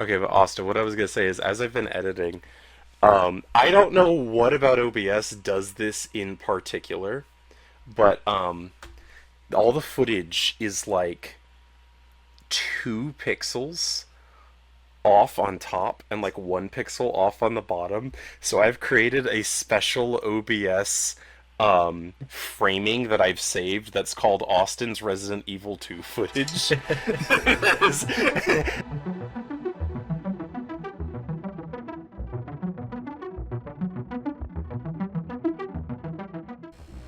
Okay, but Austin, what I was gonna say is, as I've been editing, I don't know what about OBS does this in particular, but all the footage is like 2 pixels off on top and like 1 pixel off on the bottom. So I've created a special OBS framing that I've saved that's called Austin's Resident Evil 2 footage.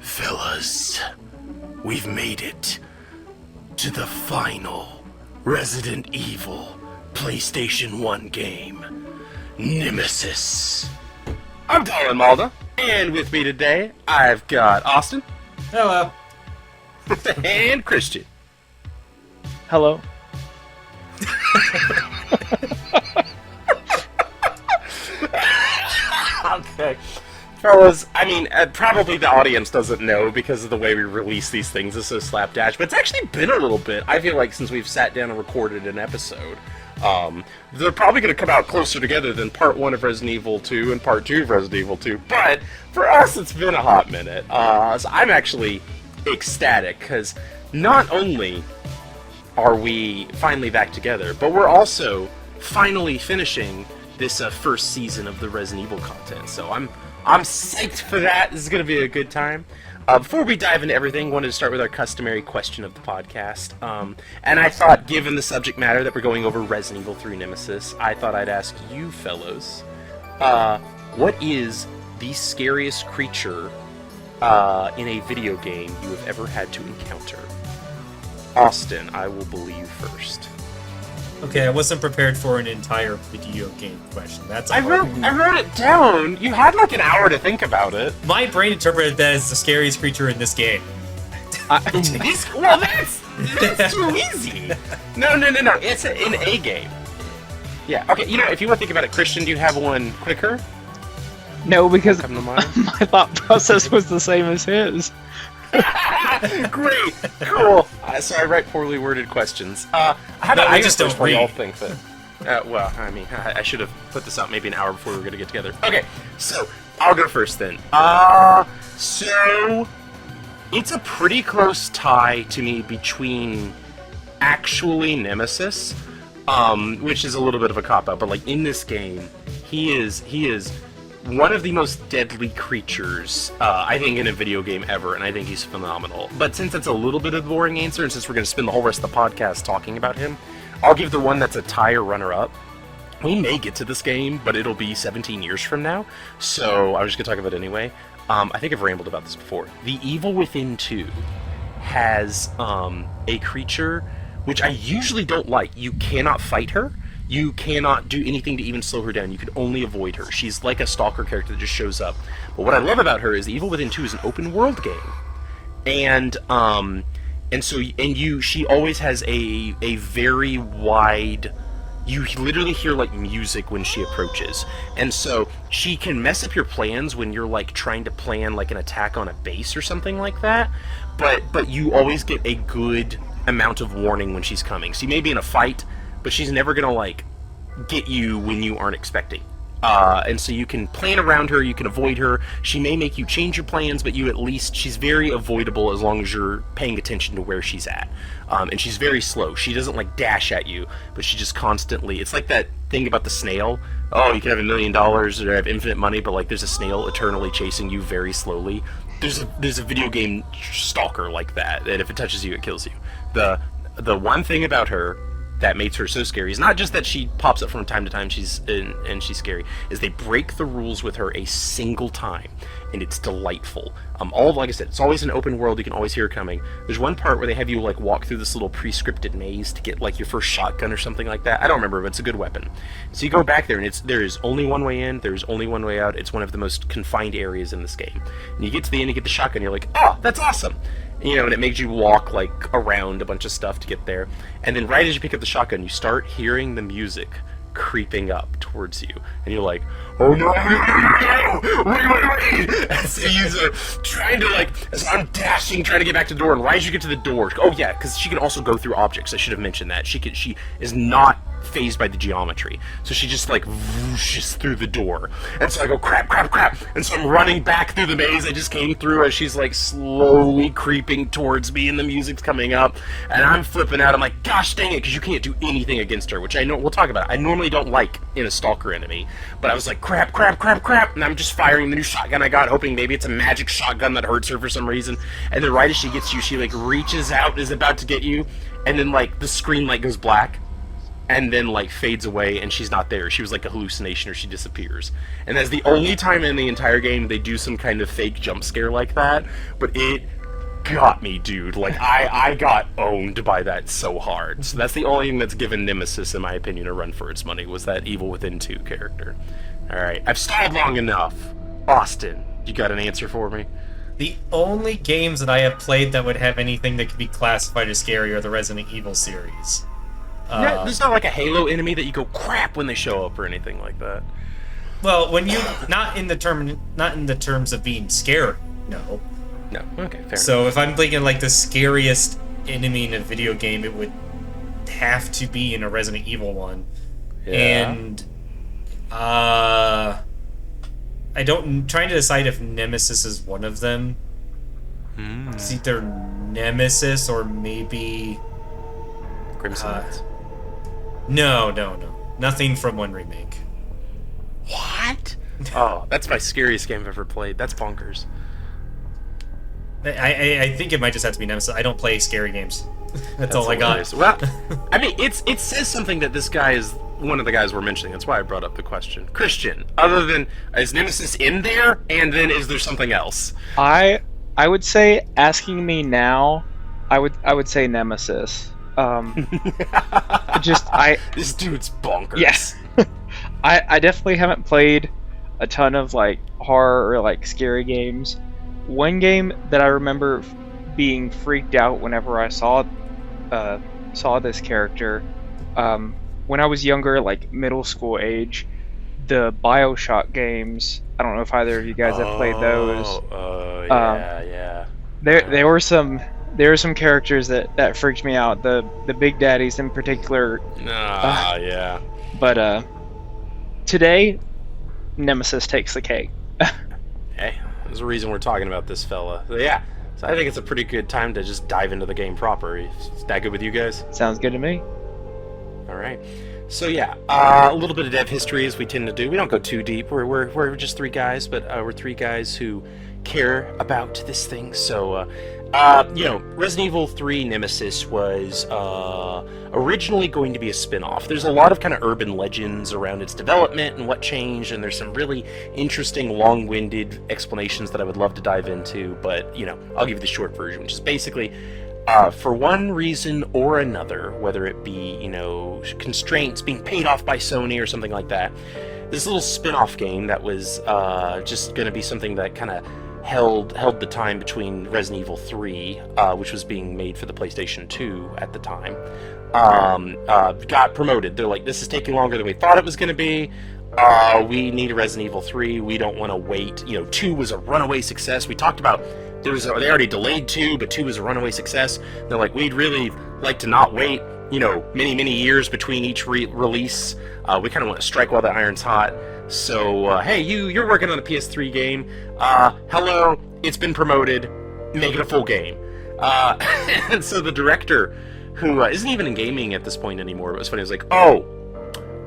Fellas, we've made it to the final Resident Evil PlayStation 1 game, Nemesis. I'm Colin Malda, and with me today, I've got Austin. Hello. And Christian. Hello. Okay. Fellas, I mean, probably the audience doesn't know because of the way we release these things is so slapdash, but it's actually been a little bit, I feel like, since we've sat down and recorded an episode. They're probably going to come out closer together than Part 1 of Resident Evil 2 and Part 2 of Resident Evil 2, but for us, it's been a hot minute. So I'm actually ecstatic, because not only are we finally back together, but we're also finally finishing this first season of the Resident Evil content, so I'm psyched for that. This is going to be a good time. Before we dive into everything, wanted to start with our customary question of the podcast. And I thought, given the subject matter that we're going over Resident Evil 3 Nemesis, I thought I'd ask you fellows, what is the scariest creature in a video game you have ever had to encounter? Austin, I will believe first. Okay, I wasn't prepared for an entire video game question. I wrote it down. You had like an hour to think about it. My brain interpreted that as the scariest creature in this game. Well, that's too easy. No. It's in a game. Yeah. Okay. You know, if you want to think about it, Christian, do you have one quicker? No, because Come to mind? my thought process was the same as his. Great, cool. So I write poorly worded questions. How about I I just first don't while y'all read. think that? Well, I mean, I should have put this out maybe an hour before we were going to get together. Okay, so I'll go first then. So it's a pretty close tie to me between actually Nemesis, which is a little bit of a cop out, but like in this game, he is one of the most deadly creatures, I think, in a video game ever, and I think he's phenomenal. But since it's a little bit of a boring answer, and since we're going to spend the whole rest of the podcast talking about him, I'll give the one that's a tie or runner-up. We may get to this game, but it'll be 17 years from now, so I'm just going to talk about it anyway. I think I've rambled about this before. The Evil Within 2 has a creature which I usually don't like. You cannot fight her. You cannot do anything to even slow her down. You can only avoid her. She's like a stalker character that just shows up. But what I love about her is Evil Within 2 is an open world game. And she always has a very wide, you literally hear like music when she approaches. And so she can mess up your plans when you're like trying to plan like an attack on a base or something like that. But you always get a good amount of warning when she's coming. So you may be in a fight, but she's never gonna like get you when you aren't expecting. And so you can plan around her, you can avoid her. She may make you change your plans, but she's very avoidable as long as you're paying attention to where she's at. And she's very slow. She doesn't like dash at you, but she just constantly, it's like that thing about the snail. Oh, you can have $1 million or have infinite money, but like there's a snail eternally chasing you very slowly. There's a video game stalker like that if it touches you, it kills you. The one thing about her that makes her so scary is not just that she pops up from time to time and she's scary, is they break the rules with her a single time, and it's delightful. Like I said, it's always an open world, you can always hear her coming. There's one part where they have you like walk through this little pre-scripted maze to get like your first shotgun or something like that. I don't remember, but it's a good weapon. So you go back there, and there is only one way in, there's only one way out. It's one of the most confined areas in this game. And you get to the end, you get the shotgun, you're like, oh, that's awesome. You know, and it makes you walk like around a bunch of stuff to get there. And then right as you pick up the shotgun, you start hearing the music creeping up towards you, and you're like, oh no, wait. And so you're trying to like, so I'm dashing, trying to get back to the door, and right as you get to the door, oh yeah, because she can also go through objects. I should have mentioned that. She is not phased by the geometry. So she just like whooshes through the door. And so I go, crap, crap, crap. And so I'm running back through the maze I just came through as she's like slowly creeping towards me and the music's coming up. And I'm flipping out. I'm like, gosh dang it, because you can't do anything against her, which I know we'll talk about. I normally don't like in a stalker enemy. But I was like, crap, crap, crap, crap. And I'm just firing the new shotgun I got, hoping maybe it's a magic shotgun that hurts her for some reason. And then right as she gets you, she like reaches out and is about to get you. And then like the screen light goes black. And then, like, fades away, and she's not there. She was, like, a hallucination, or she disappears. And that's the only time in the entire game they do some kind of fake jump scare like that. But it got me, dude. Like, I got owned by that so hard. So that's the only thing that's given Nemesis, in my opinion, a run for its money, was that Evil Within 2 character. Alright, I've stalled long enough. Austin, you got an answer for me? The only games that I have played that would have anything that could be classified as scary are the Resident Evil series. Yeah, there's not like a Halo enemy that you go crap when they show up or anything like that. Well, when you not in the terms of being scary, no. No, okay, fair. So if I'm thinking like the scariest enemy in a video game, it would have to be in a Resident Evil one. Yeah. And I'm trying to decide if Nemesis is one of them. It's either Nemesis or maybe Crimson Knights. No. Nothing from one remake. What? Oh, that's my scariest game I've ever played. That's bonkers. I think it might just have to be Nemesis. I don't play scary games. That's all hilarious. I got. Well, I mean, it says something that this guy is one of the guys we're mentioning. That's why I brought up the question. Christian, other than, is Nemesis in there? And then is there something else? I would say, asking me now, I would say Nemesis. This dude's bonkers. Yes. I definitely haven't played a ton of like horror or like scary games. One game that I remember being freaked out whenever I saw this character, when I was younger, like middle school age, the BioShock games. I don't know if either of you guys have played those. Oh, yeah. There were some characters that freaked me out. The Big Daddies in particular. Yeah. But today, Nemesis takes the cake. Hey, there's a reason we're talking about this fella. So, yeah. So I think it's a pretty good time to just dive into the game proper. Is that good with you guys? Sounds good to me. All right. So yeah, a little bit of dev history as we tend to do. We don't go too deep. We're just three guys, but we're three guys who care about this thing. So, Resident Evil 3 Nemesis was originally going to be a spin-off. There's a lot of kind of urban legends around its development and what changed, and there's some really interesting, long-winded explanations that I would love to dive into, but, I'll give you the short version, which is basically, for one reason or another, whether it be, constraints, being paid off by Sony or something like that, this little spin-off game that was just going to be something that kind of held the time between Resident Evil 3, which was being made for the PlayStation 2 at the time, got promoted. They're like, this is taking longer than we thought it was going to be. We need a Resident Evil 3. We don't want to wait. 2 was a runaway success. We talked about they already delayed 2, but 2 was a runaway success. They're like, we'd really like to not wait, many years between each release. We kind of want to strike while the iron's hot. So, hey, you're working on a PS3 game. Hello, it's been promoted. Make it a full game. And so the director, who isn't even in gaming at this point anymore, it was funny, he was like, oh,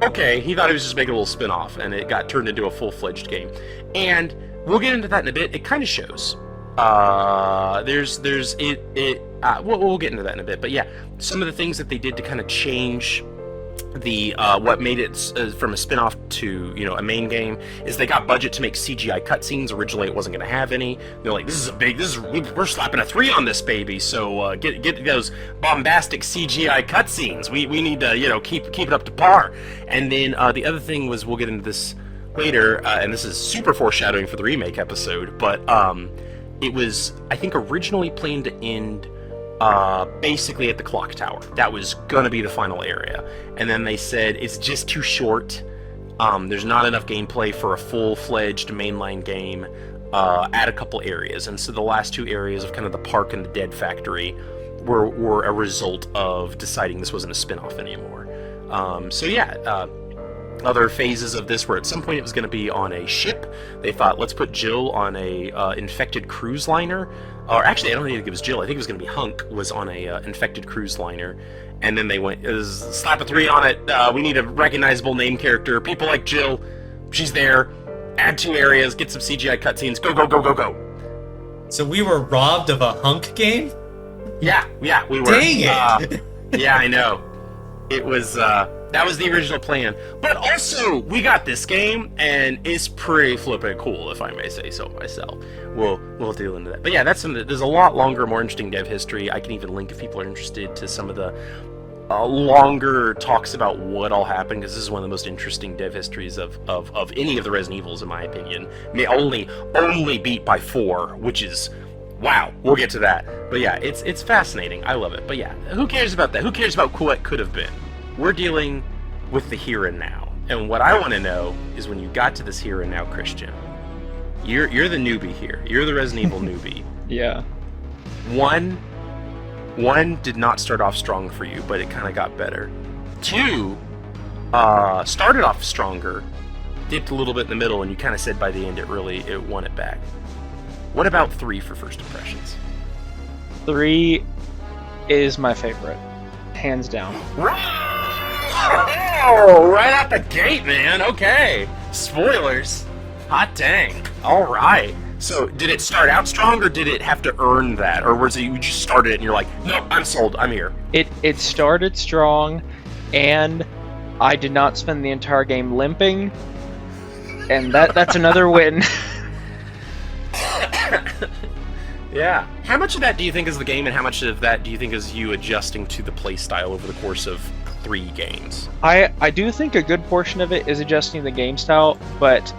okay, he thought he was just making a little spin-off, and it got turned into a full-fledged game. And we'll get into that in a bit. It kind of shows. We'll get into that in a bit. But yeah, some of the things that they did to kind of change the what made it from a spin-off to a main game is they got budget to make CGI cutscenes. Originally it wasn't going to have any. They're like, we're slapping a 3 on this baby, so get those bombastic CGI cutscenes. We need to keep it up to par. And then the other thing was, we'll get into this later, and this is super foreshadowing for the remake episode, but it was, I think, originally planned to end basically at the clock tower. That was gonna be the final area, and then they said it's just too short. There's not enough gameplay for a full-fledged mainline game. Add a couple areas, and so the last 2 areas of kind of the park and the dead factory were a result of deciding this wasn't a spin-off anymore. So yeah, other phases of this were at some point it was going to be on a ship. They thought, let's put Jill on a infected cruise liner. Or actually, I don't think it was Jill. I think it was going to be Hunk was on a infected cruise liner. And then they went, slap a 3 on it. We need a recognizable name character. People like Jill. She's there. Add 2 areas. Get some CGI cutscenes. Go, go, go, go, go. So we were robbed of a Hunk game? Yeah, we were. Dang it! Yeah, I know. It was, that was the original plan. But also, we got this game, and it's pretty flippin' cool, if I may say so myself. We'll deal into that. But yeah, there's a lot longer, more interesting dev history. I can even link if people are interested to some of the longer talks about what all happened, because this is one of the most interesting dev histories of any of the Resident Evils, in my opinion. Only beat by 4, which is... wow, we'll get to that. But yeah, it's fascinating. I love it. But yeah, who cares about that? Who cares about what could have been? We're dealing with the here and now. And what I want to know is when you got to this here and now, Christian, you're the newbie here. You're the Resident Evil newbie. Yeah. One did not start off strong for you, but it kind of got better. 2 started off stronger, dipped a little bit in the middle, and you kind of said by the end it won it back. What about 3 for first impressions? 3 is my favorite, hands down. Oh, right out the gate, man. Okay. Spoilers. Hot dang. All right. So, did it start out strong, or did it have to earn that? Or was it you just started it and you're like, nope, I'm sold, I'm here? It started strong, and I did not spend the entire game limping, and that's another win. Yeah. How much of that do you think is the game, and how much of that do you think is you adjusting to the play style over the course of 3 games? I do think a good portion of it is adjusting the game style, but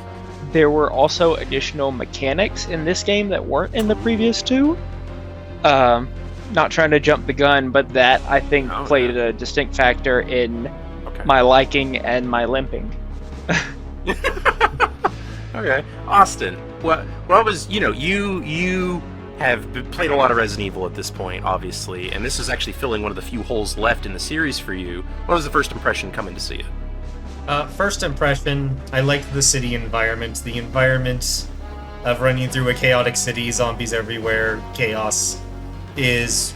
there were also additional mechanics in this game that weren't in the previous 2. Not trying to jump the gun, but that I think played a distinct factor in my liking and my limping. Okay. Austin, what was, you have played a lot of Resident Evil at this point, obviously, and this is actually filling one of the few holes left in the series for you. What was the first impression coming to see it? First impression, I liked the city environment. The environment of running through a chaotic city, zombies everywhere, chaos, is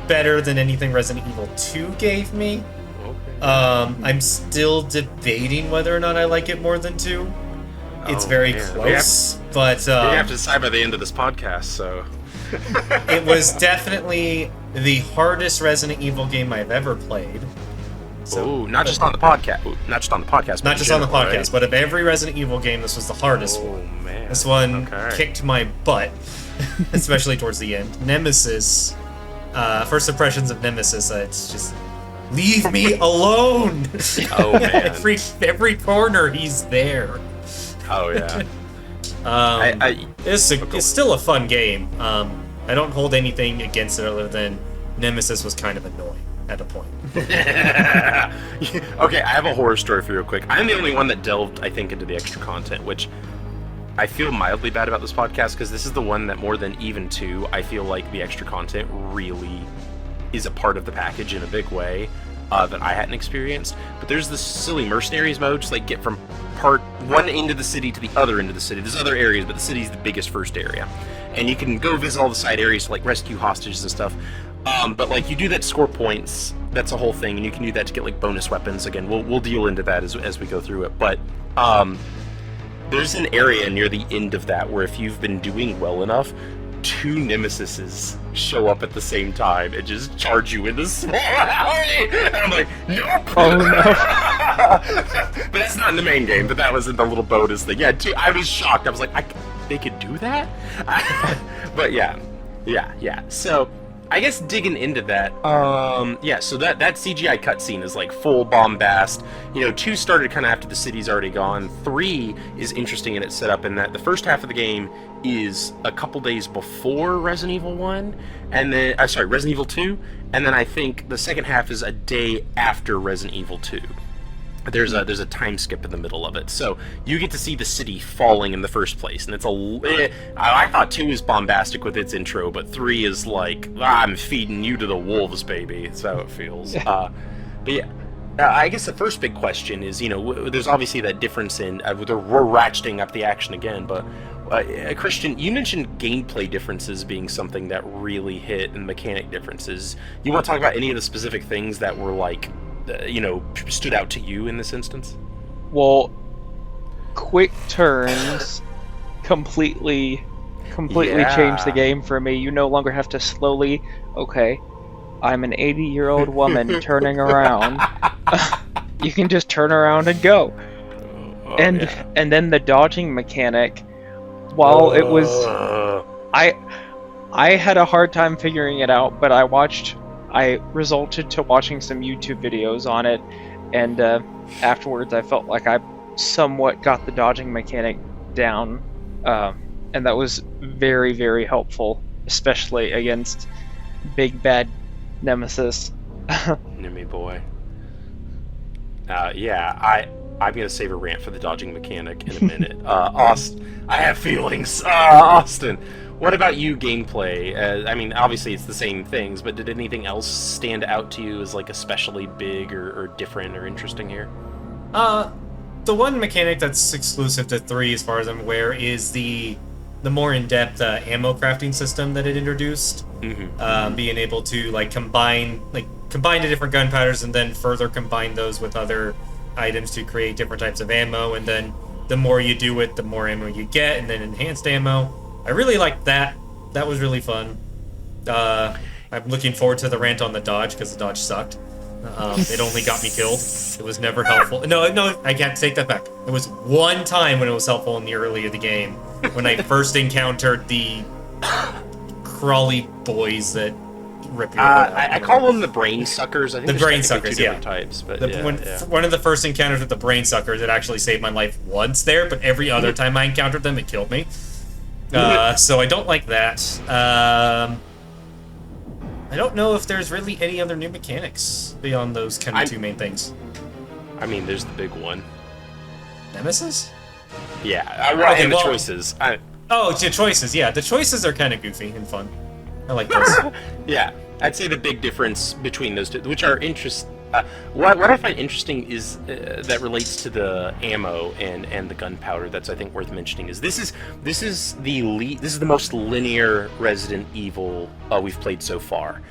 better than anything Resident Evil 2 gave me. Okay. I'm still debating whether or not I like it more than 2. It's very close, but... we have to decide by the end of this podcast, so... It was definitely the hardest Resident Evil game I've ever played. So, not just on the podcast. Not just on the podcast. Not just on the podcast, but of every Resident Evil game, this was the hardest one. Man. This one kicked my butt, especially towards the end. Nemesis, first impressions of Nemesis, it's just, leave me alone! Oh, man. every corner, he's there. Oh, yeah. It's still a fun game. I don't hold anything against it other than Nemesis was kind of annoying at a point. Okay, I have a horror story for you real quick. I'm the only one that delved, I think, into the extra content, which I feel mildly bad about this podcast, because this is the one that, more than even 2, I feel like the extra content really is a part of the package in a big way that I hadn't experienced. But there's this silly mercenaries mode, just like get from one end of the city to the other end of the city. There's other areas, but the city's the biggest first area. And you can go visit all the side areas to like rescue hostages and stuff. But like you do that to score points. That's a whole thing, and you can do that to get like bonus weapons. Again, we'll deal into that as we go through it. But there's an area near the end of that where if you've been doing well enough, 2 nemesises show up at the same time and just charge you in the small alley. And I'm like, nope. Oh no. But that's not in the main game. But that was in the little bonus thing. Yeah, I was shocked. I was like, they could do that. But yeah. So I guess digging into that, so that CGI cutscene is like full bombast. 2 started kind of after the city's already gone. 3 is interesting in its setup in that the first half of the game is a couple days before Resident Evil 1, and then Resident Evil 2, and then I think the second half is a day after Resident Evil 2. There's a time skip in the middle of it, so you get to see the city falling in the first place, and it's I thought 2 is bombastic with its intro, but 3 is like, I'm feeding you to the wolves, baby. That's how it feels. But yeah, I guess the first big question is, there's obviously that difference in we're ratcheting up the action again, but Christian, you mentioned gameplay differences being something that really hit, and mechanic differences. You want to talk about any of the specific things that were like, stood out to you in this instance? Well, quick turns completely changed the game for me. You no longer have to slowly, okay, I'm an 80-year-old woman turning around. You can just turn around and go. And then the dodging mechanic, while it was I had a hard time figuring it out, but I resulted to watching some YouTube videos on it, and afterwards I felt like I somewhat got the dodging mechanic down, and that was very, very helpful, especially against big bad Nemesis. Nimmy boy. I'm gonna save a rant for the dodging mechanic in a minute. Austin, I have feelings. Austin, what about you, gameplay? I mean, obviously it's the same things, but did anything else stand out to you as like especially big or different or interesting here? The one mechanic that's exclusive to 3, as far as I'm aware, is the more in-depth ammo crafting system that it introduced. Mm-hmm. Being able to combine the different gunpowders and then further combine those with other items to create different types of ammo, and then the more you do it, the more ammo you get, and then enhanced ammo. I really liked that. That was really fun. I'm looking forward to the rant on the dodge, because the dodge sucked. It only got me killed. It was never helpful. No, I can't take that back. There was one time when it was helpful in the early of the game, when I first encountered the crawly boys that rip your heart out. I call them the brain suckers. I think the there's brain technically suckers, two yeah. different types, but one of the first encounters with the brain suckers, it actually saved my life once there, but every other time I encountered them, it killed me. So I don't like that. I don't know if there's really any other new mechanics beyond those kind of two main things. I mean, there's the big one. Nemesis? Yeah, Okay, and well- the choices. The choices, yeah. The choices are kind of goofy and fun. I like those. Yeah, I'd say the big difference between those two, which are what I find interesting is that relates to the ammo and the gunpowder. That's, I think, worth mentioning. Is this is the most linear Resident Evil we've played so far.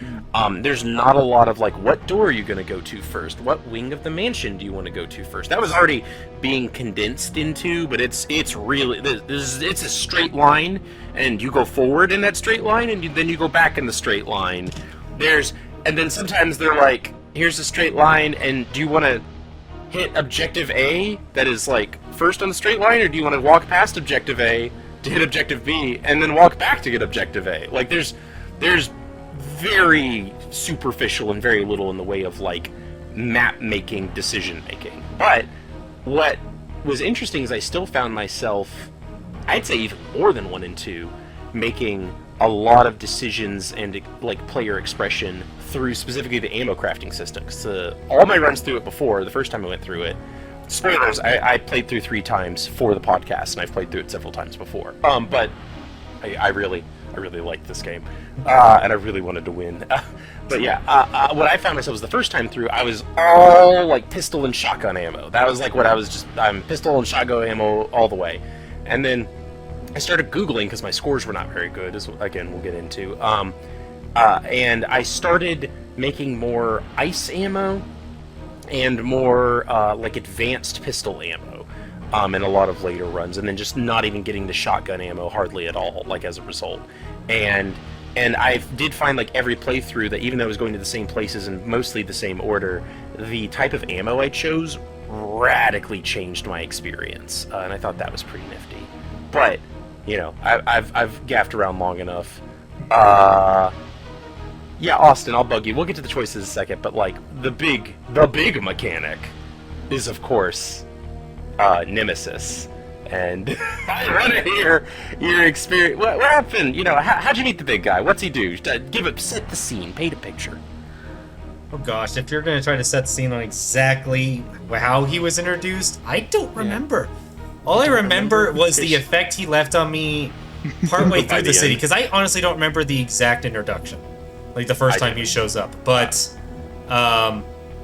There's not a lot of what door are you going to go to first? What wing of the mansion do you want to go to first? That was already being condensed into, but it's really it's a straight line, and you go forward in that straight line, and then you go back in the straight line. And then sometimes they're like, here's a straight line, and do you want to hit objective A that is first on the straight line, or do you want to walk past objective A to hit objective B and then walk back to get objective A? There's very superficial and very little in the way of map making, decision making. But what was interesting is I still found myself, I'd say even more than 1 and 2, making a lot of decisions and player expression through specifically the ammo crafting system. Because all my runs through it before, the first time I went through it, spoilers, I played through 3 times for the podcast, and I've played through it several times before. But I really liked this game, and I really wanted to win. But yeah, what I found myself was the first time through, I was all pistol and shotgun ammo. That was what I was I'm pistol and shotgun ammo all the way. And then I started Googling, because my scores were not very good, as again we'll get into. And I started making more ice ammo and more advanced pistol ammo in a lot of later runs, and then just not even getting the shotgun ammo hardly at all, as a result. And I did find every playthrough that, even though I was going to the same places and mostly the same order, the type of ammo I chose radically changed my experience, and I thought that was pretty nifty. But I've gaffed around long enough. Yeah, Austin, I'll bug you. We'll get to the choices in a second, but the big mechanic is, of course, Nemesis. And I want to hear your experience. What happened? How'd you meet the big guy? What's he do? Set the scene, paint a picture. Oh gosh, if you're going to try to set the scene on exactly how he was introduced, I don't remember. All I remember was the effect he left on me partway through the city, because I honestly don't remember the exact introduction, the first time he shows up. But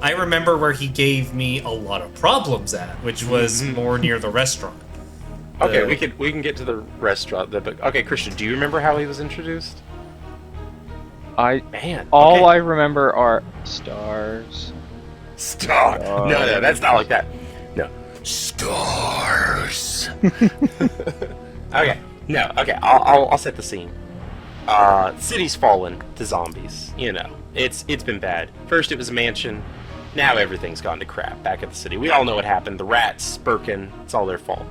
I remember where he gave me a lot of problems at, which was more near the restaurant. Okay, we can get to the restaurant. But okay, Christian, do you remember how he was introduced? All okay. I remember are stars. Star. No, that's not like that. No. Stars. Okay. No. Okay. I'll set the scene. City's fallen to zombies. You know, it's been bad. First it was a mansion. Now everything's gone to crap back at the city. We all know what happened. The rats, Birkin, it's all their fault.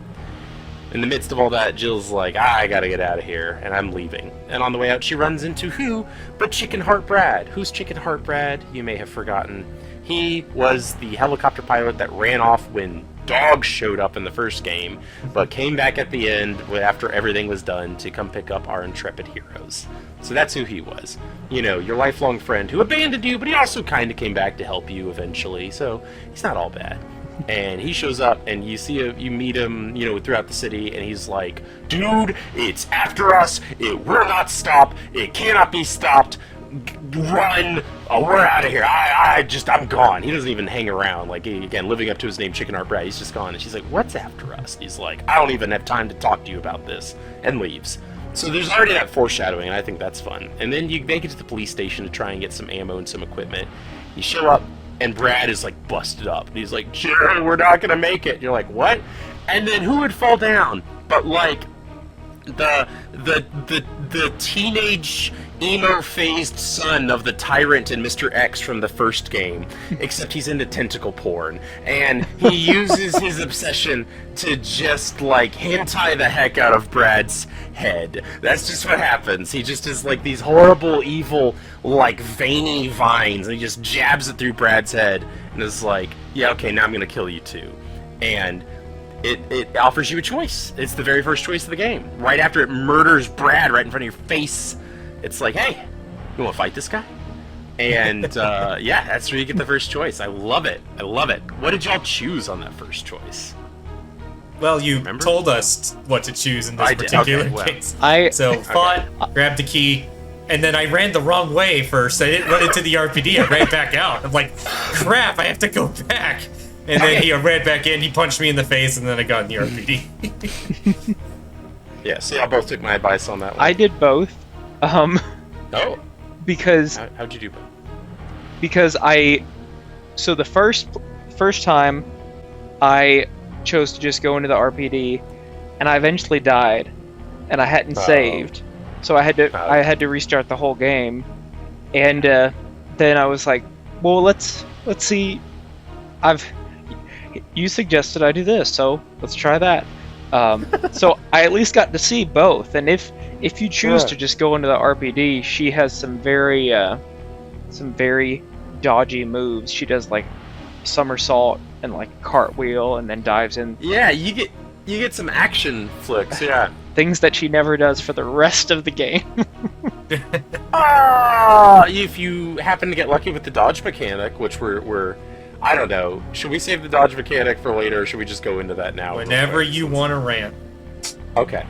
In the midst of all that, Jill's like, I gotta get out of here, and I'm leaving. And on the way out, she runs into who but Chicken Heart Brad. Who's Chicken Heart Brad? You may have forgotten. He was the helicopter pilot that ran off when dogs showed up in the first game, but came back at the end after everything was done to come pick up our intrepid heroes. So that's who he was. You know, your lifelong friend who abandoned you, but he also kind of came back to help you eventually, so he's not all bad. And he shows up, and you meet him, you know, throughout the city, and he's like, dude, it's after us, it will not stop, it cannot be stopped, run, we're out of here, I'm gone. He doesn't even hang around, like, again, living up to his name, Chicken Heart Brad, he's just gone, and she's like, what's after us? And he's like, I don't even have time to talk to you about this, and leaves. So there's already that foreshadowing, and I think that's fun. And then you make it to the police station to try and get some ammo and some equipment. You show up, and Brad is like busted up. And he's like, sure, we're not gonna make it. And you're like, what? And then who would fall down? But like the teenage emo-phased son of the tyrant and Mr. X from the first game, except he's into tentacle porn, and he uses his obsession to just like hentai the heck out of Brad's head. That's just what happens. He just is like these horrible, evil, like veiny vines, and he just jabs it through Brad's head, and is like, yeah, okay, now I'm gonna kill you too. And it offers you a choice. It's the very first choice of the game. Right after it murders Brad right in front of your face, it's like, hey, you want to fight this guy? And yeah, that's where you get the first choice. I love it. I love it. What did y'all choose on that first choice? Well, you told us what to choose in this particular case. Fought, grabbed the key, and then I ran the wrong way first. I didn't run into the RPD. I ran back out. I'm like, crap, I have to go back. And then he ran back in, he punched me in the face, and then I got in the RPD. Yeah, so y'all both took my advice on that one. I did both. Oh. Because... How'd you do both? Because so the first time, I chose to just go into the RPD, and I eventually died, and I hadn't saved. So I had to restart the whole game. And then I was like, well, let's see. You suggested I do this, so let's try that. So I at least got to see both, and if you choose to just go into the RPD, she has some very dodgy moves. She does like somersault and like cartwheel, and then dives in. Yeah, you get some action flicks. Yeah, things that she never does for the rest of the game. If you happen to get lucky with the dodge mechanic, which we're I don't know. Should we save the dodge mechanic for later, or should we just go into that now? Whenever you want to rant. Okay.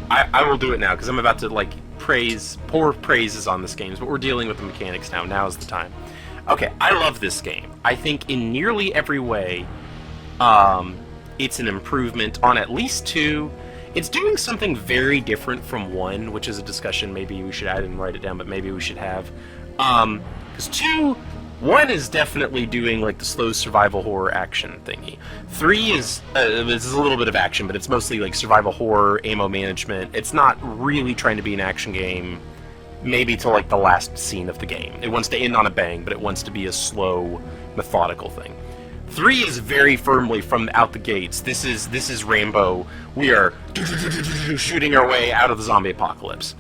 I will do it now, because I'm about to, like, pour praises on this game, but we're dealing with the mechanics now. Now is the time. Okay, I love this game. I think in nearly every way, it's an improvement on at least 2. It's doing something very different from 1, which is a discussion maybe we should add and write it down, but maybe we should have. Because 1 is definitely doing like the slow survival horror action thingy. 3 is this is a little bit of action, but it's mostly like survival horror, ammo management. It's not really trying to be an action game, maybe to like the last scene of the game. It wants to end on a bang, but it wants to be a slow, methodical thing. 3 is very firmly from out the gates. This is Rambo. We are shooting our way out of the zombie apocalypse.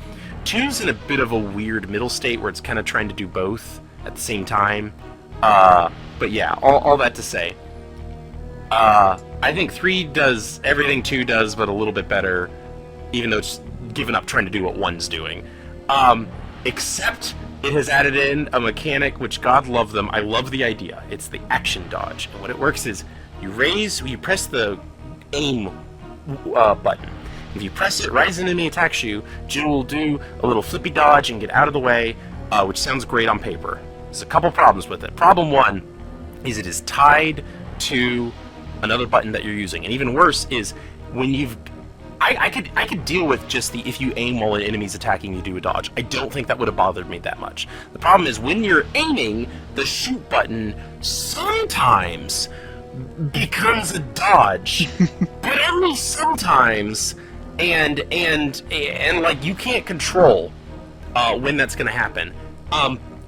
2's in a bit of a weird middle state where it's kind of trying to do both at the same time. But yeah, all that to say, I think 3 does everything 2 does, but a little bit better, even though it's given up trying to do what 1's doing. Except it has added in a mechanic which, God love them, I love the idea. It's the action dodge. And what it works is, you press the aim button. If you press it right as an enemy attacks you, Jill will do a little flippy dodge and get out of the way, which sounds great on paper. There's a couple problems with it. Problem 1, is it is tied to another button that you're using. And even worse is when you've I could deal with just the if you aim while an enemy's attacking, you do a dodge. I don't think that would have bothered me that much. The problem is when you're aiming, the shoot button sometimes becomes a dodge, but only sometimes, and like you can't control when that's going to happen.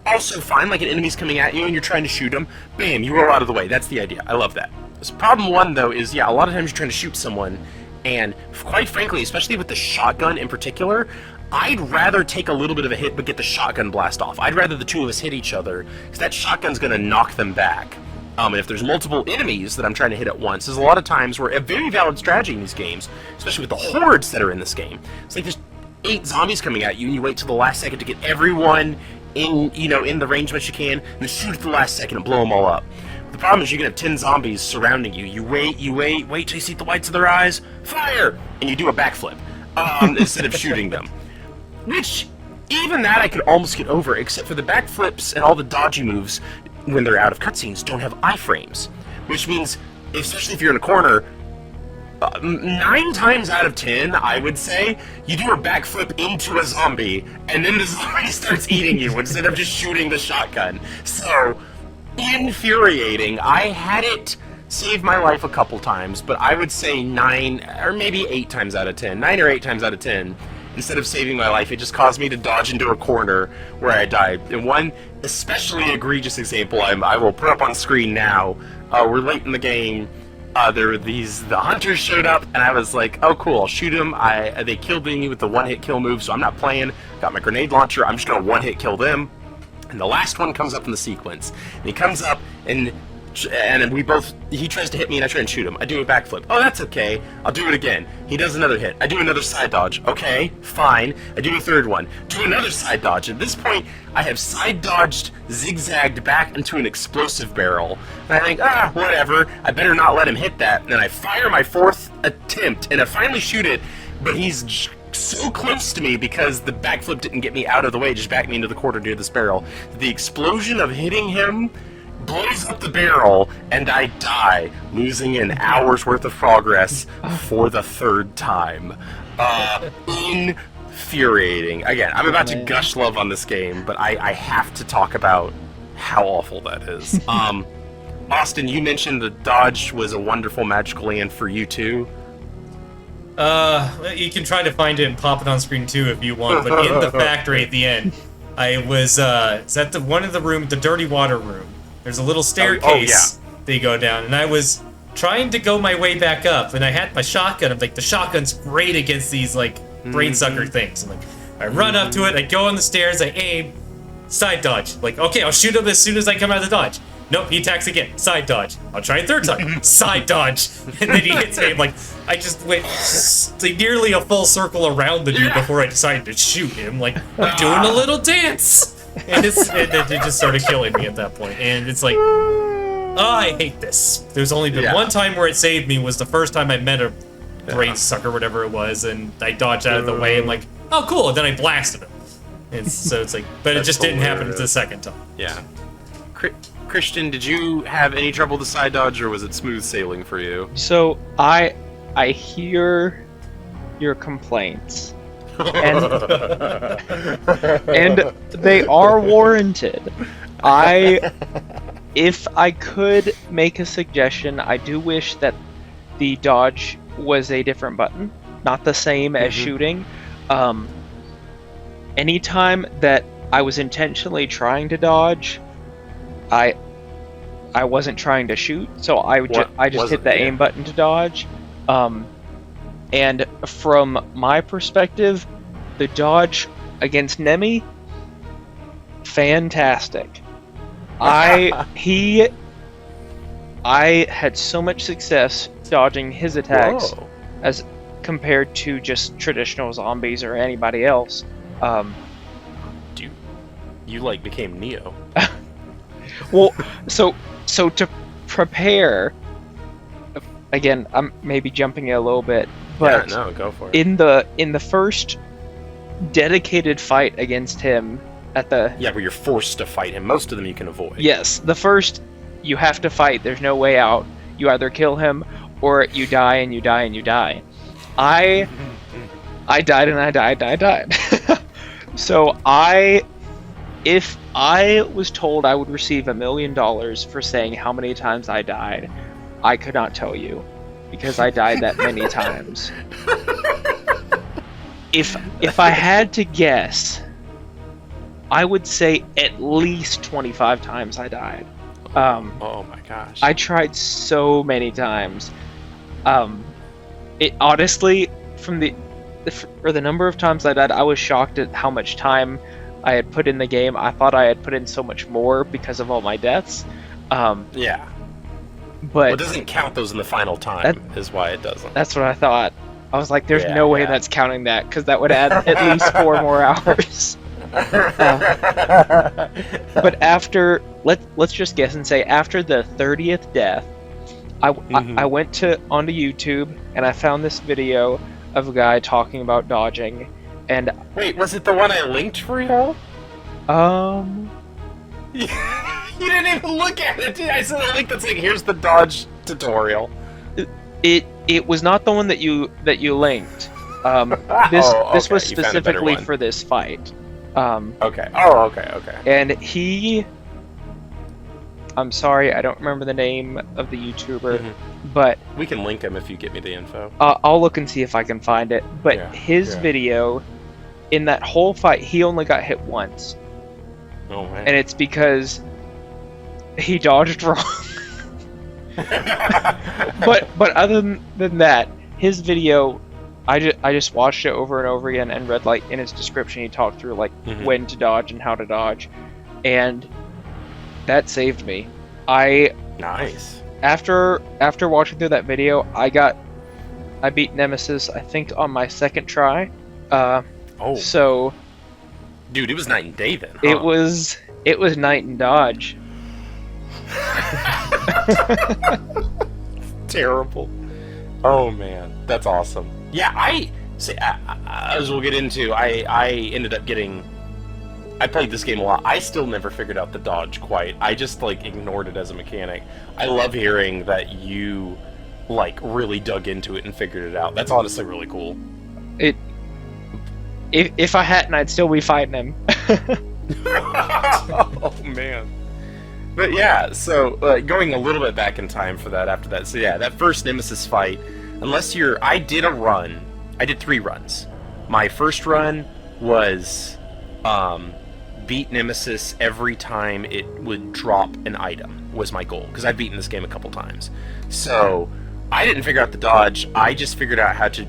Also, fine, like an enemy's coming at you and you're trying to shoot them, bam, you roll out of the way. That's the idea. I love that. So problem one, though, is, yeah, a lot of times you're trying to shoot someone, and quite frankly, especially with the shotgun in particular, I'd rather take a little bit of a hit but get the shotgun blast off. I'd rather the two of us hit each other, because that shotgun's going to knock them back. And if there's multiple enemies that I'm trying to hit at once, there's a lot of times where a very valid strategy in these games, especially with the hordes that are in this game, it's like there's 8 zombies coming at you, and you wait till the last second to get everyone in, in the range that you can, and then shoot at the last second and blow them all up. The problem is you can have 10 zombies surrounding you. You wait till you see the whites of their eyes, fire! And you do a backflip instead of shooting them. Which, even that I could almost get over, except for the backflips and all the dodgy moves when they're out of cutscenes don't have iframes. Which means, especially if you're in a corner, 9 times out of 10, I would say, you do a backflip into a zombie, and then the zombie starts eating you instead of just shooting the shotgun. So, infuriating. I had it save my life a couple times, but I would say 9, or maybe 8 times out of 10. 9 or 8 times out of 10. Instead of saving my life, it just caused me to dodge into a corner where I died. And one especially egregious example I will put up on screen now. We're late in the game. The hunters showed up, and I was like, oh cool, I'll shoot them. They killed me with the one-hit kill move, so I'm not playing. Got my grenade launcher, I'm just gonna one-hit kill them. And the last one comes up in the sequence. And he comes up, and he tries to hit me, and I try and shoot him. I do a backflip. Oh, that's okay. I'll do it again. He does another hit. I do another side dodge. Okay, fine. I do a third one. Do another side dodge. At this point, I have side dodged, zigzagged back into an explosive barrel. And I think, whatever. I better not let him hit that. And then I fire my 4th attempt, and I finally shoot it, but he's so close to me because the backflip didn't get me out of the way, just backed me into the corner near this barrel. The explosion of hitting him blows up the barrel, and I die, losing an hour's worth of progress for the 3rd time. Infuriating. Again, I'm about to gush love on this game, but I have to talk about how awful that is. Austin, you mentioned the dodge was a wonderful magical land for you too. You can try to find it and pop it on screen too if you want, but in the factory at the end, I was, it's at one of the room, the dirty water room. There's a little staircase that you go down, and I was trying to go my way back up, and I had my shotgun. I'm like, the shotgun's great against these, like, brain sucker things. I'm like, I run up to it, I go on the stairs, I aim, side dodge. Like, okay, I'll shoot him as soon as I come out of the dodge. Nope, he attacks again, side dodge. I'll try a third time, side dodge. And then he hits me. I'm like, I just went nearly a full circle around the dude before I decided to shoot him. Like, I'm doing a little dance. And it just started killing me at that point. And it's like, oh, I hate this. There's only been one time where it saved me, was the first time I met a brain sucker, whatever it was, and I dodged out of the way. I'm like, oh, cool. And then I blasted him. And so it's like, but it just didn't happen the second time. Yeah. Christian, did you have any trouble with the side dodge, or was it smooth sailing for you? So I hear your complaints. And they are warranted. If I could make a suggestion, I do wish that the dodge was a different button, not the same as shooting. Anytime that I was intentionally trying to dodge, I wasn't trying to shoot, so I just hit the aim button to dodge. And from my perspective, the dodge against Nemi, fantastic. I had so much success dodging his attacks as compared to just traditional zombies or anybody else. Dude, you like became Neo. Well, so to prepare, again, I'm maybe jumping a little bit, but no, go for it. In the first dedicated fight against him at the where you're forced to fight him. Most of them you can avoid. Yes, the first you have to fight. There's no way out. You either kill him or you die and you die and you die. I died and I died and I died. So if I was told I would receive $1 million for saying how many times I died, I could not tell you, because I died that many times. If I had to guess, I would say at least 25 times I died. Oh my gosh. I tried so many times. It honestly, for the number of times I died, I was shocked at how much time I had put in the game. I thought I had put in so much more because of all my deaths. Yeah. But Well, it doesn't count those in the final time, is why it doesn't. that's what I thought. I was like, there's Yeah, no way yeah. that's counting that, because that would add at least 4 more hours. But after, let's just guess and say after the 30th death, I went onto YouTube and I found this video of a guy talking about dodging, and Wait, was it the one I linked for you? You didn't even look at it, did I? Sent a link that's like, here's the dodge tutorial. it was not the one that you linked. This Oh, this okay, was you found a better specifically one. for this fight. Okay. Oh, okay. And I'm sorry, I don't remember the name of the YouTuber, but We can link him if you get me the info. I'll look and see if I can find it. But Yeah, his yeah. video, in that whole fight, he only got hit once. Oh, man. And it's because he dodged wrong. But other than that, his video, I just watched it over and over again and read, like, in his description he talked through, like, when to dodge and how to dodge, and that saved me. Nice. After watching through that video, I beat Nemesis, I think, on my second try. So Dude, it was night and day then, huh? it was night and dodge. Terrible. Oh man, that's awesome. Yeah, as we'll get into, I ended up getting. I played this game a lot. I still never figured out the dodge quite. I just like ignored it as a mechanic. I love hearing that you like really dug into it and figured it out. That's honestly really cool. If I hadn't, I'd still be fighting him. Oh man. But yeah, so going a little bit back in time for that after that. So yeah, that first Nemesis fight, I did a run. I did 3 runs. My first run was beat Nemesis every time it would drop an item was my goal, because I've beaten this game a couple times. So I didn't figure out the dodge. I just figured out how to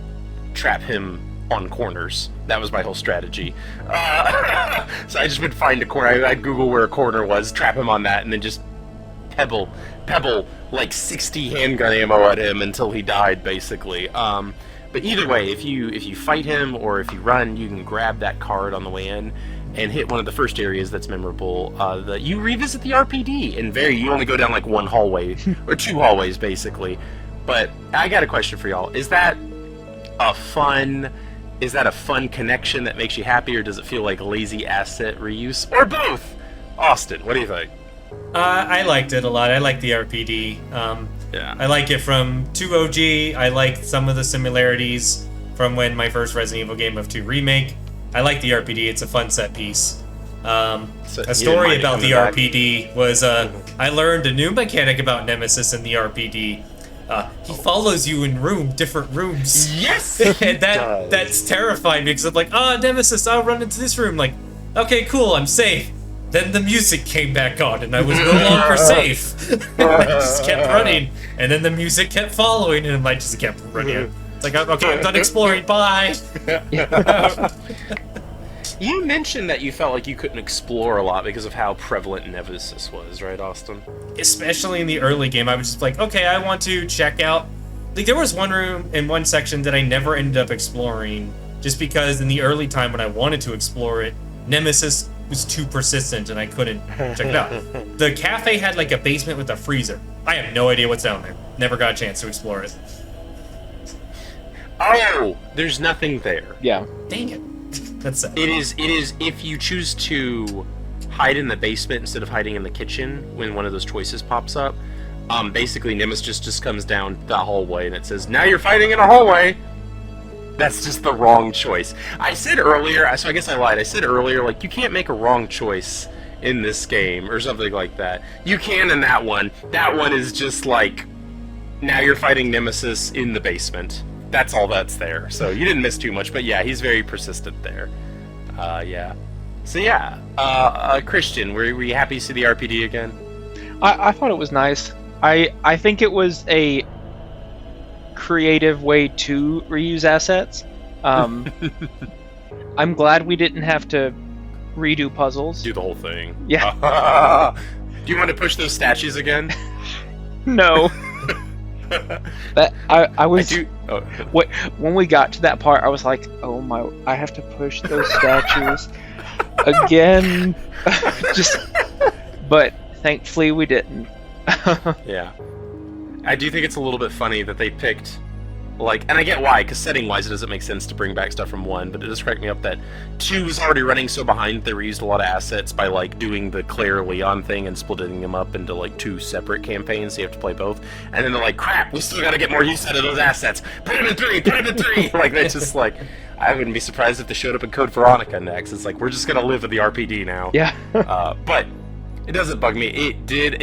trap him on corners. That was my whole strategy. So I just would find a corner. I'd Google where a corner was, trap him on that, and then just pebble like 60 handgun ammo at him until he died, basically. But either way, if you fight him or if you run, you can grab that card on the way in and hit one of the first areas that's memorable. You revisit the RPD, and you only go down like one hallway or 2 hallways basically. But I got a question for y'all: Is that a fun connection that makes you happy, or does it feel like lazy asset reuse, or both? Austin, what do you think? I liked it a lot. I like the RPD. Yeah. I like it from 2 OG. I like some of the similarities from when my first Resident Evil Game of 2 remake. I like the RPD. It's a fun set piece. A story about the RPD was I learned a new mechanic about Nemesis in the RPD. He follows you in different rooms. Yes! And that's terrifying because I'm like, Nemesis, I'll run into this room. Like, okay, cool, I'm safe. Then the music came back on and I was no longer safe. I just kept running. And then the music kept following and I just kept running. It's like, okay, I'm done exploring, bye! You mentioned that you felt like you couldn't explore a lot because of how prevalent Nemesis was, right, Austin? Especially in the early game, I was just like, okay, I want to check out... Like, there was one room in one section that I never ended up exploring, just because in the early time when I wanted to explore it, Nemesis was too persistent and I couldn't check it out. The cafe had like a basement with a freezer. I have no idea what's down there. Never got a chance to explore it. Oh! There's nothing there. Yeah. Dang it. That's sad. It is if you choose to hide in the basement instead of hiding in the kitchen when one of those choices pops up, basically Nemesis just comes down the hallway and it says, "Now you're fighting in a hallway." That's just the wrong choice. I said earlier, so I guess I lied. I said earlier, like, you can't make a wrong choice in this game or something like that. You can in that one. That one is just like, now you're fighting Nemesis in the basement. That's all that's there. So you didn't miss too much, but yeah, he's very persistent there. Yeah. So yeah, Christian, were you happy to see the RPD again? I thought it was nice. I think it was a creative way to reuse assets. I'm glad we didn't have to redo puzzles. Do the whole thing. Yeah. Do you want to push those statues again? No. That I was. Oh. When we got to that part, I was like, "Oh my! I have to push those statues again." But thankfully we didn't. Yeah. I do think it's a little bit funny that they picked, like, and I get why, because setting-wise it doesn't make sense to bring back stuff from 1, but it does crack me up that 2 was already running so behind they reused a lot of assets by, like, doing the Claire Leon thing and splitting them up into, like, 2 separate campaigns, so you have to play both. And then they're like, crap, we still gotta get more use out of those assets. Put them in 3, put them in 3! Like, that's just like, I wouldn't be surprised if they showed up in Code Veronica next. It's like, we're just gonna live with the RPD now. Yeah. But it doesn't bug me.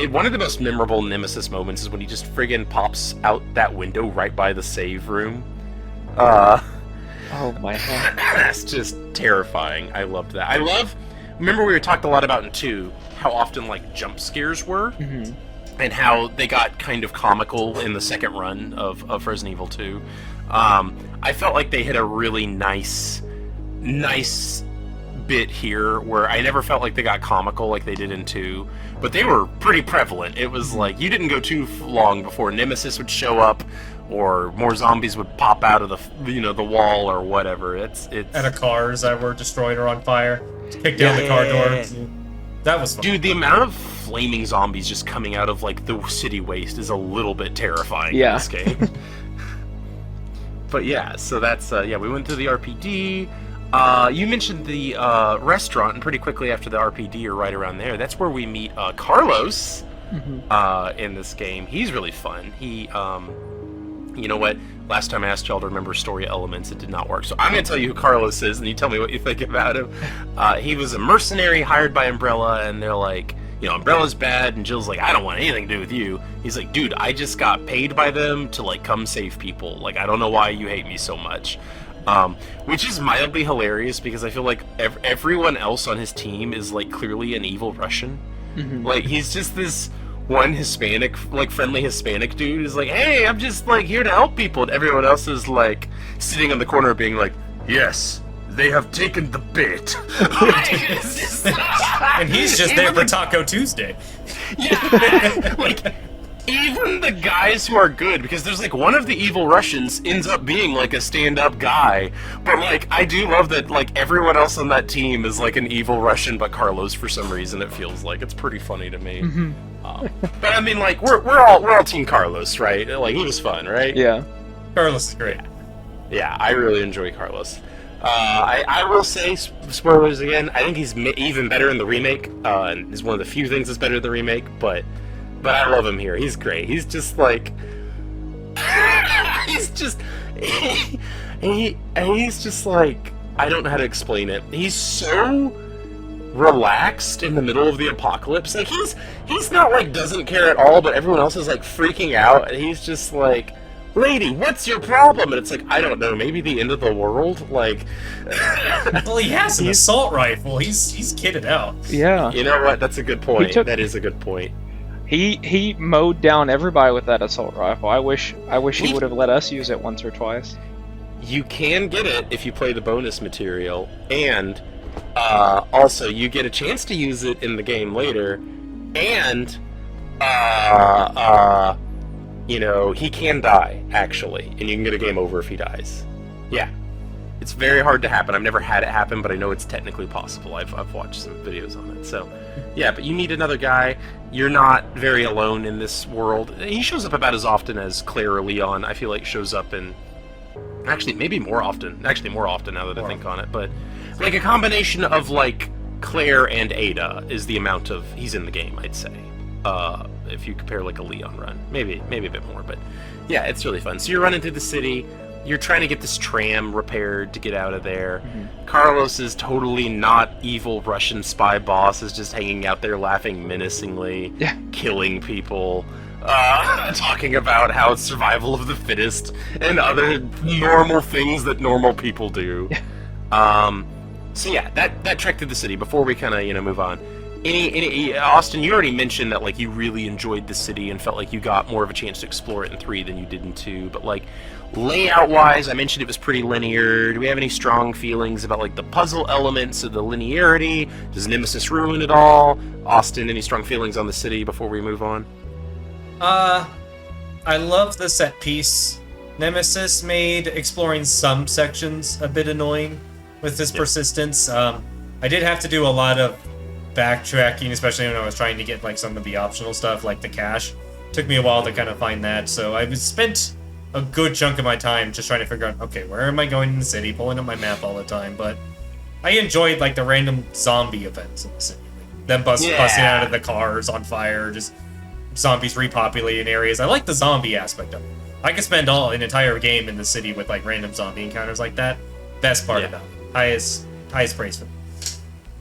One of the most memorable Nemesis moments is when he just friggin' pops out that window right by the save room. Oh my god. That's just terrifying. I loved that. Remember we talked a lot about in 2, how often, like, jump scares were? Mm-hmm. And how they got kind of comical in the second run of Resident Evil 2. I felt like they hit a really nice bit here where I never felt like they got comical like they did in 2, but they were pretty prevalent. It was like you didn't go too long before Nemesis would show up or more zombies would pop out of the wall or whatever. It's And cars that were destroyed or on fire. Kick down the car doors. That was fun. Dude, the amount of flaming zombies just coming out of, like, the city waste is a little bit terrifying in this game. But yeah, so that's we went through the RPD. You mentioned the restaurant, and pretty quickly after the RPD, or right around there, that's where we meet Carlos in this game. He's really fun. He, you know what? Last time I asked y'all to remember story elements, it did not work. So I'm going to tell you who Carlos is, and you tell me what you think about him. He was a mercenary hired by Umbrella, and they're like, you know, Umbrella's bad, and Jill's like, I don't want anything to do with you. He's like, dude, I just got paid by them to, like, come save people. Like, I don't know why you hate me so much. Which is mildly hilarious because I feel like everyone else on his team is, like, clearly an evil Russian. Like, he's just this one Hispanic, like, friendly Hispanic dude who's like, hey, I'm just, like, here to help people. And everyone else is, like, sitting in the corner being like, yes, they have taken the bait. And he's just there for Taco Tuesday. Yeah, like, even the guys who are good, because there's, like, one of the evil Russians ends up being, like, a stand-up guy, but, like, I do love that, like, everyone else on that team is, like, an evil Russian, but Carlos, for some reason, it feels like. It's pretty funny to me. But, I mean, like, we're all Team Carlos, right? Like, he was fun, right? Yeah. Carlos is great. Yeah, I really enjoy Carlos. I will say, spoilers again, I think he's even better in the remake, and is one of the few things that's better in the remake, but I love him here. He's great. He's just like, he's just like, I don't know how to explain it. He's so relaxed in the middle of the apocalypse. Like, he's not, like, doesn't care at all, but everyone else is, like, freaking out, and he's just like, lady, what's your problem? And it's like, I don't know, maybe the end of the world? Like, well, he has an assault rifle. He's kitted out. Yeah. You know what? That's a good point. That is a good point. He mowed down everybody with that assault rifle. I wish he would have let us use it once or twice. You can get it if you play the bonus material, and also you get a chance to use it in the game later, and you know, he can die, actually, and you can get a game over if he dies. Yeah. It's very hard to happen. I've never had it happen, but I know it's technically possible. I've watched some videos on it. So, yeah, but you need another guy. You're not very alone in this world. He shows up about as often as Claire or Leon, I feel like, shows up in... Actually, maybe more often. Actually, more often now that I think on it. But, like, a combination of, like, Claire and Ada is the amount of he's in the game, I'd say. If you compare like a Leon run, maybe a bit more, but yeah, it's really fun. So you're running through the city. You're trying to get this tram repaired to get out of there. Mm-hmm. Carlos is totally not evil Russian spy boss, is just hanging out there laughing menacingly, killing people, talking about how it's survival of the fittest and other normal things that normal people do. So yeah, that trek through the city before we kind of move on. Austin, you already mentioned that like you really enjoyed the city and felt like you got more of a chance to explore it in 3 than you did in 2. But like layout wise, I mentioned it was pretty linear. Do we have any strong feelings about like the puzzle elements of the linearity? Does Nemesis ruin it all? Austin, any strong feelings on the city before we move on? I love the set piece. Nemesis made exploring some sections a bit annoying with his persistence. I did have to do a lot of backtracking, especially when I was trying to get like some of the optional stuff, like the cache. Took me a while to kind of find that, so I spent a good chunk of my time just trying to figure out, okay, where am I going in the city, pulling up my map all the time. But I enjoyed like the random zombie events in the city, like, them busting out of the cars on fire, just zombies repopulating areas. I like the zombie aspect of it. I could spend an entire game in the city with like random zombie encounters like that. Best part about it. Highest praise for it.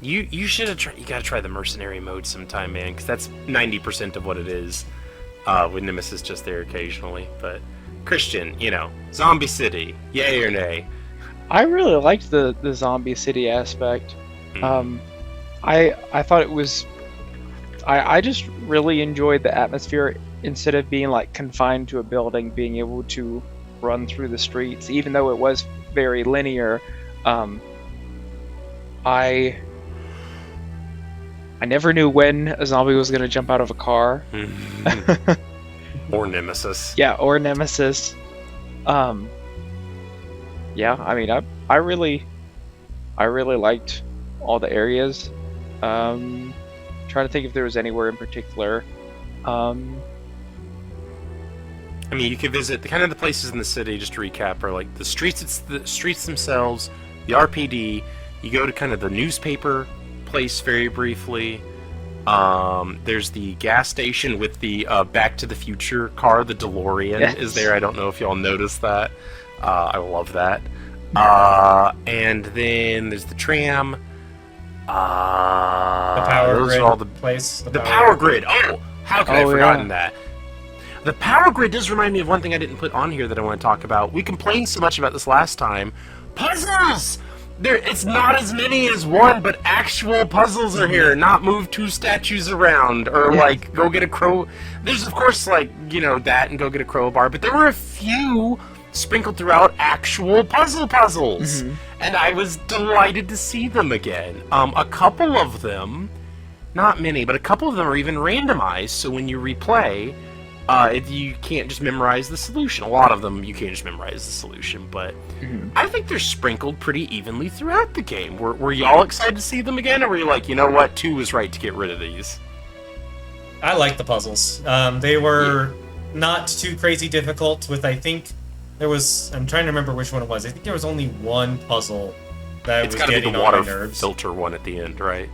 You should have tried. You gotta try the mercenary mode sometime, man, because that's 90% of what it is. With Nemesis just there occasionally. But Christian, Zombie City, yay or nay? I really liked the Zombie City aspect. I thought it was. I just really enjoyed the atmosphere. Instead of being like confined to a building, being able to run through the streets, even though it was very linear. I never knew when a zombie was going to jump out of a car. Or Nemesis. Yeah, or Nemesis. Yeah, I mean, I really liked all the areas. Trying to think if there was anywhere in particular. I mean, you could visit the places in the city, just to recap, are like the streets themselves, the RPD. You go to kind of the newspaper place very briefly. There's the gas station with the Back to the Future car, the DeLorean is there. I don't know if y'all noticed that. I love that. And then there's the tram. The power those grid are all the place. The power grid. Oh, how could I have forgotten that? The power grid does remind me of one thing I didn't put on here that I want to talk about. We complained so much about this last time. Puzzles! It's not as many as one, but actual puzzles are here. Not move 2 statues around, or like go get a crow. There's of course that and go get a crowbar, but there were a few sprinkled throughout actual puzzles, and I was delighted to see them again. A couple of them, not many, but a couple of them are even randomized. So when you replay, you can't just memorize the solution. A lot of them you can't just memorize the solution, but I think they're sprinkled pretty evenly throughout the game. Were y'all excited to see them again, or were you like, you know what, 2 was right to get rid of these? I like the puzzles. They were not too crazy difficult. I think there was. I'm trying to remember which one it was. I think there was only one puzzle that was getting on my nerves. It's got to be the water filter one at the end, right?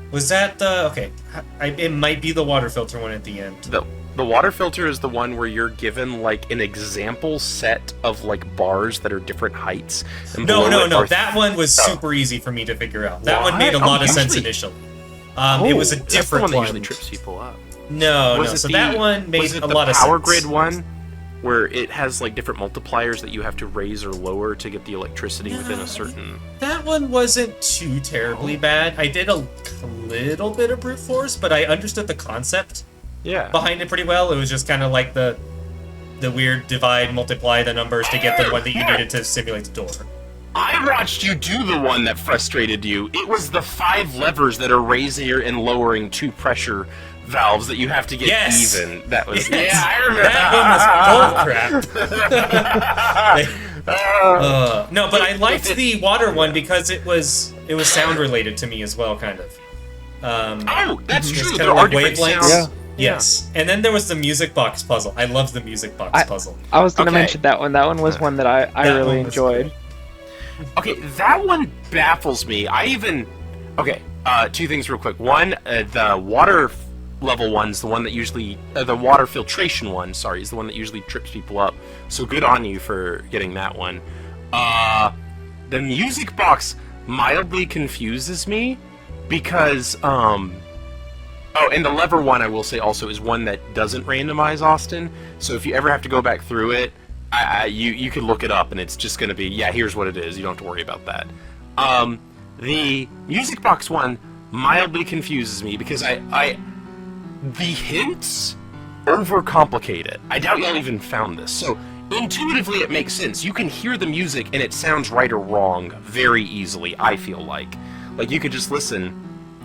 Was that the... Okay, it might be the water filter one at the end. The water filter is the one where you're given, like, an example set of, like, bars that are different heights. And no. That one was super easy for me to figure out. That one made a lot of sense initially. It was a different that's the one. That one. Usually trips people up. No. So that one made a lot of sense. Was it the power grid one? Where it has like different multipliers that you have to raise or lower to get the electricity within a certain... That one wasn't too terribly bad. I did a little bit of brute force, but I understood the concept behind it pretty well. It was just kind of like the weird divide, multiply the numbers to get the one that you needed to simulate the door. I watched you do the one that frustrated you. It was the 5 levers that are raising and lowering 2 pressure valves that you have to get even. That was I remember that one was bullcrap. No, but I liked the water one because it was sound related to me as well, kind of. That's true. There are different wavelengths. Yes, and then there was the music box puzzle. I loved the music box puzzle. I was going to mention that one. That one was one that I really enjoyed. Okay, that one baffles me. Okay, two things real quick. One, the water level one's the one that usually... the water filtration one, sorry, is the one that usually trips people up. So good on you for getting that one. The music box mildly confuses me because, Oh, and the lever one, I will say also, is one that doesn't randomize Austin. So if you ever have to go back through it, you can look it up, and it's just going to be, yeah, here's what it is. You don't have to worry about that. The music box one mildly confuses me because the hints overcomplicate it. I doubt y'all even found this. So intuitively, it makes sense. You can hear the music, and it sounds right or wrong very easily, I feel like. Like, you could just listen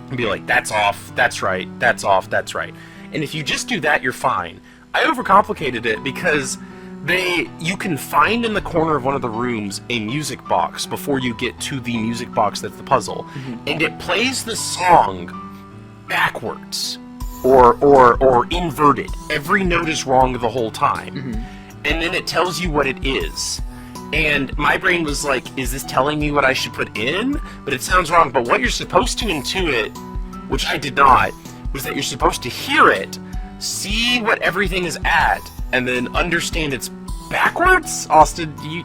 and be like, that's off, that's right, that's off, that's right. And if you just do that, you're fine. I overcomplicated it because you can find in the corner of one of the rooms a music box before you get to the music box that's the puzzle. And it plays the song backwards or inverted. Every note is wrong the whole time. And then it tells you what it is. And my brain was like, is this telling me what I should put in? But it sounds wrong. But what you're supposed to intuit, which I did not, was that you're supposed to hear it, see what everything is at, and then understand it's backwards? Austin, you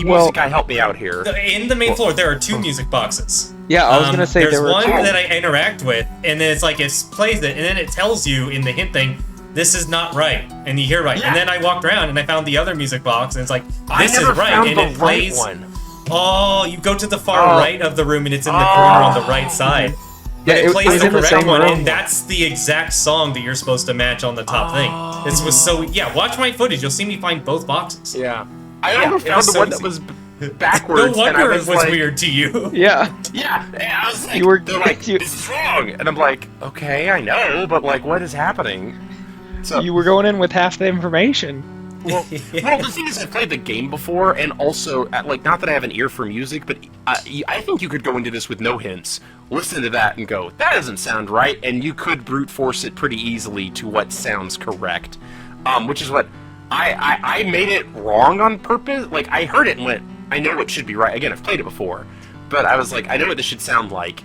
music guy, help me out here. In the main floor, there are two music boxes. Yeah, I was going to say there's there were one two. that I interact with, and then it's like it plays it, and then it tells you in the hint thing, this is not right, and you hear right. Yeah. And then I walked around and I found the other music box, and it's like, I this is never right, found and the it plays. right one. Oh, you go to the far right of the room, and it's in the corner on the right side. Yeah, But it plays was the in the correct same one, room. and that's the exact song that you're supposed to match on the top thing. This was so... Yeah, watch my footage. You'll see me find both boxes. Yeah. I never found the one that was backwards. No and I wonder it was was like, weird to you. Yeah. Yeah, and I was like, You were- they're like, you- this is wrong. And I'm like, okay, I know, but like, what is happening? So, You were going in with half the information. well, the thing is, I've played the game before, and also, like, not that I have an ear for music, but I think you could go into this with no hints, listen to that, and go, that doesn't sound right, and you could brute force it pretty easily to what sounds correct. Which is what I made it wrong on purpose. Like, I heard it and went, I know what should be right. Again, I've played it before, but I was like, I know what this should sound like,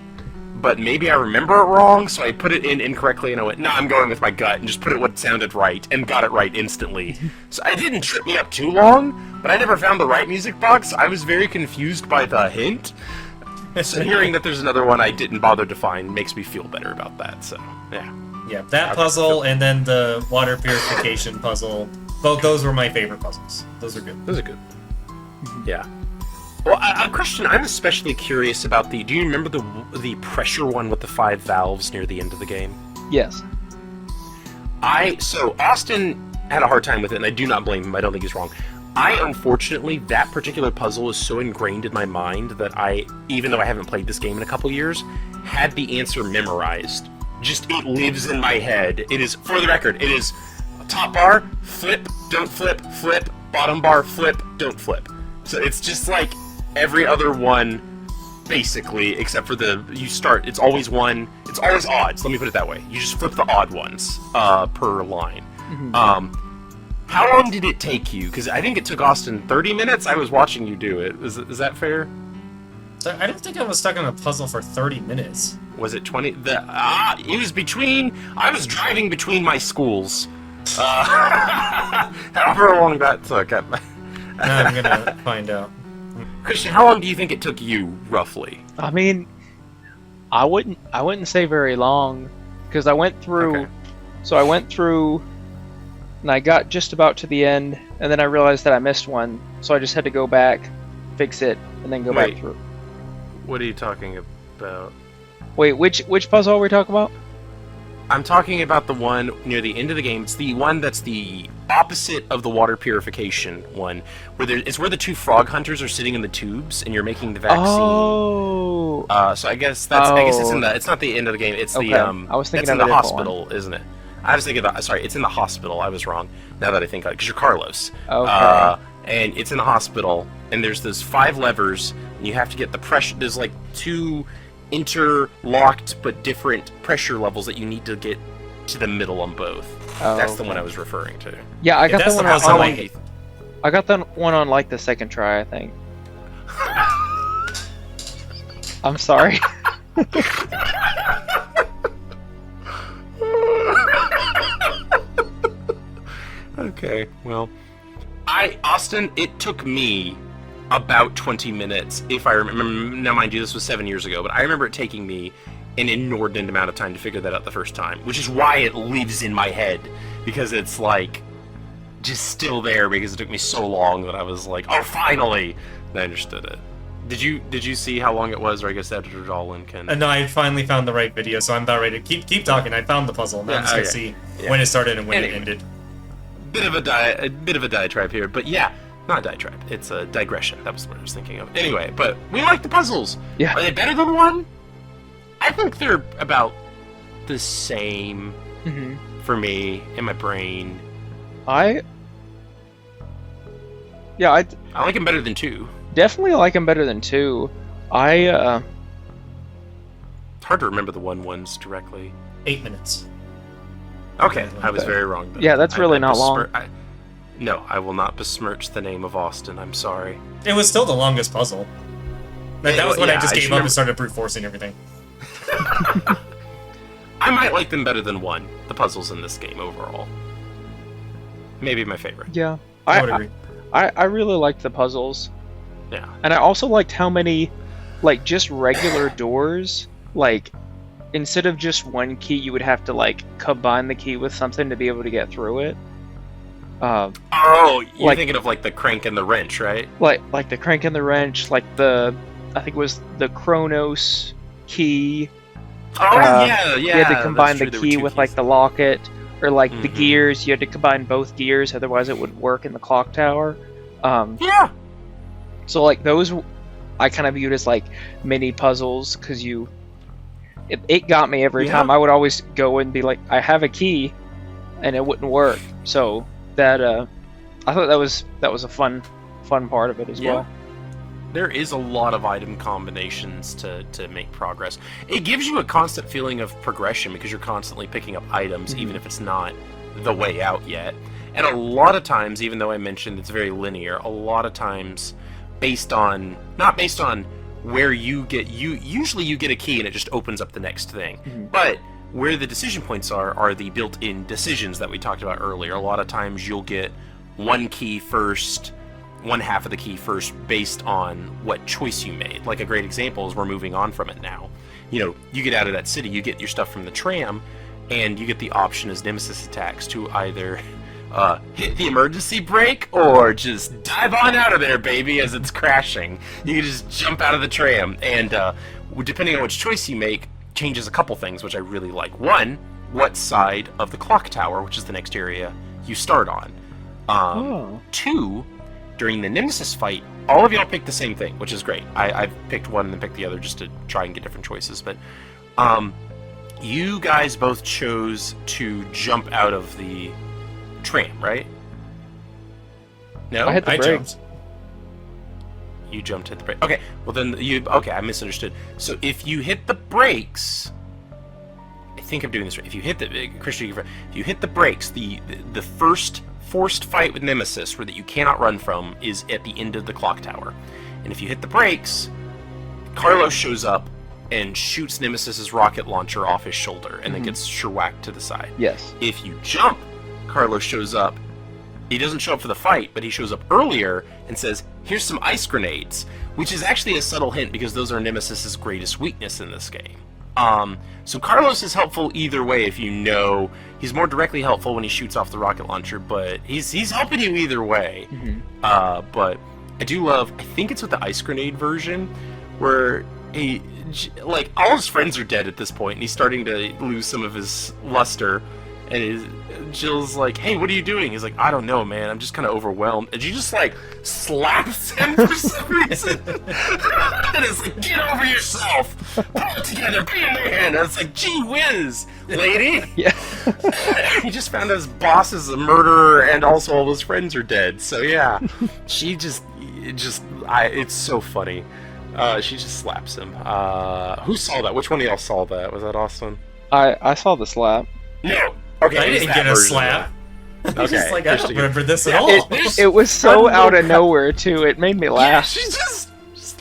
but maybe I remember it wrong, so I put it in incorrectly, and I went, no, I'm going with my gut, and just put it what sounded right, and got it right instantly. So it didn't trip me up too long, but I never found the right music box. I was very confused by the hint. So hearing that there's another one I didn't bother to find makes me feel better about that, so, yeah. Yeah, that puzzle and then the water purification puzzle. Both those were my favorite puzzles. Those are good. Those are good. Yeah. Well, Christian, I'm especially curious about do you remember the pressure one with the 5 valves near the end of the game? Yes. So Austin had a hard time with it, and I do not blame him. I don't think he's wrong. Unfortunately, that particular puzzle is so ingrained in my mind that even though I haven't played this game in a couple years, had the answer memorized. Just, it lives in my head. It is, for the record, it is top bar, flip, don't flip, flip, bottom bar, flip, don't flip. So it's just like every other one, basically, except for it's always one, it's always odds, let me put it that way. You just flip the odd ones per line. How long did it take you? Because I think it took Austin 30 minutes. I was watching you do it. Is that fair? I don't think I was stuck on a puzzle for 30 minutes. Was it 20? It was I was driving between my schools. However long that took. I'm gonna find out. Christian, how long do you think it took you, roughly? I mean, I wouldn't say very long, because I went through. Okay. So I went through, and I got just about to the end, and then I realized that I missed one, so I just had to go back, fix it, and then go back Wait. through. What are you talking about? Wait, which puzzle are we talking about? I'm talking about the one near the end of the game. It's the one that's the opposite of the water purification one, it's where the 2 frog hunters are sitting in the tubes, and you're making the vaccine. Oh. So I guess it's not the end of the game. It's Okay. the I was thinking it's in of the a different hospital, isn't it? I was thinking sorry, it's in the hospital. I was wrong. Now that I think of it, because you're Carlos. Okay. And it's in the hospital, and there's those 5 levers, and you have to get the pressure. There's like 2 interlocked but different pressure levels that you need to get to the middle on both. Oh, That's the okay. one I was referring to. Yeah, I got that's the the one puzzle I on. hate. I got the one on like the second try, I think. I'm sorry. Okay, well, Austin, it took me about 20 minutes, if I remember. Now, mind you, this was 7 years ago, but I remember it taking me an inordinate amount of time to figure that out the first time, which is why it lives in my head, because it's like just still there because it took me so long that I was like, oh, finally, and I understood it. Did you see how long it was, or I guess Editor Dolan can? No, I finally found the right video, so I'm about ready to keep talking. I found the puzzle. Now I'm just gonna see when it started and when it ended. Bit of a diatribe here, but yeah, not a diatribe. It's a digression. That was what I was thinking of. Anyway, but we like the puzzles. Yeah. Are they better than one? I think they're about the same for me in my brain. I like them better than two. definitely like them better than 2. It's hard to remember the ones directly. 8 minutes. Okay, I was very wrong. Then. Yeah, that's really not long. No, I will not besmirch the name of Austin. I'm sorry. It was still the longest puzzle. That was when I just gave up remember. and started brute forcing everything. I might like them better than 1. The puzzles in this game overall. Maybe my favorite. Yeah, I would agree. I really liked the puzzles. Yeah. And I also liked how many, like, just regular doors, like, instead of just one key, you would have to, like, combine the key with something to be able to get through it. You're like- thinking of, like, the crank and the wrench, right? Like the crank and the wrench, like I think it was the Chronos key. Oh, yeah. You had to combine that's the true. There key were 2 with, like, keys. the locket, or, like, the Mhm. gears. You had to combine both gears, otherwise it would work in the clock tower. Yeah. So, like, those I kind of viewed as, like, mini puzzles, because it got me every time. I would always go and be like, I have a key, and it wouldn't work. So that I thought that was a fun part of it as well. There is a lot of item combinations to make progress. It gives you a constant feeling of progression because you're constantly picking up items, even if it's not the way out yet. And a lot of times, even though I mentioned it's very linear, a lot of times not based on where usually you get a key and it just opens up the next thing. But where the decision points are the built-in decisions that we talked about earlier. A lot of times you'll get one key first, one half of the key first, based on what choice you made. Like a great example is we're moving on from it now. You get out of that city, you get your stuff from the tram, and you get the option as Nemesis attacks to either hit the emergency brake or just dive on out of there, baby, as it's crashing. You can just jump out of the tram, and depending on which choice you make, changes a couple things, which I really like. One, what side of the clock tower, which is the next area, you start on. 2, during the Nemesis fight, all of y'all picked the same thing, which is great. I've picked one and then picked the other just to try and get different choices, but you guys both chose to jump out of the tram, right? No? I hit the I brakes. jumped. You jumped, hit the brake. Okay, well then okay, I misunderstood. So if you hit the brakes, I think I'm doing this right. If you hit the brakes, the first forced fight with Nemesis, where that you cannot run from, is at the end of the clock tower. And if you hit the brakes, Carlos shows up and shoots Nemesis's rocket launcher off his shoulder, and then gets sure-whacked to the side. Yes. If you jump, Carlos shows up. He doesn't show up for the fight, but he shows up earlier and says, here's some ice grenades, which is actually a subtle hint because those are Nemesis's greatest weakness in this game. So Carlos is helpful either way if you know. He's more directly helpful when he shoots off the rocket launcher, but he's helping you either way. But I do love, I think it's with the ice grenade version, where all his friends are dead at this point, and he's starting to lose some of his luster. And Jill's like, hey, what are you doing? He's like, I don't know, man. I'm just kind of overwhelmed. And she just, slaps him for some reason. And it's like, get over yourself. Pull it together. Be a man. And it's like, gee whiz, lady. Yeah. He just found out his boss is a murderer and also all his friends are dead. So, yeah. She it's so funny. She just slaps him. Who saw that? Which one of y'all saw that? Was that Austin? I saw the slap. No. Okay, I it was didn't that get a version of slap. that. It's just Okay, I don't remember this at all. It was so out of nowhere too. It made me Yeah, laugh. she just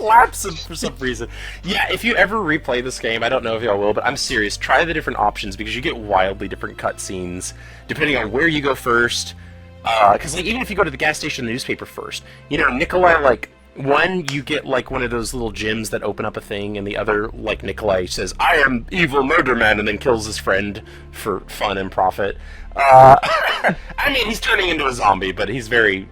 slaps him for some reason. Yeah, if you ever replay this game, I don't know if y'all will, but I'm serious. Try the different options because you get wildly different cutscenes depending on where you go first. Because like even if you go to the gas station, the newspaper first, you know, Nikolai, like, one, you get like one of those little gems that open up a thing, and the other, like, Nikolai says, "I am evil murder man," and then kills his friend for fun and profit. I mean, he's turning into a zombie, but he's very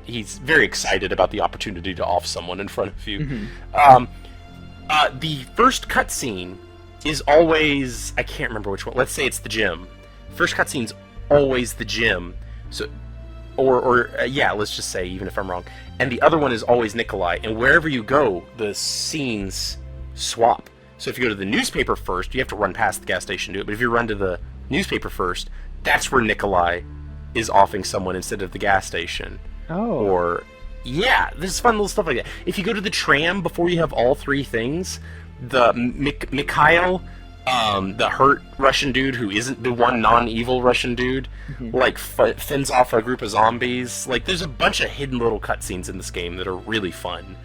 excited about the opportunity to off someone in front of you. The first cutscene is always, I can't remember which one. Let's say it's the gym. First cutscene's always the gym. So, yeah, let's just say, even if I'm wrong. And the other one is always Nikolai. And wherever you go, the scenes swap. So if you go to the newspaper first, you have to run past the gas station to do it. But if you run to the newspaper first, that's where Nikolai is offing someone instead of the gas station. Oh. Or, yeah, there's fun little stuff like that. If you go to the tram before you have all three things, the Mikhail, the hurt Russian dude who isn't the one non-evil Russian dude, like, fends off a group of zombies. Like, there's a bunch of hidden little cutscenes in this game that are really fun.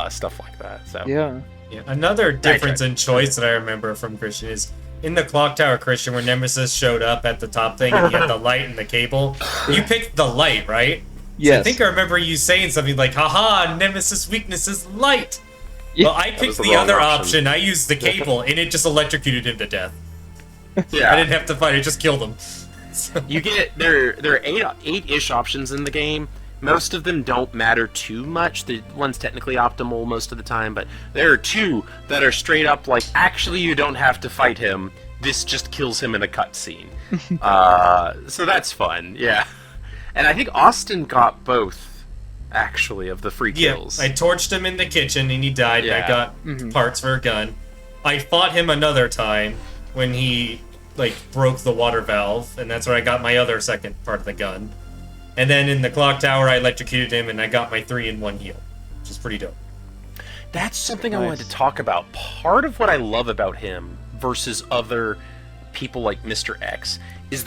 Stuff like that, so. Yeah. Another difference in choice that I remember from Christian is in the clock tower, Christian, where Nemesis showed up at the top thing and he had the light and the cable. You picked the light, right? Yes. So I think I remember you saying something like, "Haha, Nemesis' weakness is light." Yeah. Well, I picked the other option. I used the cable, and it just electrocuted him to death. Yeah. I didn't have to fight; it just killed him. You get there are eight-ish options in the game. Most of them don't matter too much. The one's technically optimal most of the time, but there are two that are straight up like, actually, you don't have to fight him. This just kills him in a cutscene. So that's fun, yeah. And I think Austin got both, actually, of the free kills. Yeah, I torched him in the kitchen and he died. Yeah. And I got parts for a gun. I fought him another time when he broke the water valve, and that's where I got my other second part of the gun. And then in the clock tower, I electrocuted him, and I got my 3-in-1 heal, which is pretty dope. That's something I wanted to talk about. Part of what I love about him versus other people like Mr. X is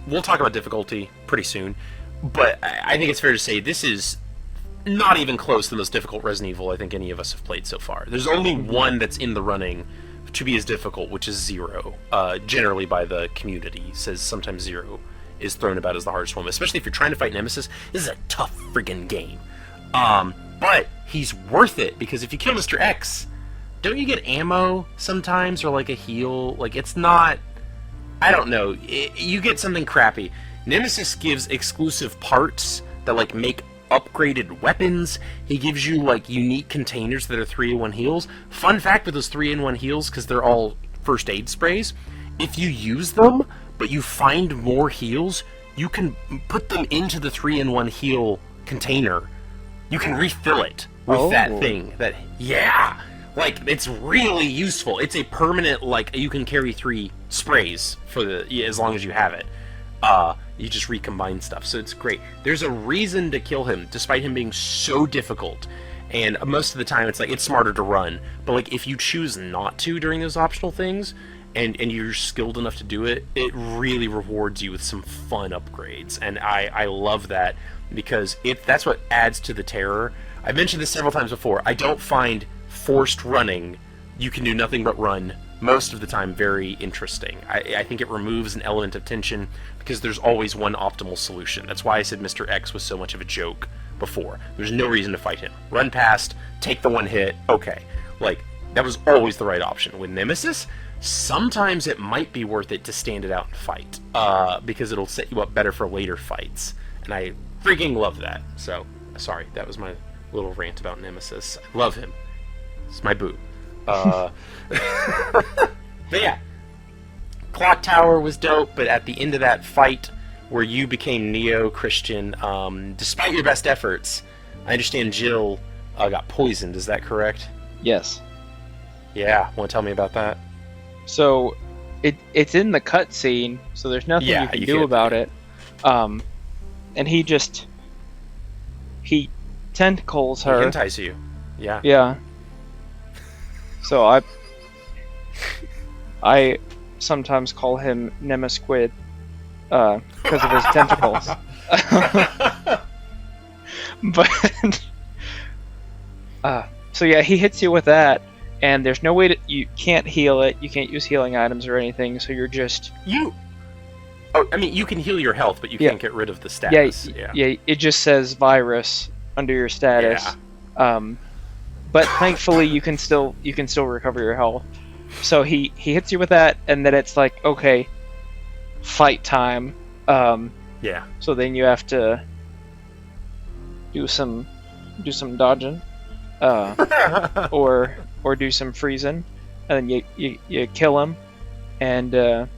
we'll talk about difficulty pretty soon, but I think it's fair to say this is not even close to the most difficult Resident Evil I think any of us have played so far. There's only one that's in the running to be as difficult, which is 0. Generally by the community says sometimes 0 is thrown about as the hardest one, especially if you're trying to fight Nemesis. This is a tough friggin' game. But he's worth it, because if you kill Mr. X, don't you get ammo sometimes, or like a heal? Like, it's not, I don't know, you get something crappy. Nemesis gives exclusive parts that like make upgraded weapons. He gives you like unique containers that are 3-in-1 heals. Fun fact with those 3-in-1 heals, because they're all first aid sprays, if you use them but you find more heals, you can put them into the 3-in-1 heal container. You can refill it with that thing. Like, it's really useful. It's a permanent, like, you can carry 3 sprays for as long as you have it. You just recombine stuff, so it's great. There's a reason to kill him, despite him being so difficult. And most of the time, it's like, it's smarter to run. But, like, if you choose not to during those optional things, and you're skilled enough to do it, it really rewards you with some fun upgrades. And I love that, because that's what adds to the terror. I've mentioned this several times before. I don't find forced running, you can do nothing but run, most of the time very interesting. I think it removes an element of tension, because there's always one optimal solution. That's why I said Mr. X was so much of a joke before. There's no reason to fight him. Run past, take the one hit, okay. Like, that was always the right option. With Nemesis, sometimes it might be worth it to stand it out and fight, because it'll set you up better for later fights. And I freaking love that. So, sorry, that was my little rant about Nemesis. I love him. It's my boo. But yeah, Clock Tower was dope, but at the end of that fight where you became Neo, Christian, despite your best efforts, I understand Jill got poisoned. Is that correct? Yes. Yeah, want to tell me about that? So, it's in the cutscene, so there's nothing you can do about it. And he tentacles her. He entices you. Yeah. Yeah. So I sometimes call him Nemesis-Squid, because of his tentacles. But so So yeah, he hits you with that, and there's no way to, you can't heal it. You can't use healing items or anything. So you're just Oh, I mean, you can heal your health, but you Yeah. can't get rid of the status. yeah. It just says virus under your status. But thankfully, you can still recover your health. So he hits you with that, and then it's like, okay, fight time. Yeah. So then you have to do some dodging, or do some freezing, and then you kill him, and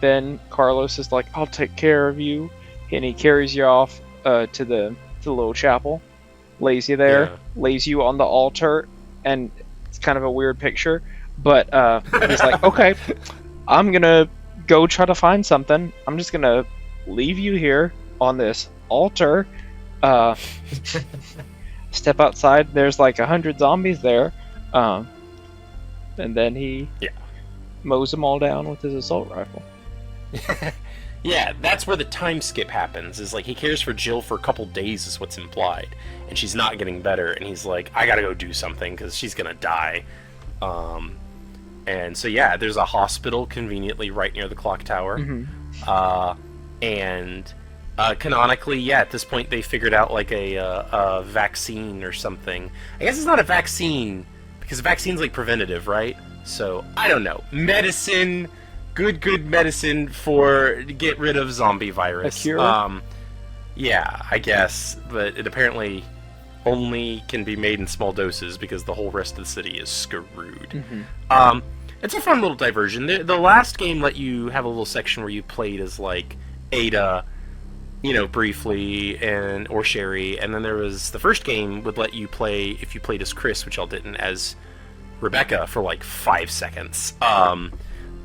then Carlos is like, "I'll take care of you," and he carries you off to the little chapel, lays you there, Yeah. lays you on the altar, and it's kind of a weird picture, but he's like, "Okay, I'm gonna go try to find something. I'm just gonna leave you here on this altar. Step outside. There's like 100 zombies there, and then he mows them all down with his assault rifle." Yeah, that's where the time skip happens. Is like he cares for Jill for a couple days, is what's implied, and she's not getting better, and he's like, I gotta go do something because she's gonna die. And so yeah, there's a hospital conveniently right near the clock tower, and canonically, yeah, at this point they figured out like a vaccine or something. I guess it's not a vaccine because a vaccine's like preventative, right? So I don't know. Medicine. Good medicine for get rid of zombie virus. A cure? Yeah, I guess, but it apparently only can be made in small doses because the whole rest of the city is screwed. It's a fun little diversion. The last game let you have a little section where you played as like Ada, briefly, or Sherry, and then there was the first game would let you play if you played as Chris, which y'all didn't, as Rebecca for like 5 seconds.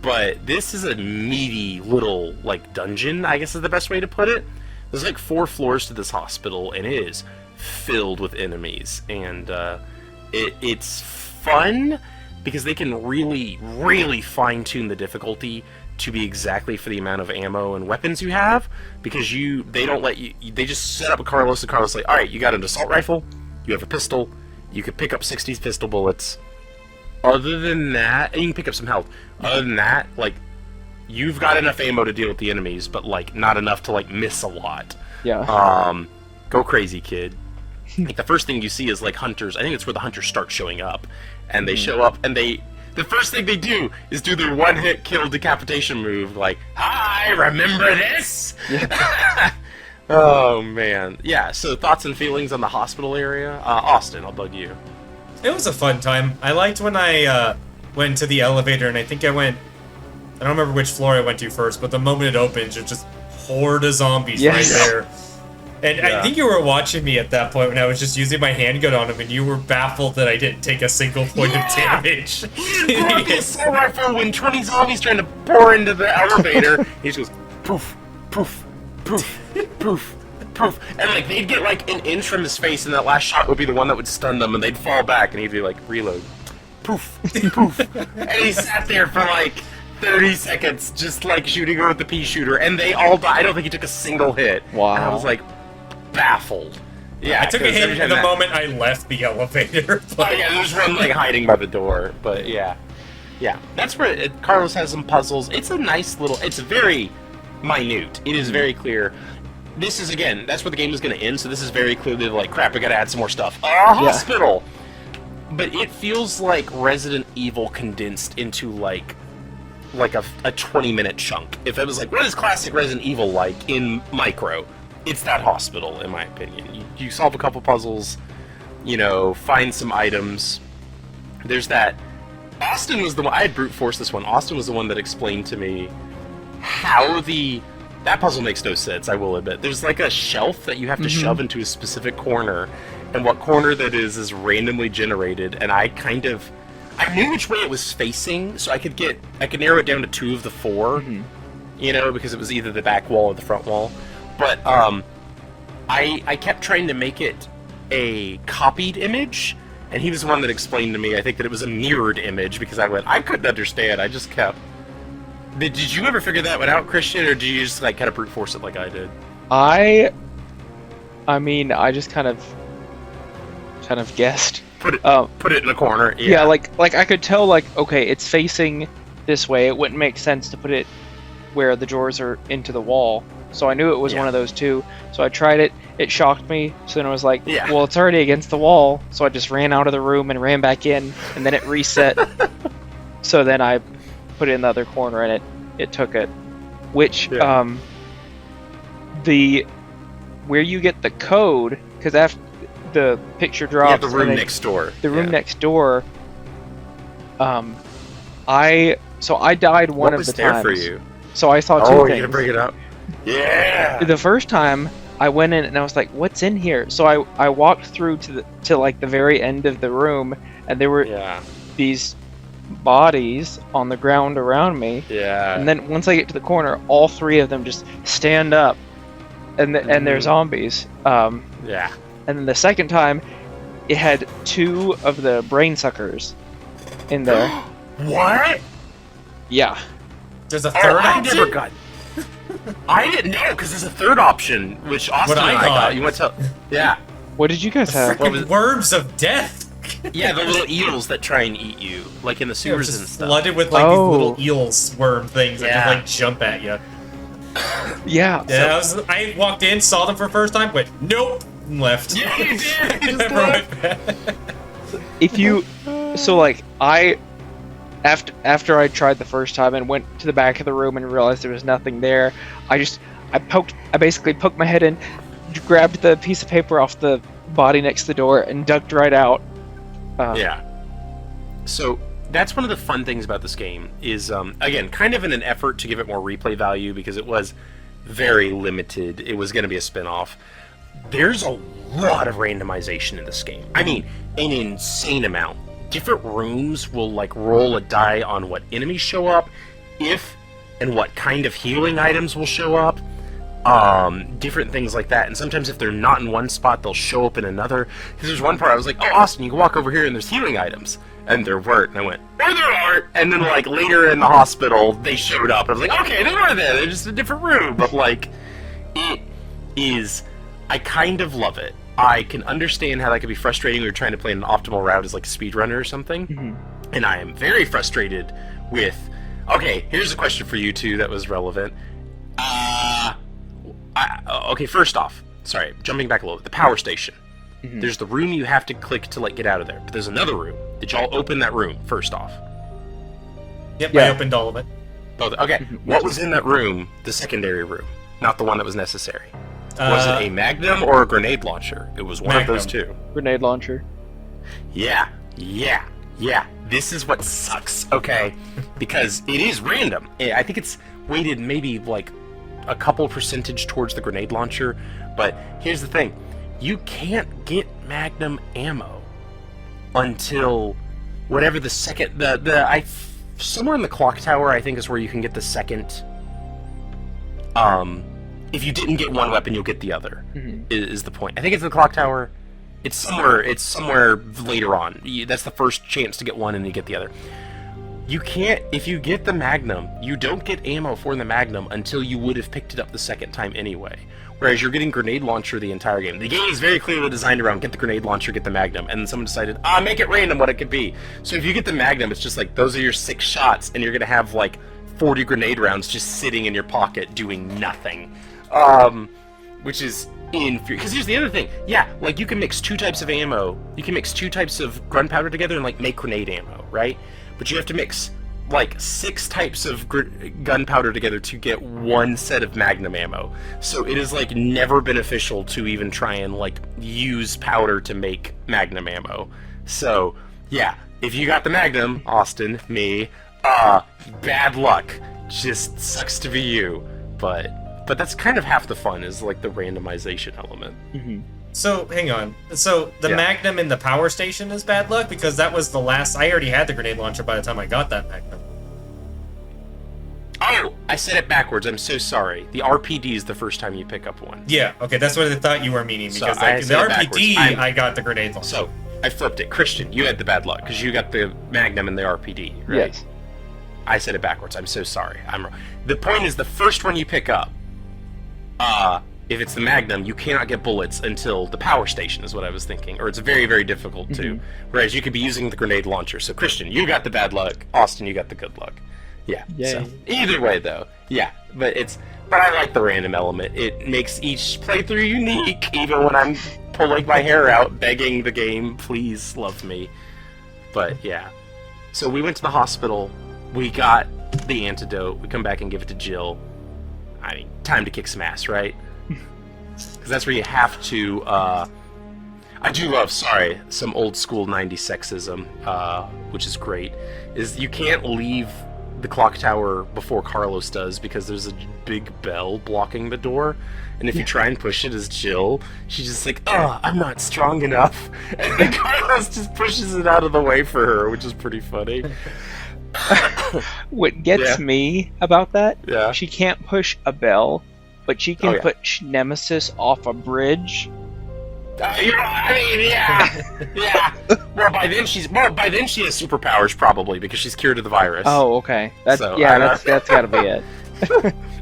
But this is a meaty little, like, dungeon, I guess is the best way to put it. There's, like, 4 floors to this hospital, and it is filled with enemies. And it's fun because they can really, really fine-tune the difficulty to be exactly for the amount of ammo and weapons you have. Because they don't let you... They just set up a Carlos, and Carlos is like, alright, you got an assault rifle, you have a pistol, you can pick up 60 pistol bullets. Other than that, and you can pick up some health. Other than that, like, you've got enough ammo to deal with the enemies, but, like, not enough to, like, miss a lot. Yeah. Go crazy, kid. Like, the first thing you see is, like, hunters. I think it's where the hunters start showing up. And they show up, and the first thing they do is do their one-hit kill decapitation move, like, hi, remember this? Oh, man. Yeah, so thoughts and feelings on the hospital area? Austin, I'll bug you. It was a fun time. I liked when I went to the elevator, and I think I don't remember which floor I went to first, but the moment it opens, there's just horde of zombies right there. And I think you were watching me at that point when I was just using my handgun on him, and you were baffled that I didn't take a single point of damage. He grabbed the assault rifle when 20 zombies trying to pour into the elevator. He just goes, poof, poof, poof, poof. Poof. And like they'd get like an inch from his face, and that last shot would be the one that would stun them, and they'd fall back, and he'd be like, reload. Poof, poof. And he sat there for like 30 seconds, just like shooting her with the pea shooter, and they all died. I don't think he took a single hit. Wow. And I was like, baffled. Yeah, I took a hit the moment I left the elevator. But yeah, there's one like hiding by the door, but yeah. Yeah, that's where Carlos has some puzzles. It's a nice little, it's very minute. It is very clear. This is, again, that's where the game is going to end, so this is very clearly like, crap, I gotta add some more stuff. Hospital! But it feels like Resident Evil condensed into, like a 20-minute chunk. If it was like, what is classic Resident Evil like in micro? It's that hospital, in my opinion. You solve a couple puzzles, find some items. There's that... Austin was the one... I had brute force this one. Austin was the one that explained to me how that puzzle makes no sense, I will admit. There's like a shelf that you have to shove into a specific corner, and what corner that is randomly generated, and I knew which way it was facing, so I could narrow it down to 2 of the 4, because it was either the back wall or the front wall. But I kept trying to make it a copied image, and he was the one that explained to me, I think, that it was a mirrored image, because I couldn't understand, I just kept... Did you ever figure that one out, Christian, or did you just like kind of brute force it like I did? I mean, I just kind of kind of guessed. Put it in a corner. Yeah, like I could tell, like, okay, it's facing this way. It wouldn't make sense to put it where the drawers are into the wall. So I knew it was one of those two. So I tried it. It shocked me. So then I was like, well, it's already against the wall. So I just ran out of the room and ran back in, and then it reset. So then I put it in the other corner, and it took it. Which the where you get the code, because after the picture drops, the room next door. The room next door. I died one of the times. What was there for you? So I saw two things. Oh, you gonna bring it up? Yeah. The first time I went in and I was like, "What's in here?" So I walked through to like the very end of the room, and there were these bodies on the ground around me. Yeah. And then once I get to the corner, all three of them just stand up, and they're zombies. Yeah. And then the second time, it had two of the brain suckers in there. What? Yeah. There's a third option? I never got. I didn't know, because there's a third option, which Austin and I got. You went to. Yeah. What did you guys have? Worms of death. Yeah, the little eels that try and eat you, like in the sewers and stuff. Flooded with like these little eels worm things that just like jump at you. Yeah. Yeah. I walked in, saw them for the first time, went nope, and left. Yeah, you did. Never went back. If you, so like after I tried the first time and went to the back of the room and realized there was nothing there, I basically poked my head in, grabbed the piece of paper off the body next to the door, and ducked right out. So that's one of the fun things about this game is, again, kind of in an effort to give it more replay value, because it was very limited. It was going to be a spin-off. There's a lot of randomization in this game. I mean, an insane amount. Different rooms will like roll a die on what enemies show up, and what kind of healing items will show up. Different things like that. And sometimes if they're not in one spot, they'll show up in another. Because there's one part I was like, oh, Austin, you can walk over here and there's healing items. And there weren't. And I went, no, there aren't. And then like later in the hospital, they showed up. I was like, okay, they are there. They're just a different room. But like, it is, I kind of love it. I can understand how that could be frustrating when you're trying to play an optimal route as like a speedrunner or something. Mm-hmm. And I am very frustrated with, okay, here's a question for you two that was relevant. Okay, first off, sorry, jumping back a little bit, the power station. Mm-hmm. There's the room you have to click to like get out of there, but there's another room. Did y'all open that room first off? Yep, I opened all of it. Both. Okay, what was in that room, the secondary room, not the one that was necessary? Was it a Magnum or a grenade launcher? It was one Magnum. of those two. Grenade launcher. Yeah. This is what sucks, okay? Because it is random. I think it's weighted maybe like a couple percentage towards the grenade launcher, but here's the thing. You can't get Magnum ammo until whatever the second... somewhere in the clock tower, I think, is where you can get the second... if you didn't get one weapon, you'll get the other, is the point. I think it's in the clock tower. It's somewhere later on. That's the first chance to get one, and you get the other. You can't, if you get the Magnum, you don't get ammo for the Magnum until you would have picked it up the second time anyway. Whereas you're getting grenade launcher the entire game. The game is very clearly designed around get the grenade launcher, get the Magnum, and then someone decided, make it random what it could be. So if you get the Magnum, it's just like, those are your 6 shots, and you're gonna have like 40 grenade rounds just sitting in your pocket doing nothing. Which is infuriating. Because here's the other thing. Yeah, like you can mix 2 types of ammo. You can mix 2 types of gunpowder together and like make grenade ammo, right? But you have to mix like 6 types of gunpowder together to get 1 set of Magnum ammo. So it is like never beneficial to even try and like use powder to make Magnum ammo. So yeah, if you got the Magnum, Austin, me, bad luck. Just sucks to be you. But that's kind of half the fun, is like the randomization element. Mm-hmm. So, hang on. So, the Magnum in the power station is bad luck? Because that was the last... I already had the grenade launcher by the time I got that Magnum. Oh! I said it backwards. I'm so sorry. The RPD is the first time you pick up one. Yeah, okay, that's what I thought you were meaning. Because the RPD, I got the grenade launcher. So, I flipped it. Christian, you had the bad luck, because you got the Magnum and the RPD, right? Yes. I said it backwards. I'm so sorry. I'm wrong. The point is, the first one you pick up, if it's the Magnum, you cannot get bullets until the power station, is what I was thinking. Or it's very, very difficult to. Whereas you could be using the grenade launcher. So, Christian, you got the bad luck. Austin, you got the good luck. Yeah. Yay. So, either way, though. Yeah. But I like the random element. It makes each playthrough unique, even when I'm pulling my hair out, begging the game, please love me. But, yeah. So, we went to the hospital. We got the antidote. We come back and give it to Jill. I mean, time to kick some ass, right? Because that's where you have to, I do love, some old school 90s sexism, which is great, is you can't leave the clock tower before Carlos does because there's a big bell blocking the door, and if you try and push it as Jill, she's just like, oh, I'm not strong enough, and then Carlos just pushes it out of the way for her, which is pretty funny. What gets me about that, Yeah. she can't push a bell, but she can push Nemesis off a bridge. Yeah. Well, by then she has superpowers probably because she's cured of the virus. Oh, okay. That's gotta be it.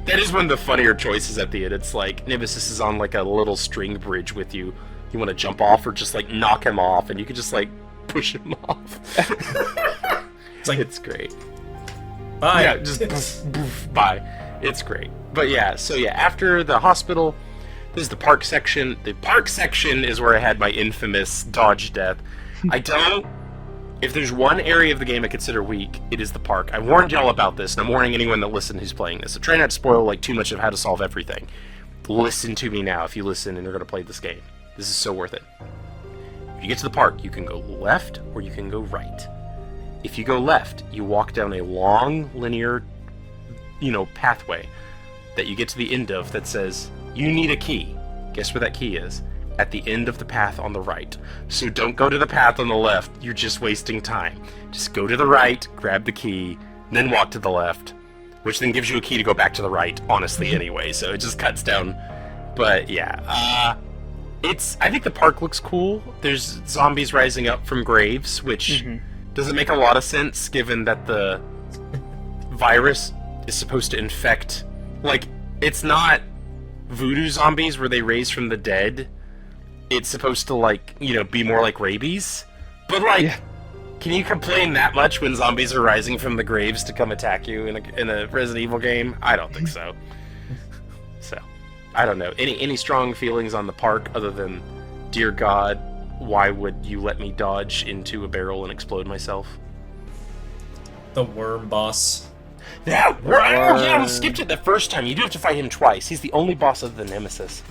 That is one of the funnier choices at the end. It's like Nemesis is on like a little string bridge with you. You want to jump off or just like knock him off, and you can just like push him off. It's great. Bye. Yeah, just poof, bye. It's great. But yeah, so yeah, after the hospital, this is the park section. The park section is where I had my infamous dodge death. If there's one area of the game I consider weak, it is the park. I warned y'all about this, and I'm warning anyone that listens who's playing this. So try not to spoil like too much of how to solve everything. Listen to me now if you listen and you're going to play this game. This is so worth it. If you get to the park, you can go left or you can go right. If you go left, you walk down a long, linear, pathway that you get to the end of that says, you need a key. Guess where that key is? At the end of the path on the right. So don't go to the path on the left, you're just wasting time. Just go to the right, grab the key, then walk to the left, which then gives you a key to go back to the right, honestly, anyway, so it just cuts down. But yeah, I think the park looks cool. There's zombies rising up from graves, which doesn't make a lot of sense given that the virus is supposed to infect, it's not voodoo zombies where they raise from the dead. It's supposed to be more like rabies. But can you complain that much when zombies are rising from the graves to come attack you in a Resident Evil game? I don't think so. So, I don't know. Any strong feelings on the park other than, dear God, why would you let me dodge into a barrel and explode myself? The worm boss. Yeah, we skipped it the first time. You do have to fight him twice. He's the only boss of the Nemesis.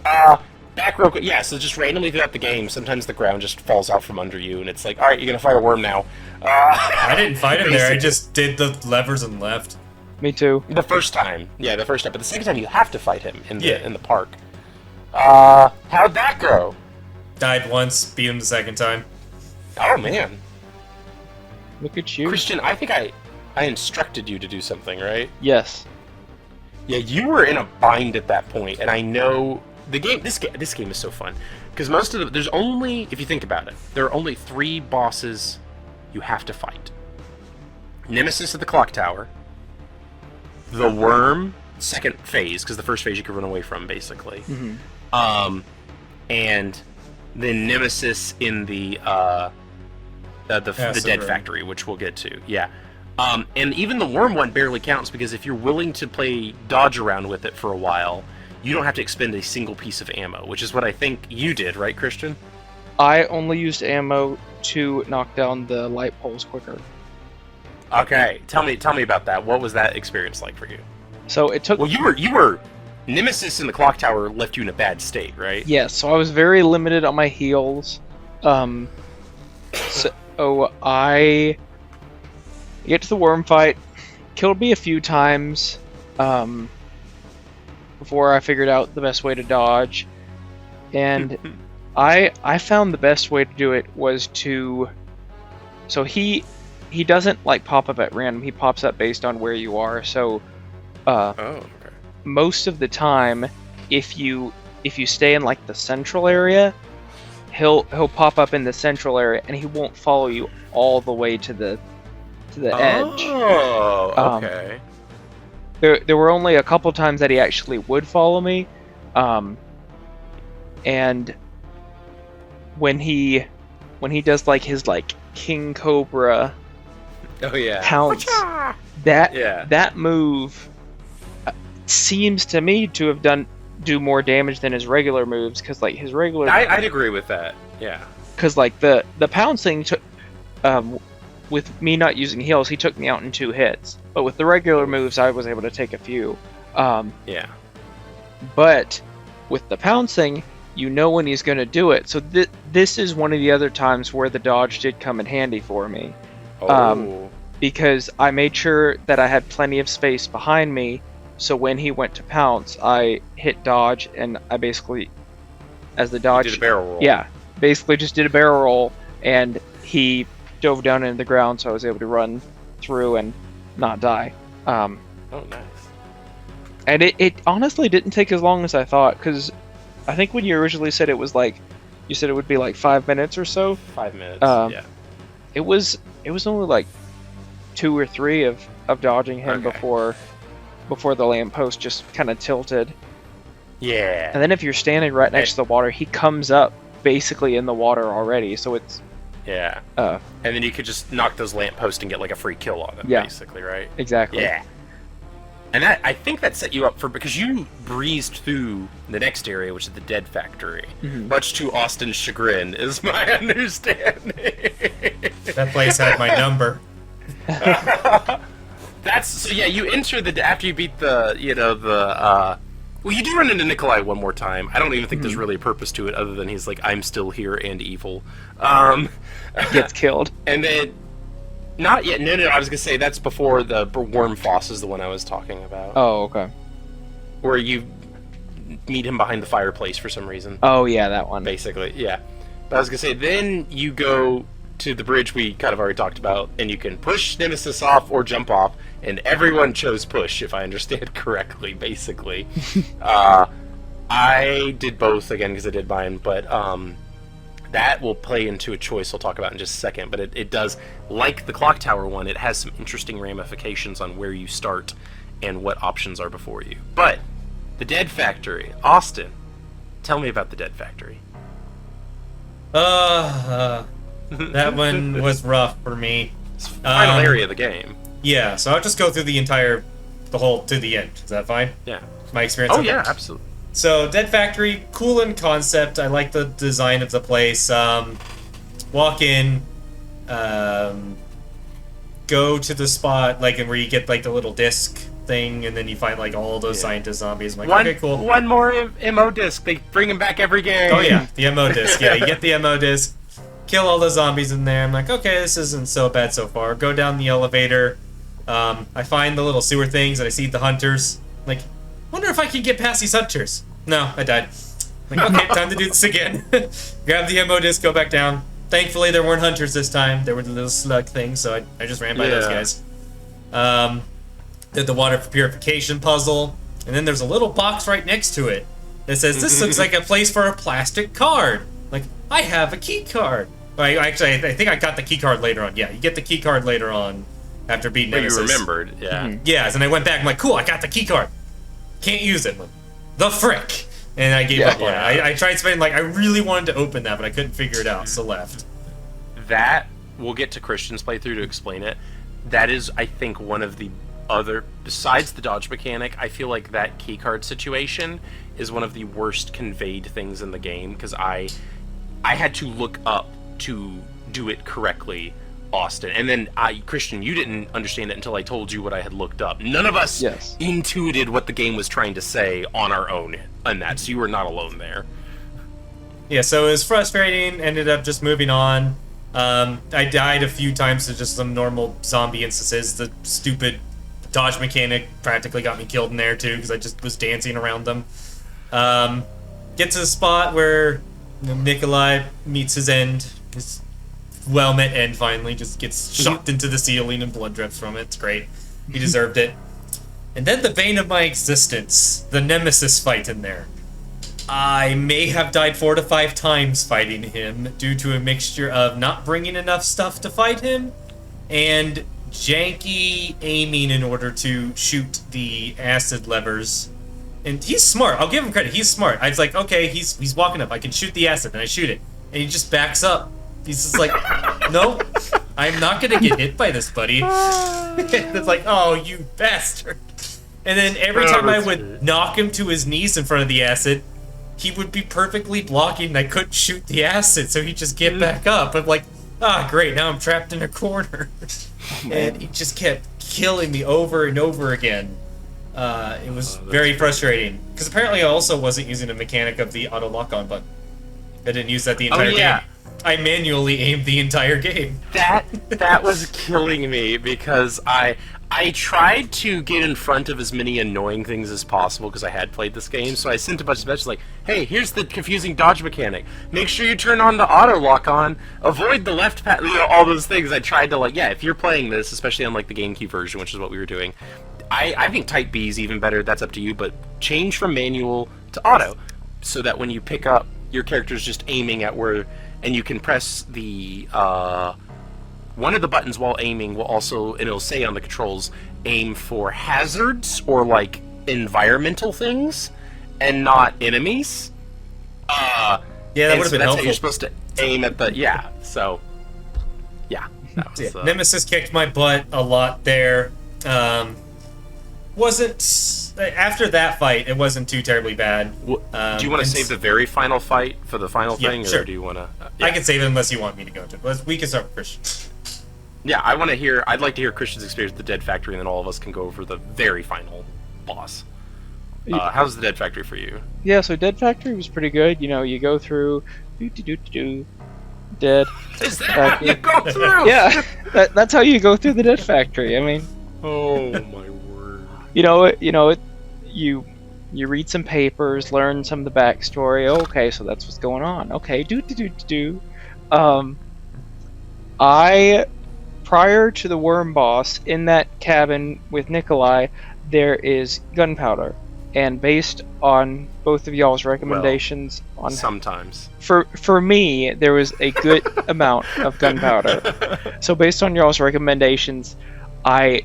Back real quick. Yeah, so just randomly throughout the game, sometimes the ground just falls out from under you, and it's like, alright, you're gonna fight a worm now. I didn't fight him there, I just did the levers and left. Me too. The first time. Yeah, the first time. But the second time you have to fight him in the park. How'd that go? Died once, beat him the second time. Oh, man. Look at you. Christian, I think I instructed you to do something, right? Yes. Yeah, you were in a bind at that point, and I know the game. This game is so fun because there's only, if you think about it, there are only 3 bosses you have to fight. Nemesis at the clock tower, the worm, second phase, because the first phase you can run away from, basically. And then Nemesis in the dead factory, which we'll get to. Yeah. And even the worm one barely counts because if you're willing to play dodge around with it for a while, you don't have to expend a single piece of ammo, which is what I think you did, right, Christian? I only used ammo to knock down the light poles quicker. Okay, tell me about that. What was that experience like for you? So it took. Well, you were Nemesis in the clock tower left you in a bad state, right? Yes. So I was very limited on my heals. So I get to the worm fight, killed me a few times. Before I figured out the best way to dodge, and I found the best way to do it was to. So he doesn't pop up at random. He pops up based on where you are. So, most of the time, if you stay in the central area, he'll pop up in the central area, and he won't follow you all the way to the edge. Oh, okay. There were only a couple times that he actually would follow me, And when he does like his like King Cobra Oh yeah. pounce, that move seems to me to have do more damage than his regular moves, because like his regular I'd agree with that. Yeah. because like the pouncing took with me not using heals, he took me out in 2 hits, but with the regular moves I was able to take a few. Yeah. But with the pouncing, you know when he's going to do it. So this is one of the other times where the dodge did come in handy for me. Oh. Because I made sure that I had plenty of space behind me, so when he went to pounce, I hit dodge, and I basically, as the dodge... You did a barrel roll. Yeah, basically just did a barrel roll, and he dove down into the ground, so I was able to run through and not die. Oh, nice. And it honestly didn't take as long as I thought, because I think when you originally said it was like, you said it would be like 5 minutes or so. 5 minutes, yeah. It was only like 2 or 3 of dodging him before the lamppost just kind of tilted. Yeah. And then if you're standing right next to the water, he comes up basically in the water already, so it's... Yeah. And then you could just knock those lampposts and get like a free kill on them, basically, right? Exactly. Yeah. And I think that set you up for, because you breezed through the next area, which is the Dead Factory, much to Austin's chagrin, is my understanding. That place had my number. So yeah, you enter after you beat well, you do run into Nikolai one more time. I don't even think there's really a purpose to it other than he's like, I'm still here and evil. Gets killed. And then, not yet, no, I was gonna say that's before the Wormfoss is the one I was talking about. Oh, okay. Where you meet him behind the fireplace for some reason. Oh yeah, that one. Basically, yeah. But I was gonna say, then you go to the bridge we kind of already talked about, and you can push Nemesis off or jump off, and everyone chose push, if I understand correctly, basically. I did both, again, because I did mine, but that will play into a choice we'll talk about in just a second, but it does, like the Clock Tower one, it has some interesting ramifications on where you start and what options are before you. But, the Dead Factory. Austin, tell me about the Dead Factory. That one was rough for me. It's the final area of the game. Yeah, so I'll just go through to the end. Is that fine? Yeah. My experience. Oh okay. yeah, absolutely. So Dead Factory, cool in concept. I like the design of the place. Walk in, go to the spot like where you get like the little disc thing, and then you find like all those scientist zombies. I'm like, okay, cool. One more MO disc. They bring them back every game. Oh yeah, the MO disc. Yeah, you get the MO disc. Kill all the zombies in there. I'm like, okay, this isn't so bad so far. Go down the elevator. I find the little sewer things, and I see the hunters. Like, wonder if I can get past these hunters. No, I died. Like, okay, time to do this again. Grab the MO disc, go back down. Thankfully, there weren't hunters this time. There were the little slug things, so I just ran by those guys. Did the water purification puzzle, and then there's a little box right next to it that says, this looks like a place for a plastic card. Like, I have a key card. I think I got the key card later on. Yeah, you get the key card later on after beating Nemesis. You remembered, yeah. Mm-hmm. Yes, and I went back. I'm like, cool, I got the key card. Can't use it. The frick. And I gave up on it. I tried spending, I really wanted to open that, but I couldn't figure it out, so left. That, we'll get to Christian's playthrough to explain it. That is, I think, one of the other, besides the dodge mechanic, I feel like that keycard situation is one of the worst conveyed things in the game, because I had to look up to do it correctly, Austin. And then, Christian, you didn't understand it until I told you what I had looked up. None of us intuited what the game was trying to say on our own on that, so you were not alone there. Yeah, so it was frustrating, ended up just moving on. I died a few times to just some normal zombie instances. The stupid dodge mechanic practically got me killed in there too, because I just was dancing around them. Get to the spot where Nikolai meets his end. His well-met end finally just gets shot into the ceiling and blood drips from it. It's great. He deserved it. And then the bane of my existence, the Nemesis fight in there. I may have died 4 to 5 times fighting him due to a mixture of not bringing enough stuff to fight him and janky aiming in order to shoot the acid levers And he's smart. I'll give him credit. He's smart. I was like, okay, he's walking up. I can shoot the acid, and I shoot it, and he just backs up. He's just like, no, I'm not gonna get hit by this, buddy. It's like, oh, you bastard. And then every time I would knock him to his knees in front of the acid, he would be perfectly blocking, and I couldn't shoot the acid, so he'd just get back up. I'm like, great, now I'm trapped in a corner. And he just kept killing me over and over again. It was very frustrating. Because apparently I also wasn't using the mechanic of the auto lock-on button. I didn't use that the entire game. I manually aimed the entire game. That was killing me because I tried to get in front of as many annoying things as possible because I had played this game, so I sent a bunch of messages like, hey, here's the confusing dodge mechanic. Make sure you turn on the auto lock-on. Avoid the left path. All those things. I tried to, if you're playing this, especially on, the GameCube version, which is what we were doing, I think Type B is even better. That's up to you, but change from manual to auto so that when you pick up, your character's just aiming at where... And you can press the... one of the buttons while aiming will also, and it'll say on the controls, aim for hazards or environmental things, and not enemies. Yeah, that would have been that's helpful. How you're supposed to aim at the so. That was, Nemesis kicked my butt a lot there. Wasn't after that fight? It wasn't too terribly bad. Do you want to save the very final fight for the final thing, sure. or do you want to? I can save it unless you want me to go to it. We can start with Christian. Yeah, I want to hear. I'd like to hear Christian's experience with the Dead Factory, and then all of us can go over the very final boss. How's the Dead Factory for you? Yeah, so Dead Factory was pretty good. You go through Dead. Is that how you go through? Yeah, that's how you go through the Dead Factory. I mean, oh my word. You read some papers, learn some of the backstory. Okay, so that's what's going on. Okay, prior to the worm boss, in that cabin with Nikolai, there is gunpowder. And based on both of y'all's recommendations sometimes. For me, there was a good amount of gunpowder. So based on y'all's recommendations, I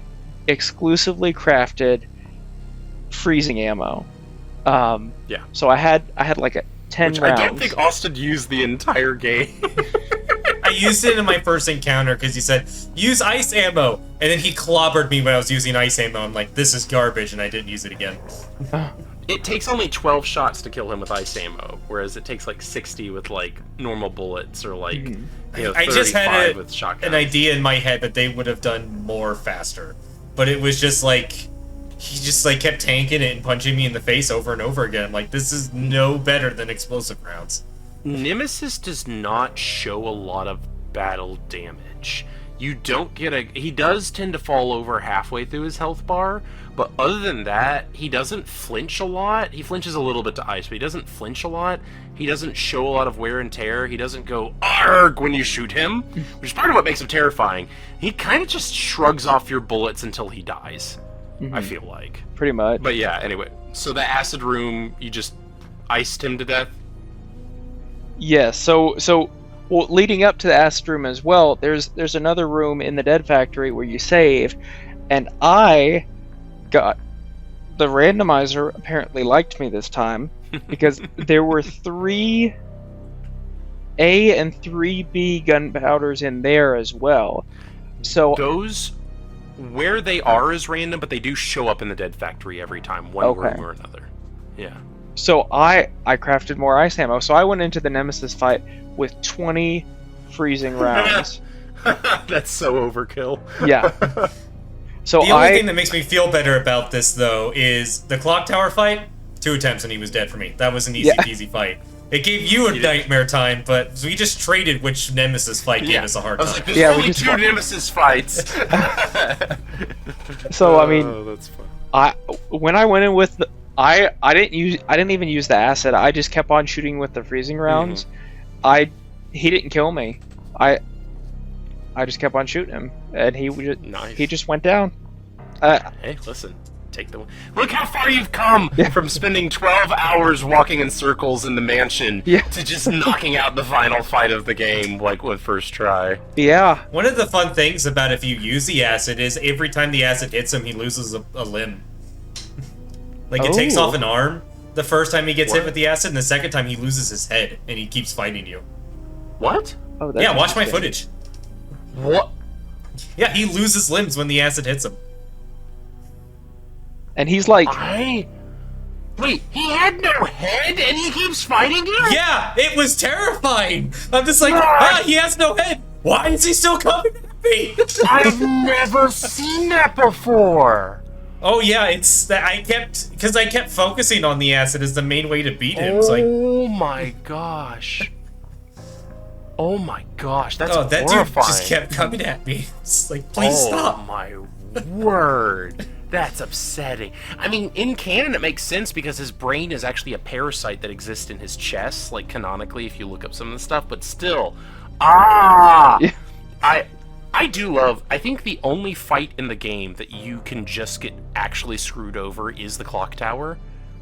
exclusively crafted freezing ammo. So I had like a 10 rounds. I don't think Austin used the entire game. I used it in my first encounter because he said, use ice ammo, and then he clobbered me when I was using ice ammo. I'm like, this is garbage, and I didn't use it again. It takes only 12 shots to kill him with ice ammo, whereas it takes 60 with normal bullets or I just 35 had with shotguns. an idea in my head that they would have done more faster, but it was just he just kept tanking it and punching me in the face over and over again. I'm like, this is no better than explosive rounds. Nemesis does not show a lot of battle damage. You don't get he does tend to fall over halfway through his health bar, but other than that, he doesn't flinch a lot. He flinches a little bit to ice, but he doesn't flinch a lot. He doesn't show a lot of wear and tear. He doesn't go arg when you shoot him, which is part of what makes him terrifying. He kind of just shrugs off your bullets until he dies, I feel like. Pretty much. But yeah, anyway, so the acid room, you just iced him to death? Yeah, so leading up to the acid room as well, there's another room in the Dead Factory where you save, and the randomizer apparently liked me this time because there were 3A and 3B gunpowders in there as well. So those where they are is random, but they do show up in the Dead Factory every time, one room or another. Yeah. So I crafted more ice ammo. So I went into the Nemesis fight with 20 freezing rounds. That's so overkill. Yeah. So the only thing that makes me feel better about this, though, is the clock tower fight. 2 attempts and he was dead for me. That was an easy peasy fight. It gave you a nightmare time, but we just traded which Nemesis fight gave us a hard time. I was like, there's only 2 Nemesis fights. So I mean, that's fun. When I went in with the I didn't even use the acid. I just kept on shooting with the freezing rounds. He didn't kill me. I just kept on shooting him, and he just went down. Hey, listen, take the. Look how far you've come from spending 12 hours walking in circles in the mansion to just knocking out the final fight of the game, with first try. Yeah. One of the fun things about if you use the acid is every time the acid hits him, he loses a limb. Like, it takes Oh. off an arm the first time he gets What? hit with the acid, and the second time he loses his head, and he keeps fighting you. What? Oh, that's Yeah, watch my interesting. footage. What? Yeah, he loses limbs when the acid hits him. And he's like, Wait, he had no head and he keeps fighting you? Yeah, it was terrifying. I'm just like, he has no head. Why is he still coming at me? I've never seen that before. Oh yeah, it's that I kept focusing on the acid as the main way to beat him. It's like, Oh my gosh. Oh my gosh, that's oh, that horrifying. dude just kept coming at me. It's like, please Oh stop. my word. That's upsetting. I mean, in canon it makes sense because his brain is actually a parasite that exists in his chest, like canonically if you look up some of the stuff, but still. Yeah. I do love, I think the only fight in the game that you can just get actually screwed over is the clock tower,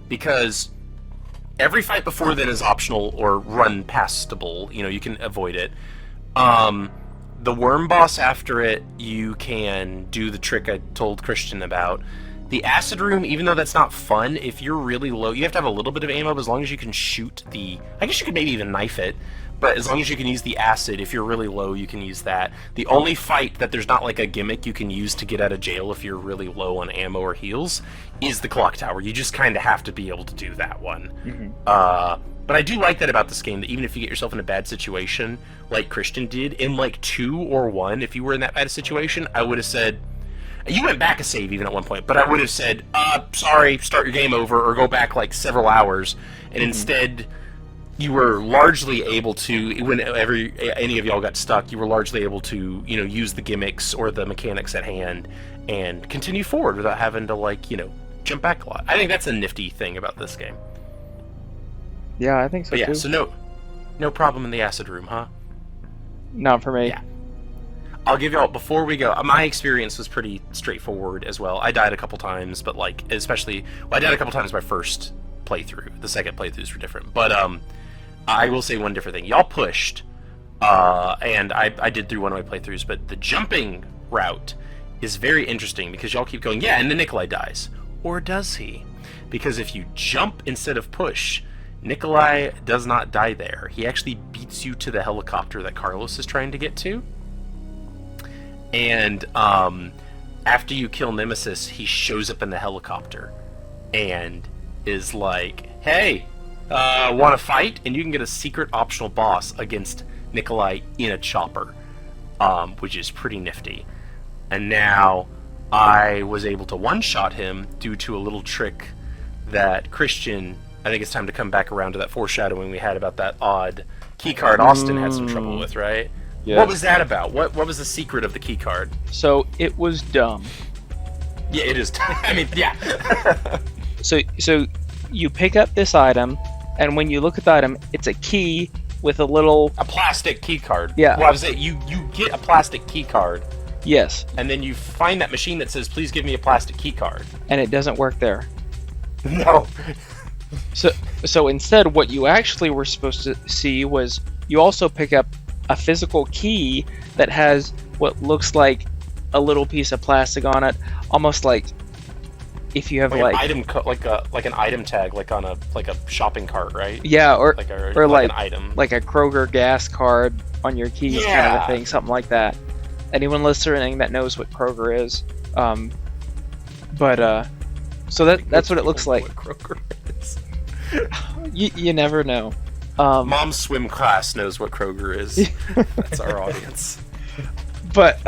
because every fight before then is optional or run pastable, you can avoid it. The worm boss after it, you can do the trick I told Christian about. The acid room, even though that's not fun, if you're really low, you have to have a little bit of ammo, but as long as you can shoot I guess you could maybe even knife it, but as long as you can use the acid, if you're really low, you can use that. The only fight that there's not like a gimmick you can use to get out of jail if you're really low on ammo or heals is the clock tower. You just kind of have to be able to do that one. Mhm. But I do like that about this game, that even if you get yourself in a bad situation, like Christian did, in like 2 or 1, if you were in that bad a situation, I would have said, you went back a save even at one point, but I would have said, sorry, start your game over, or go back like several hours, and instead, you were largely able to, whenever any of y'all got stuck, you were largely able to, use the gimmicks or the mechanics at hand, and continue forward without having to, jump back a lot. I think that's a nifty thing about this game. Yeah, I think so But yeah, too. so no problem in the acid room, huh? Not for me. Yeah. I'll give y'all, before we go, my experience was pretty straightforward as well. I died a couple times, but I died a couple times my first playthrough. The second playthroughs were different. But I will say one different thing. Y'all pushed, and I did through one of my playthroughs, but the jumping route is very interesting because y'all keep going, yeah, and then Nikolai dies. Or does he? Because if you jump instead of push, Nikolai does not die there. He actually beats you to the helicopter that Carlos is trying to get to. And after you kill Nemesis, he shows up in the helicopter and is like, hey, want to fight? And you can get a secret optional boss against Nikolai in a chopper, which is pretty nifty. And now I was able to one-shot him due to a little trick that Christian, I think it's time to come back around to that foreshadowing we had about that odd keycard Austin had some trouble with, right? Yes. What was that about? What was the secret of the keycard? So it was dumb. Yeah, it is. I mean, yeah. So you pick up this item, and when you look at the item, it's a key with a little. A plastic keycard. Yeah. Well, I was saying, you get a plastic keycard, Yes, and then you find that machine that says, please give me a plastic keycard. and it doesn't work there. No. So instead, what you actually were supposed to see was you also pick up a physical key that has what looks like a little piece of plastic on it, almost like if you have Like, like an item, like an item tag, like on a shopping cart, right? yeah, or Or like an item. like a Kroger gas card on your keys, kind of Yeah. a thing, something like that. Anyone listening that knows what Kroger is, so that's what it looks like. What Kroger is. You never know. Mom's swim class knows what Kroger is. That's our audience. But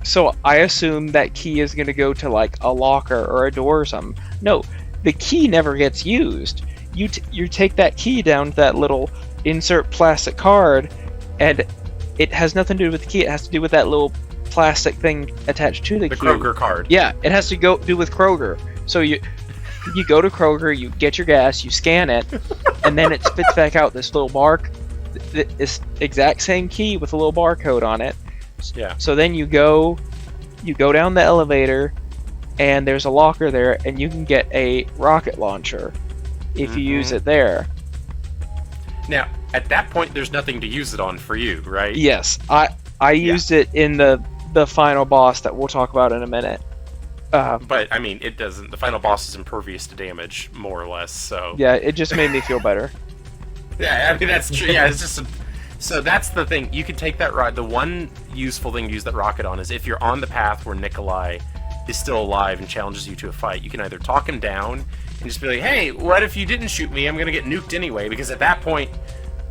so I assume that key is going to go to like a locker or a door or something. No, the key never gets used. You take that key down to that little insert plastic card, and it has nothing to do with the key. It has to do with that little plastic thing attached to the The key. Kroger card. Yeah, it has to do with Kroger. So you go to Kroger, you get your gas, you scan it, and then it spits back out this little this exact same key with a little barcode on it. Yeah. So then you go down the elevator, and there's a locker there, and you can get a rocket launcher if you use it there. Now, at that point, there's nothing to use it on for you, right? Yes, I used it in the final boss that we'll talk about in a minute. But I mean, it doesn't. The final boss is impervious to damage, more or less. So Yeah, it just made me feel better. yeah, I mean that's true. Yeah, it's just. So that's the thing. You can take that ride. The one useful thing to use that rocket on is if you're on the path where Nikolai is still alive and challenges you to a fight, you can either talk him down and just be like, "Hey, what if you didn't shoot me? I'm gonna get nuked anyway." Because at that point,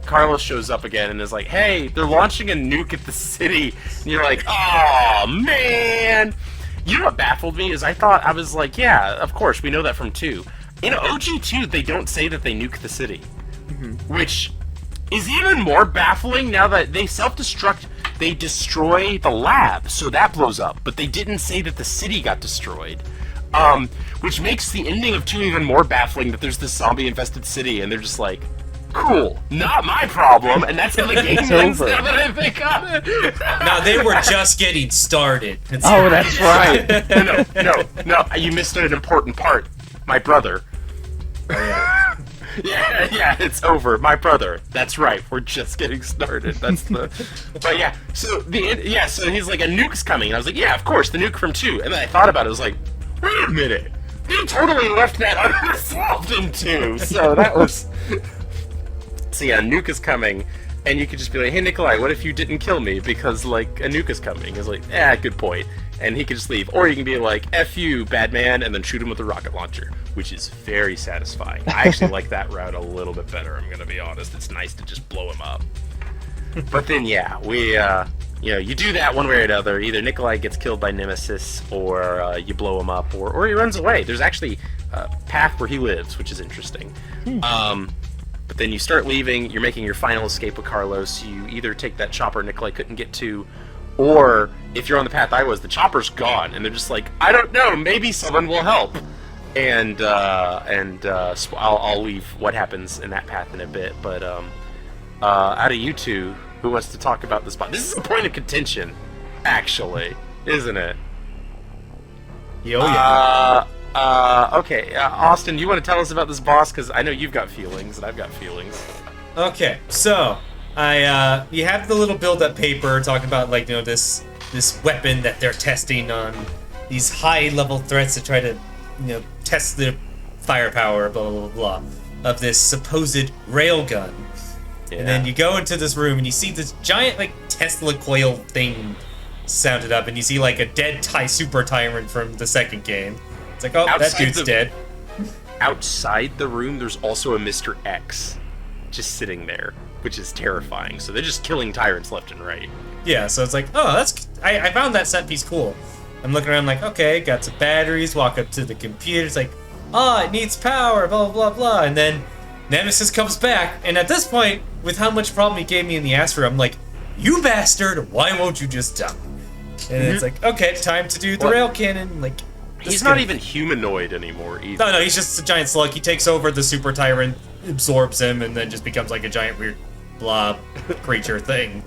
Carlos shows up again and is like, "Hey, they're launching a nuke at the city," and you're like, "Oh man." You know what baffled me is I was like, yeah, of course, we know that from 2. In OG2, they don't say that they nuke the city. Which is even more baffling now that they self-destruct, they destroy the lab, so that blows up, but they didn't say that the city got destroyed. Which makes the ending of 2 even more baffling, that there's this zombie-infested city, and they're just like, cool, not my problem, and that's how the game ends now that I think on it. Now, they were just getting started. Oh, that's right. No, you missed an important part. My brother. Yeah, it's over. My brother. That's right. We're just getting started. That's the. But yeah, so so he's like, a nuke's coming, and I was like, yeah, of course, the nuke from 2. And then I thought about it. I was like, wait a minute, they totally left that unresolved in 2. So that was. So yeah, a nuke is coming, and you could just be like, hey Nikolai, what if you didn't kill me because like a nuke is coming? He's like, good point. And he could just leave. Or you can be like, F you, bad man, and then shoot him with a rocket launcher, which is very satisfying. I actually like that route a little bit better, I'm gonna be honest. It's nice to just blow him up. But then yeah, you do that one way or another. Either Nikolai gets killed by Nemesis, or you blow him up, or he runs away. There's actually a path where he lives, which is interesting. But then you start leaving, you're making your final escape with Carlos, you either take that chopper Nikolai couldn't get to, or if you're on the path I was, the chopper's gone, and they're just like, I don't know, maybe someone will help. And I'll leave what happens in that path in a bit, but out of you two, who wants to talk about this boss? This is a point of contention, actually, isn't it? Yeah. Okay, Austin, you want to tell us about this boss? Because I know you've got feelings, and I've got feelings. Okay, so you have the little build-up paper talking about like this weapon that they're testing on these high-level threats to try to test the firepower, blah blah blah, of this supposed railgun. Yeah. And then you go into this room and you see this giant like Tesla coil thing sounded up, and you see like a dead super tyrant from the second game. It's like, oh, that dude's dead. Outside the room, there's also a Mr. X just sitting there, which is terrifying. So they're just killing tyrants left and right. Yeah, so it's like, oh, I found that set piece cool. I'm looking around like, okay, got some batteries, walk up to the computer, it's like, oh, it needs power, blah, blah, blah. And then Nemesis comes back, and at this point, with how much problem he gave me in the ass for, I'm like, you bastard, why won't you just die? And it's like, okay, time to do the rail cannon, like... He's not even humanoid anymore either. No, he's just a giant slug. He takes over the super tyrant, absorbs him, and then just becomes like a giant weird blob creature thing.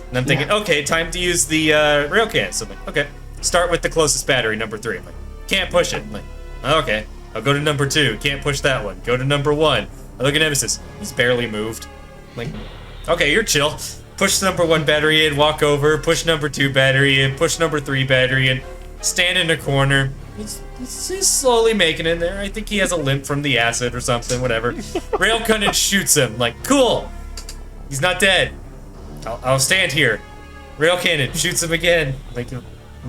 And I'm thinking, okay, time to use the rail can. So I'm like, okay, start with the closest battery, number 3. I'm like, can't push it. I'm like, okay, I'll go to number 2. Can't push that one. Go to number 1. I look at Nemesis. He's barely moved. I'm like, okay, you're chill. Push number 1 battery in, walk over, push number 2 battery in, push number 3 battery in, stand in a corner. He's slowly making it there. I think he has a limp from the acid or something, whatever. Railgun shoots him. Like, cool. He's not dead. I'll stand here. Rail cannon shoots him again. Like, I'm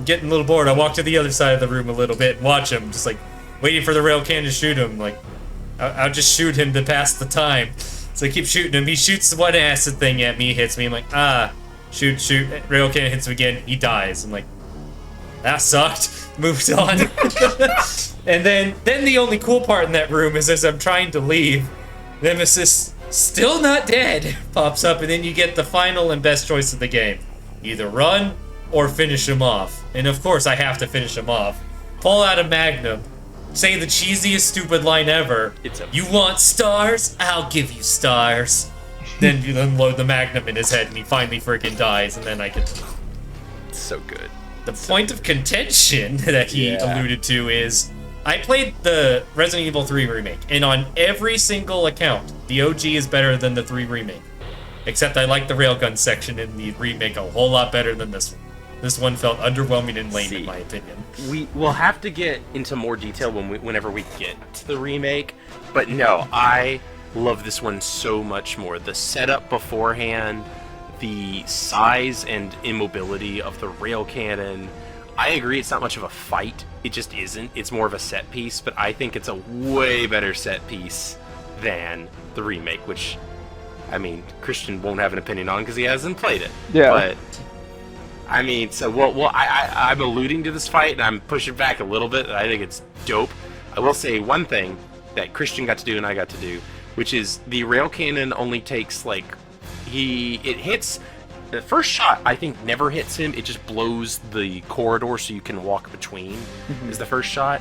getting a little bored. I walk to the other side of the room a little bit and watch him, just like waiting for the rail cannon to shoot him. Like, I'll just shoot him to pass the time. So I keep shooting him. He shoots one acid thing at me, hits me. I'm like, shoot. Rail cannon hits him again. He dies. I'm like, that sucked. Moved on. And then the only cool part in that room is as I'm trying to leave, Nemesis, still not dead, pops up, and then you get the final and best choice of the game. Either run or finish him off. And of course I have to finish him off. Pull out a Magnum, say the cheesiest stupid line ever. You want stars? I'll give you stars. Then you unload the Magnum in his head and he finally freaking dies, and then I can... It's so good. The point of contention that he alluded to is, I played the Resident Evil 3 remake, and on every single account, the OG is better than the 3 remake. Except I like the railgun section in the remake a whole lot better than this one. This one felt underwhelming and lame, See. in my opinion. We will have to get into more detail whenever we get to the remake, but no, I love this one so much more. The setup beforehand, the size and immobility of the rail cannon. I agree it's not much of a fight. It just isn't. It's more of a set piece, but I think it's a way better set piece than the remake, which, I mean, Christian won't have an opinion on because he hasn't played it. Yeah. But I mean, so I'm alluding to this fight, and I'm pushing back a little bit. And I think it's dope. I will say one thing that Christian got to do and I got to do, which is the rail cannon only takes it hits. The first shot, I think, never hits him. It just blows the corridor so you can walk between. Is the first shot.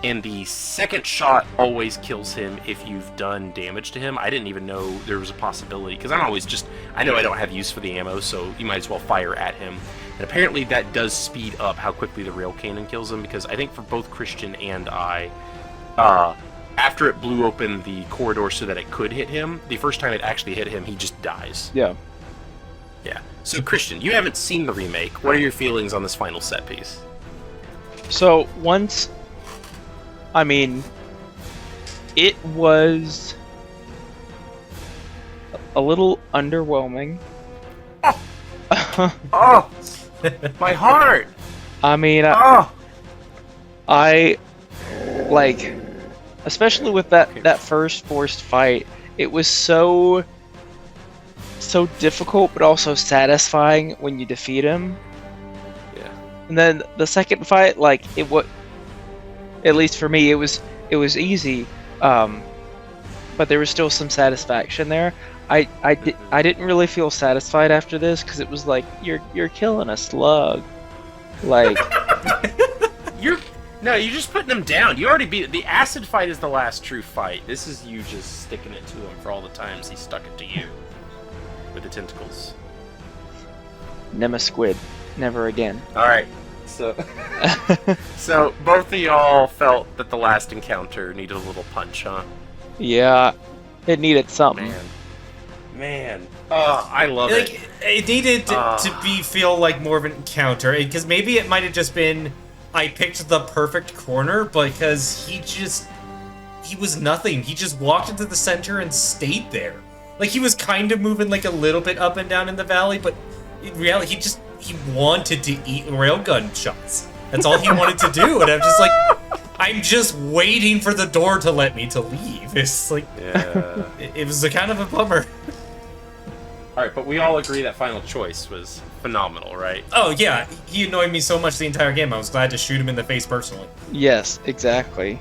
And the second shot always kills him if you've done damage to him. I didn't even know there was a possibility, because I know I don't have use for the ammo, so you might as well fire at him. And apparently that does speed up how quickly the rail cannon kills him, because I think for both Christian and I, after it blew open the corridor so that it could hit him, the first time it actually hit him, he just dies. Yeah. Yeah. So Christian, you haven't seen the remake. What are your feelings on this final set piece? So it was a little underwhelming. Oh, my heart! I mean, Oh, I like, especially with that first forced fight, it was so difficult, but also satisfying when you defeat him. yeah. And then the second fight, like at least for me, it was easy, but there was still some satisfaction there. I didn't really feel satisfied after this because it was like you're killing a slug, like You're just putting him down. You already beat it. The acid fight is the last true fight. This is you just sticking it to him for all the times he stuck it to you with the tentacles. Nemasquid, never again. All right. So, so both of y'all felt that the last encounter needed a little punch, huh? Yeah, it needed something. Man. Oh, I love it. It needed to feel like more of an encounter, because maybe it might have just been I picked the perfect corner, because he was nothing. He just walked into the center and stayed there. Like, he was kind of moving like a little bit up and down in the valley, but in reality, he wanted to eat railgun shots. That's all he wanted to do, and I'm just like, I'm just waiting for the door to let me to leave. It's like, Yeah. it was a kind of a bummer. All right, but we all agree that final choice was phenomenal, right? Oh yeah, he annoyed me so much the entire game. I was glad to shoot him in the face personally. Yes, exactly.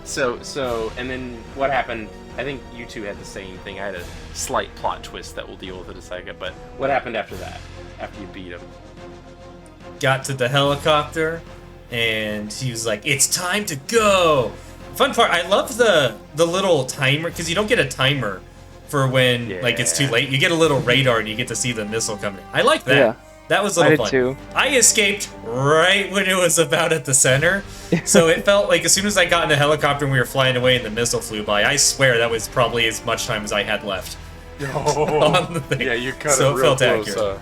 So, and then what happened? I think you two had the same thing. I had a slight plot twist that we'll deal with in a second, but what happened after that? After you beat him? Got to the helicopter, and he was like, "It's time to go." Fun part, I love the little timer, because you don't get a timer for when like it's too late. You get a little radar, and you get to see the missile coming. I like that. Yeah. That was a I little did fun. too. I escaped right when it was about at the center, so it felt like as soon as I got in the helicopter and we were flying away and the missile flew by, I swear that was probably as much time as I had left. On the thing. Yeah, you cut So it it real felt close. accurate.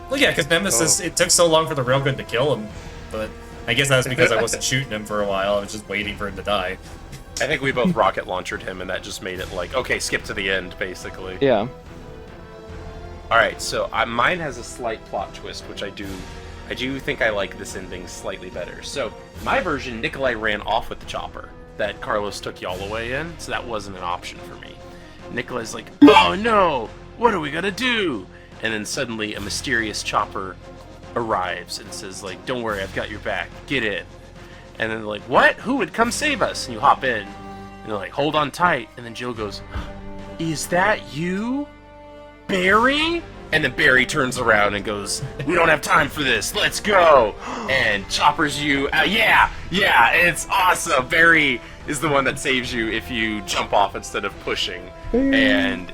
Well, yeah, because Nemesis, it took so long for the railgun to kill him, but I guess that was because I wasn't shooting him for a while. I was just waiting for him to die. I think we both rocket launched him, and that just made it like, okay, skip to the end, basically. Yeah. All right, so mine has a slight plot twist, which I do think I like this ending slightly better. So my version, Nikolai ran off with the chopper that Carlos took y'all away in, so that wasn't an option for me. Nikolai's like, oh no, what are we gonna do? And then suddenly a mysterious chopper arrives and says like, don't worry, I've got your back, get in. And then they're like, what? Who would come save us? And you hop in, and they're like, hold on tight. And then Jill goes, is that you? Barry? And then Barry turns around and goes, we don't have time for this, let's go! And choppers you, yeah, it's awesome! Barry is the one that saves you if you jump off instead of pushing. And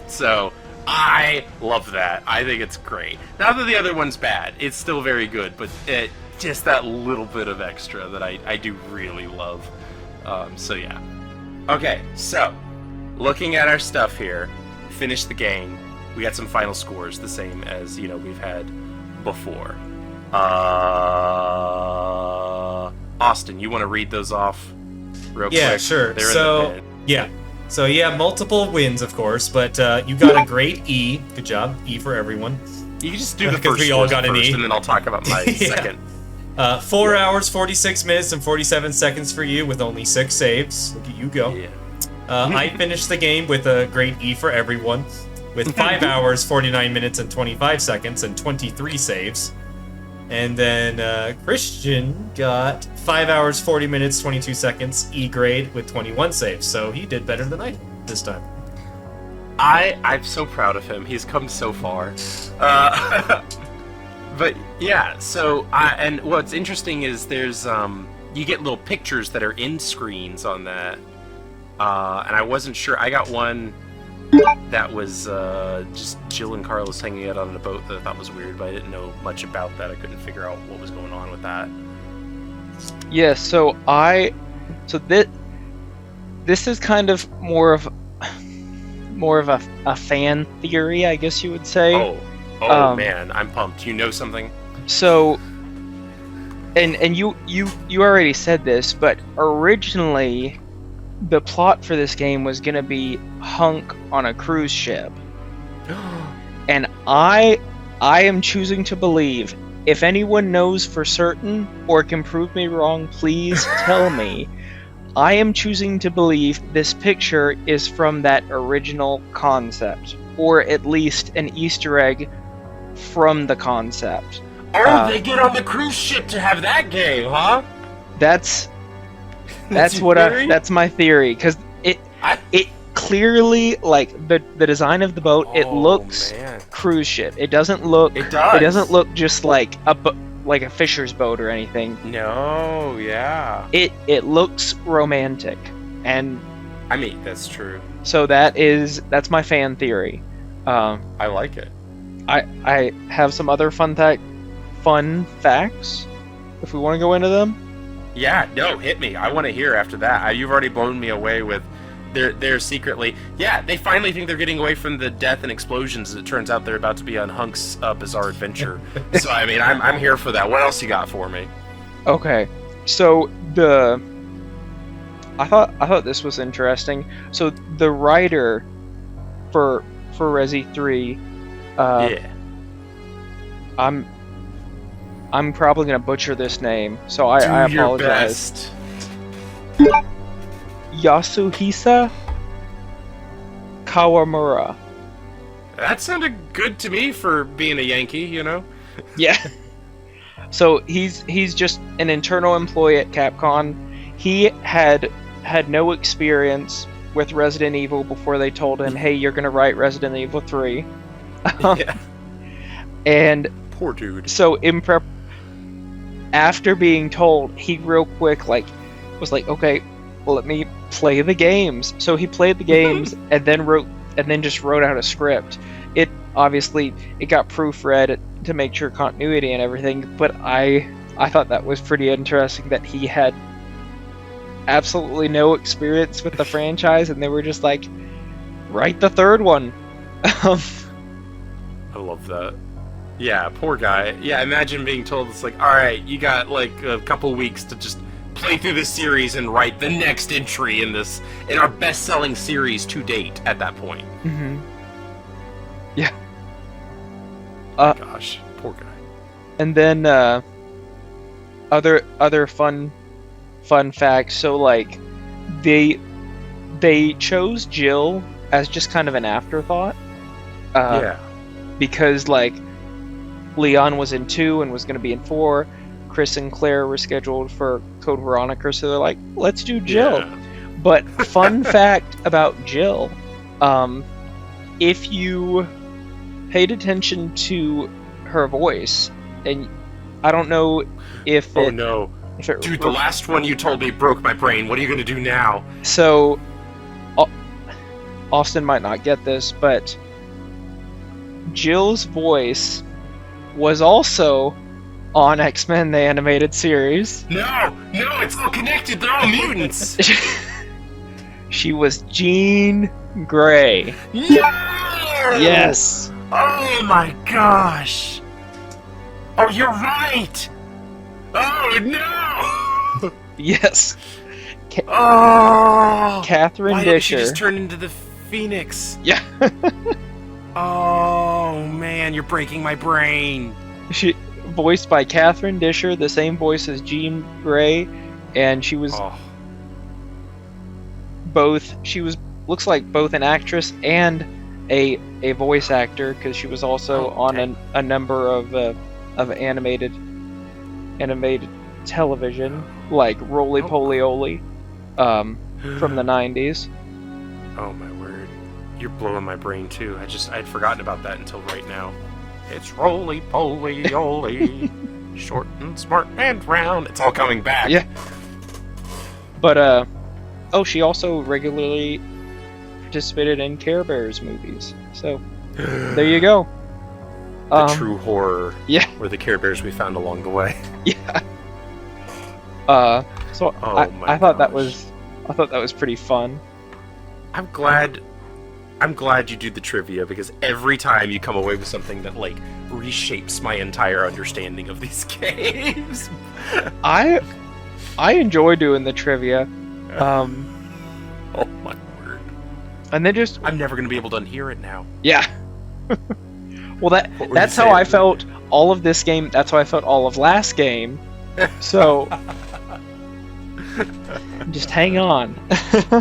so I love that. I think it's great. Not that the other one's bad, it's still very good, but just that little bit of extra that I do really love. So yeah. Okay, so, looking at our stuff here, finished the game. we got some final scores, the same as we've had before. Austin, you want to read those off real quick? Yeah, sure. They're in So, the bin. yeah. So, yeah, multiple wins, of course, but you got a great E. Good job. E for everyone. You can just do the 'Cause first we all scores got an first, E. and then I'll talk about my Yeah. second. 4 hours, 46 minutes, and 47 seconds for you with only 6 saves. Look at you go. Yeah. I finished the game with a great E for everyone, with 5 hours, 49 minutes, and 25 seconds, and 23 saves. And then Christian got 5 hours, 40 minutes, 22 seconds, E grade, with 21 saves. So he did better than I did this time. I'm so proud of him. He's come so far. But yeah, so and what's interesting is there's you get little pictures that are in screens on that, and I wasn't sure. I got one that was just Jill and Carlos hanging out on a boat that I thought was weird, but I didn't know much about that. I couldn't figure out what was going on with that. Yeah, so this is kind of more of a fan theory, I guess you would say. Oh man, I'm pumped. You know something? So, and you already said this, but originally the plot for this game was gonna be Hunk on a cruise ship, and I am choosing to believe. If anyone knows for certain or can prove me wrong, please tell me. I am choosing to believe this picture is from that original concept, or at least an Easter egg from the concept. They get on the cruise ship to have that game, huh? That's your theory? that's my theory, because it clearly, like, the design of the boat, it looks man. cruise ship. It doesn't look. It does. It doesn't look just like a fisher's boat or anything. No, yeah. It looks romantic, and I mean, that's true. so that's my fan theory. I like it. I have some other fun facts, if we want to go into them. Yeah, no, hit me. I want to hear after that. You've already blown me away with they're secretly. Yeah, they finally think they're getting away from the death and explosions. It turns out they're about to be on Hunk's bizarre adventure. So I mean, I'm here for that. What else you got for me? Okay, so I thought this was interesting. So the writer for Resi 3, Yeah. I'm probably gonna butcher this name, so I Do your apologize. best. Yasuhisa Kawamura. That sounded good to me for being a Yankee, you know? Yeah. So he's just an internal employee at Capcom. He had no experience with Resident Evil before they told him, "Hey, you're gonna write Resident Evil 3." Yeah. And Poor dude. so after being told, he real quick was like, "Okay, well, let me play the games." So he played the games and then just wrote out a script. It obviously got proofread to make sure continuity and everything, but I thought that was pretty interesting that he had absolutely no experience with the franchise, and they were just like, "Write the third one." I love that. Yeah, poor guy. Yeah, imagine being told it's like, all right, you got like a couple weeks to just play through the series and write the next entry in our best-selling series to date at that point. Mm-hmm. Yeah. Gosh, poor guy. And then other fun facts. So like they chose Jill as just kind of an afterthought. Yeah. Because like Leon was in 2 and was going to be in 4. Chris and Claire were scheduled for Code Veronica, so they're like, let's do Jill. Yeah. But fun fact about Jill, if you paid attention to her voice, and I don't know if Oh it, no. if it Dude, the last one you told me broke my brain. What are you going to do now? So Austin might not get this, but Jill's voice was also on X-Men the animated series. No, it's all connected. They're all mutants. She was Jean Grey. Yeah! Yes. Oh my gosh! Oh, you're right! Oh no! Yes. Oh! Catherine Why did she Disher. just turn into the Phoenix? Yeah. Oh man, you're breaking my brain. She voiced by Catherine Disher, the same voice as Jean Grey, and she was Oh, both. She was looks like both an actress and a voice actor because she was also on okay. a number of animated television like Roly Poly Oly from the 90s. Oh my word. You're blowing my brain too. I'd forgotten about that until right now. It's roly poly oly, short and smart and round. It's all coming back. Yeah. But she also regularly participated in Care Bears movies. So there you go. The true horror. Yeah. Or the Care Bears we found along the way. Yeah. So Oh my I thought that gosh. was pretty fun. I'm glad you do the trivia because every time you come away with something that like reshapes my entire understanding of these games. I enjoy doing the trivia. Oh my word. And then just I'm never gonna be able to unhear it now. yeah. Well, What were that's you how I saying? felt all of this game. That's how I felt all of last game. So just hang on.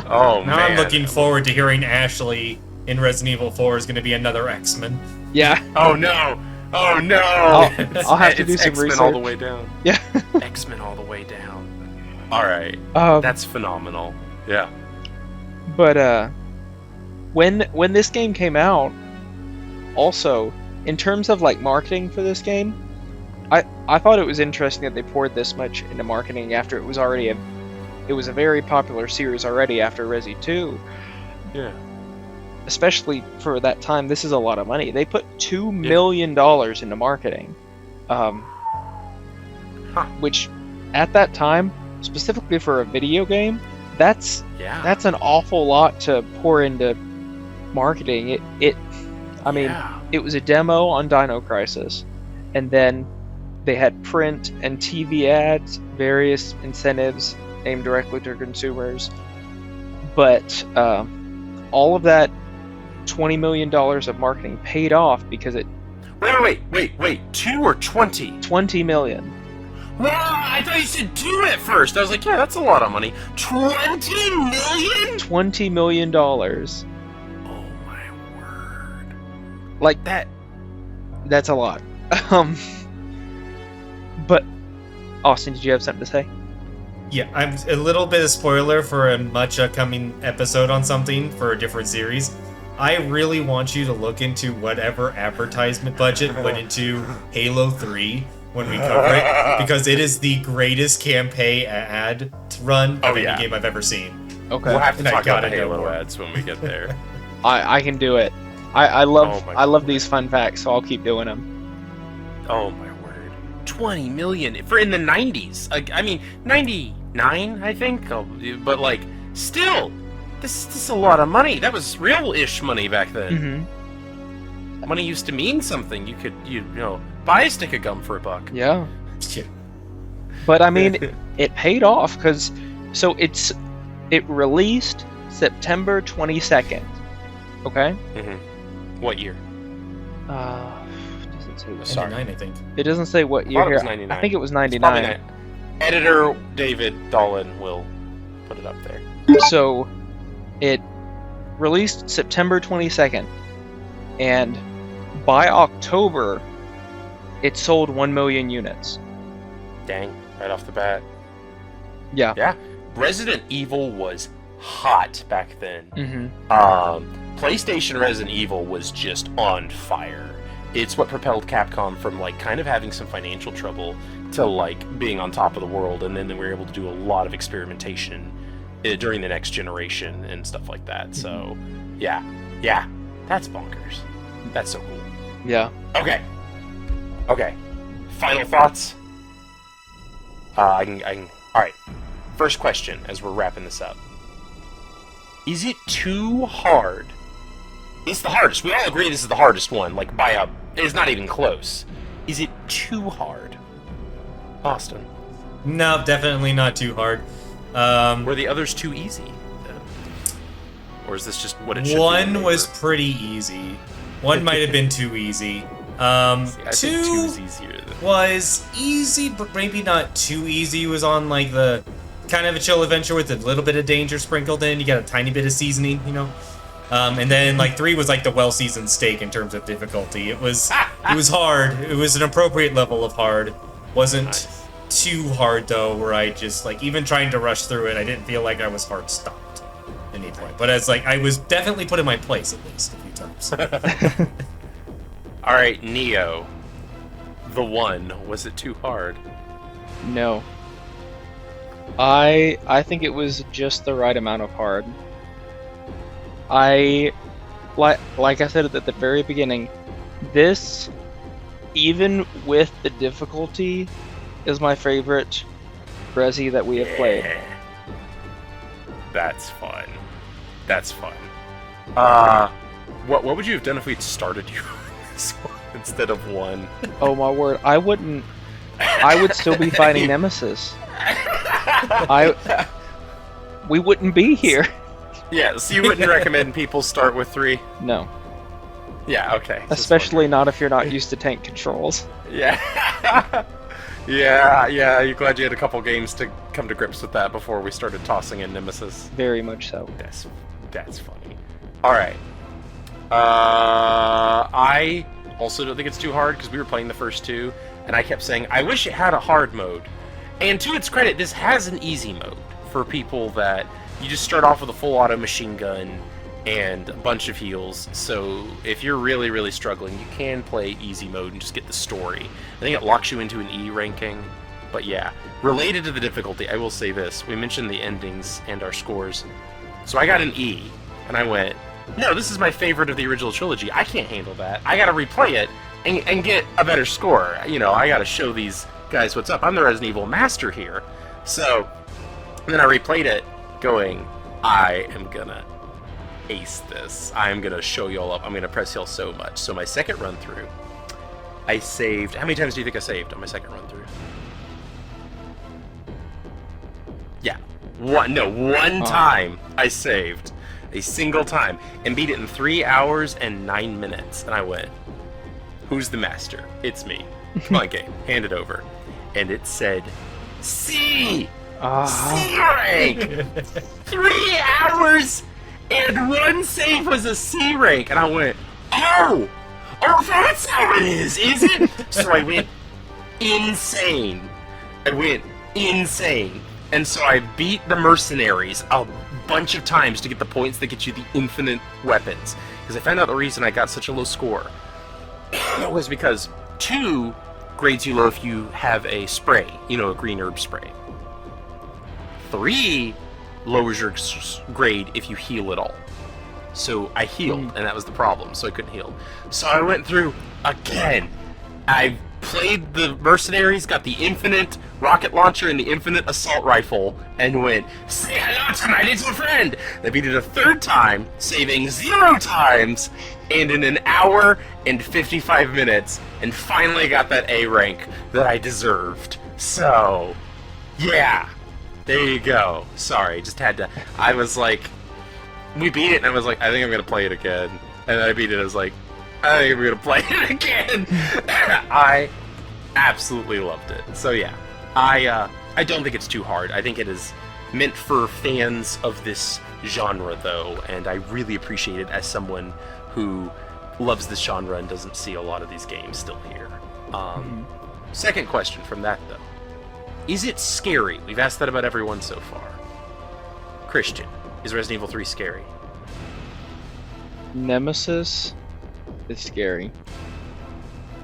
Oh Now man. I'm looking forward to hearing Ashley in Resident Evil 4 is going to be another X-Men. Yeah. Oh no! Oh no! I'll have to do some X-Men all the research. way down. Yeah. X-Men all the way down. All right, Um, that's phenomenal. Yeah. But when this game came out, also in terms of like marketing for this game, I thought it was interesting that they poured this much into marketing after it was already it was a very popular series already after Resi 2. Yeah. Especially for that time, this is a lot of money. They put $2 million into marketing, which at that time, specifically for a video game, that's an awful lot to pour into marketing. I mean, it was a demo on Dino Crisis, and then they had print and TV ads, various incentives aimed directly to consumers, but all of that $20 million of marketing paid off because it Wait, 2 or 20? 20 million. Well, I thought you said 2 at first. I was like, yeah, that's a lot of money. 20 million? $20 million. Oh my word. Like that. That's a lot. But Austin, did you have something to say? Yeah, I'm a little bit of spoiler for a much upcoming episode on something for a different series. I really want you to look into whatever advertisement budget went into Halo 3 when we cover it, because it is the greatest campaign ad run of any game I've ever seen. Okay. We'll have to And I talk about the gotta know Halo more. ads when we get there. I can do it. I Oh love my I love these fun facts, so I'll keep doing them. Oh my word. 20 million for in the 90s. I mean, 99, I think. But like, still, this is a lot of money. That was real-ish money back then. Mm-hmm. Money used to mean something. You could, you know, buy a stick of gum for $1. Yeah. Yeah. But I mean, it paid off because it released September 22nd. Okay. What year? Does it say? Sorry. 99, I think. It doesn't say what year thought it was here. 99. I think it was It's probably 99. not. Editor David Dolan will put it up there. So it released September 22nd, and by October, it sold 1 million units. Dang, right off the bat. Yeah. Yeah. Resident Evil was hot back then. Mm-hmm. PlayStation Resident Evil was just on fire. It's what propelled Capcom from like kind of having some financial trouble to like being on top of the world, and then they were able to do a lot of experimentation during the next generation and stuff like that. So, yeah, that's bonkers. That's so cool. Yeah. Okay. Final thoughts. I can. All right. First question, as we're wrapping this up: is it too hard It's the hardest. We all agree this is the hardest one. Like by a, it's not even close. Is it too hard, Austin? No, definitely not too hard. Were the others too easy? Or is this just what it should be? One was pretty easy. One might have been too easy. I think Two two's easier than... was easy, but maybe not too easy. It was on like the kind of a chill adventure with a little bit of danger sprinkled in. You got a tiny bit of seasoning, you know. And then like 3 was like the well-seasoned steak in terms of difficulty. It was hard. It was an appropriate level of hard. Wasn't Nice. too hard though, where I just like even trying to rush through it, I didn't feel like I was hard stopped at any point. But it's like I was definitely put in my place at least a few times. All right, Neo. The one. Was it too hard? No. I think it was just the right amount of hard. Like I said at the very beginning, this, even with the difficulty, is my favorite Resi that we have played. Yeah. That's fun. That's fun. What would you have done if we'd started you on this one instead of 1? Oh my word, I would still be fighting Nemesis. We wouldn't be here. Yeah, so you wouldn't recommend people start with 3? No. Yeah, okay. Just Especially not if you're not used to tank controls. wondering. Yeah. yeah, you're glad you had a couple games to come to grips with that before we started tossing in Nemesis. Very much so. That's funny. Alright. I also don't think it's too hard because we were playing the first 2, and I kept saying, I wish it had a hard mode. And to its credit, this has an easy mode for people that you just start off with a full auto machine gun and a bunch of heals. So if you're really, really struggling, you can play easy mode and just get the story. I think it locks you into an E ranking. But yeah, related to the difficulty, I will say this. We mentioned the endings and our scores. So I got an E, and I went, no, this is my favorite of the original trilogy. I can't handle that. I gotta replay it and get a better score. You know, I gotta show these guys what's up. I'm the Resident Evil master here. So, and then I replayed it, going, I am gonna ace this. I'm gonna show y'all up. I'm gonna press y'all so much. So my second run through, I saved. How many times do you think I saved on my second run through? Yeah, one time I saved, a single time, and beat it in 3 hours and 9 minutes. And I went, who's the master? It's me. Come on, game, hand it over. And it said, C! C rank! 3 hours and 1 save was a C rank. And I went, oh, that's how it is it? So I went insane. And so I beat the mercenaries a bunch of times to get the points that get you the infinite weapons. Because I found out the reason I got such a low score was because 2 grades you low if you have a spray, you know, a green herb spray. 3 lowers your grade if you heal at all. So I healed, and that was the problem, so I couldn't heal. So I went through again. I played the mercenaries, got the infinite rocket launcher and the infinite assault rifle, and went, say hello to my little friend! I beat it a 3rd time, saving 0 times, and in an hour and 55 minutes, and finally got that A rank that I deserved. So, yeah. There you go. Sorry, just had to... I was like... We beat it, and I was like, I think I'm going to play it again. And then I beat it, and I was like, I think I'm going to play it again. I absolutely loved it. So yeah, I don't think it's too hard. I think it is meant for fans of this genre, though, and I really appreciate it as someone who loves this genre and doesn't see a lot of these games still here. Second question from that, though. Is it scary? We've asked that about everyone so far. Christian, is Resident Evil 3 scary? Nemesis is scary.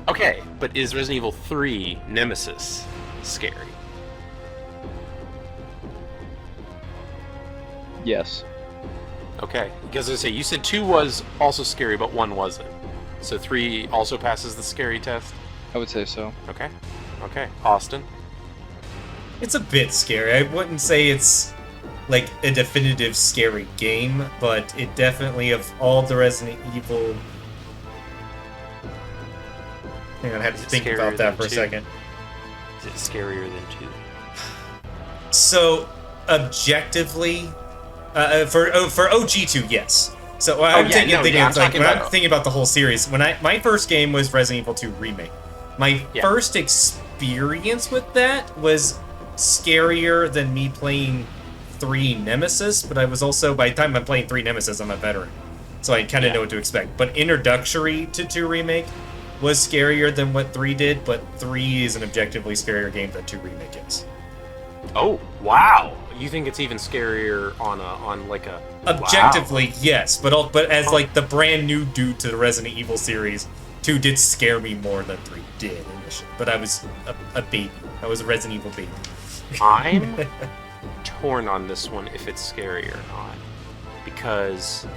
Okay, but is Resident Evil 3 Nemesis scary? Yes. Okay, because I say you said 2 was also scary, but 1 wasn't. So 3 also passes the scary test? I would say so. Okay. Okay. Austin? It's a bit scary. I wouldn't say it's like a definitive scary game, but it definitely, of all the Resident Evil. Hang on, I have to think about that for a second. Is it scarier than 2? So, objectively, for OG2, yes. So I'm thinking about the whole series. When my first game was Resident Evil 2 Remake. My first experience with that was scarier than me playing 3 Nemesis, but I was also, by the time I'm playing 3 Nemesis, I'm a veteran. So I kind of know what to expect. But introductory to 2 Remake was scarier than what 3 did, but 3 is an objectively scarier game than 2 Remake is. Oh, wow. You think it's even scarier on like a... Objectively, yes, but as like the brand new dude to the Resident Evil series, 2 did scare me more than 3 did initially. But I was a baby. I was a Resident Evil baby. I'm torn on this one if it's scary or not, because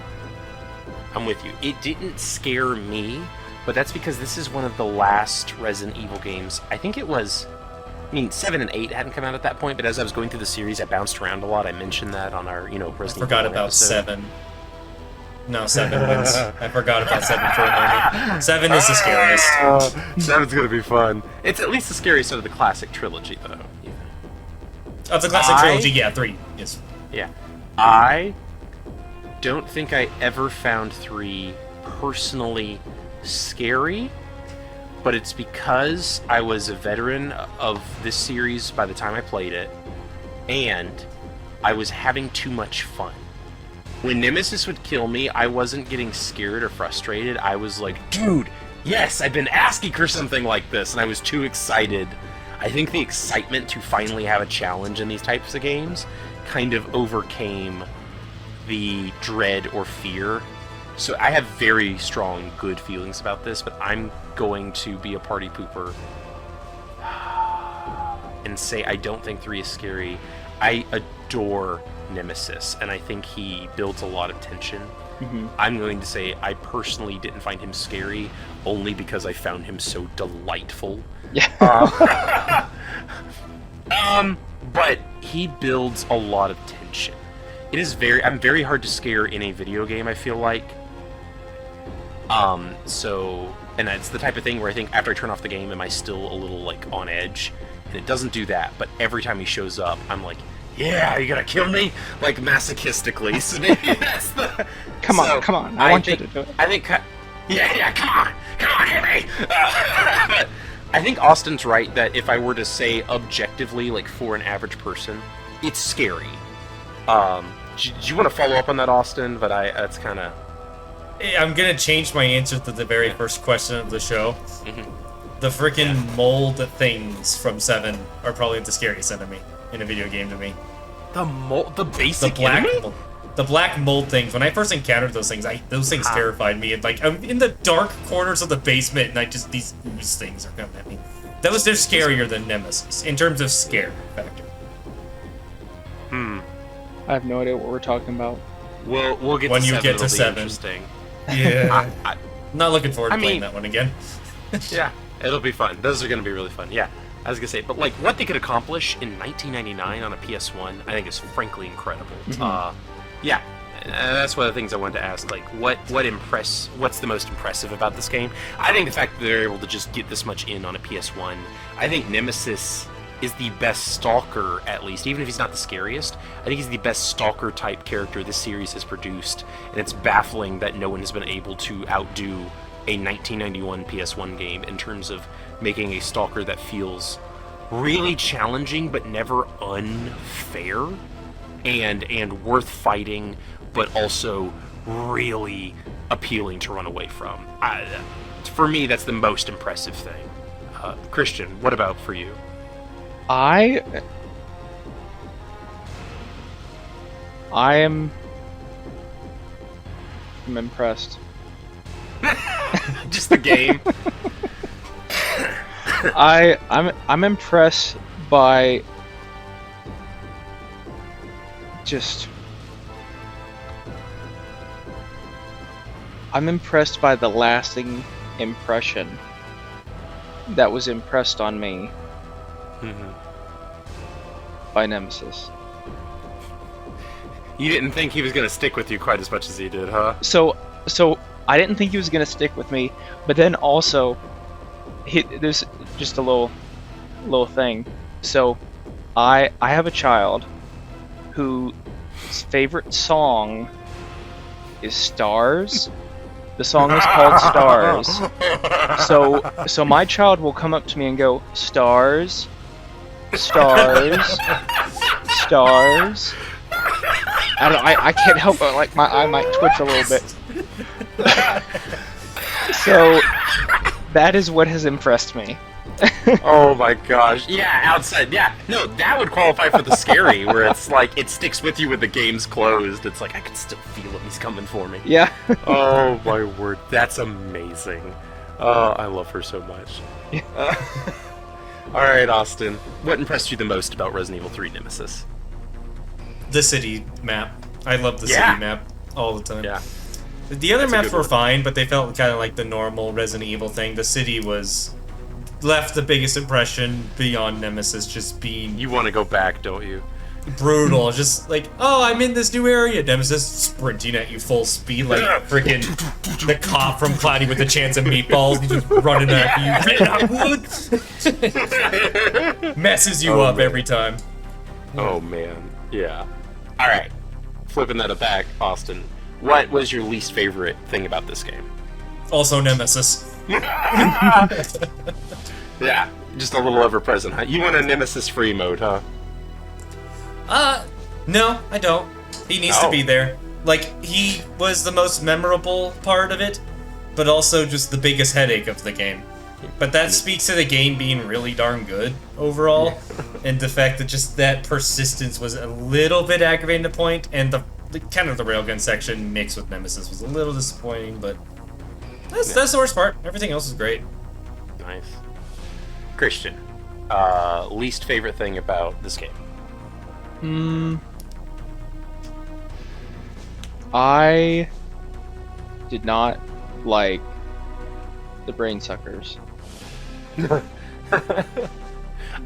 I'm with you. It didn't scare me, but that's because this is one of the last Resident Evil games. I think it was, 7 and 8 hadn't come out at that point, but as I was going through the series, I bounced around a lot. I mentioned that on our, Resident I forgot Evil about episode. 7. No, 7 wins. I forgot about 7 for a moment. 7 is the scariest. 7's gonna be fun. It's at least the scariest out of the classic trilogy, though. Of the classic trilogy, yeah, 3. Yes. Yeah. I don't think I ever found 3 personally scary, but it's because I was a veteran of this series by the time I played it, and I was having too much fun. When Nemesis would kill me, I wasn't getting scared or frustrated. I was like, dude, yes, I've been asking for something like this, and I was too excited. I think the excitement to finally have a challenge in these types of games kind of overcame the dread or fear. So I have very strong, good feelings about this, but I'm going to be a party pooper and say I don't think 3 is scary. I adore Nemesis, and I think he builds a lot of tension. Mm-hmm. I'm going to say I personally didn't find him scary, only because I found him so delightful. Yeah. But he builds a lot of tension. I'm very hard to scare in a video game, I feel like. And it's the type of thing where I think after I turn off the game, am I still a little, like, on edge? And it doesn't do that, but every time he shows up, I'm like, yeah, are you gonna kill me? Like, masochistically. So maybe that's the... Come on. I want you to do it. I think... Yeah, come on, hit me! I think Austin's right that if I were to say objectively, like, for an average person, it's scary. Do you want to follow up on that, Austin? But that's kind of... I'm gonna change my answer to the very first question of the show. Mm-hmm. The freaking mold things from 7 are probably the scariest enemy in a video game to me. The basic enemy? The black mold things. When I first encountered those things, those things terrified me. And like, I'm in the dark corners of the basement, and these ooze things are coming at me. They're scarier than Nemesis in terms of scare factor. I have no idea what we're talking about. We'll get when to you 7. get to It'll be 7. Interesting. Yeah. I'm not looking forward to playing that one again. Yeah, it'll be fun. Those are going to be really fun. Yeah, I was going to say, but like what they could accomplish in 1999 on a PS1, I think is frankly incredible. Mm-hmm. Yeah, that's one of the things I wanted to ask. Like, what's the most impressive about this game? I think the fact that they're able to just get this much in on a PS1. I think Nemesis is the best stalker, at least, even if he's not the scariest. I think he's the best stalker type character this series has produced, and it's baffling that no one has been able to outdo a 1991 PS1 game in terms of making a stalker that feels really challenging but never unfair, and worth fighting, but also really appealing to run away from. For me, that's the most impressive thing. Christian, what about for you? I'm impressed. Just the game. I'm impressed by just I'm impressed by the lasting impression that was impressed on me by Nemesis. You didn't think he was going to stick with you quite as much as he did, huh? So I didn't think he was gonna stick with me, but then also, there's just a little thing. So, I have a child whose favorite song is "S.T.A.R.S." The song is called "S.T.A.R.S." So my child will come up to me and go, "S.T.A.R.S, S.T.A.R.S, S.T.A.R.S." I can't help it. Like my eye might twitch a little bit. So that is what has impressed me. Oh my gosh. Yeah, outside. Yeah, no, that would qualify for the scary, where it's like it sticks with you when the game's closed. It's like I can still feel him. He's coming for me. Yeah. Oh my word, that's amazing. I love her so much. All right, Austin, what impressed you the most about Resident Evil 3 Nemesis? The city map. I love the Yeah. city map all the time. Yeah. The other That's a maps good were one. fine, but they felt kind of like the normal Resident Evil thing. The city was left the biggest impression beyond Nemesis, just being You want to go back, don't you? brutal. Just like, oh, I'm in this new area. Nemesis sprinting at you full speed, like freaking the cop from Cloudy with a Chance of Meatballs. He's just running at you. Red Hot Wood messes you Oh, up man. every time. Oh man, yeah. All right, flipping that back, Austin. What was your least favorite thing about this game? Also, Nemesis. Yeah, just a little ever-present, huh? You want a Nemesis-free mode, huh? No, I don't. He needs to No. be there. Like, he was the most memorable part of it, but also just the biggest headache of the game. But that speaks to the game being really darn good overall, and the fact that just that persistence was a little bit aggravating to point, and the kind of the railgun section mixed with Nemesis was a little disappointing, but that's the worst part. Everything else is great. Nice. Christian, least favorite thing about this game? I did not like the brain suckers.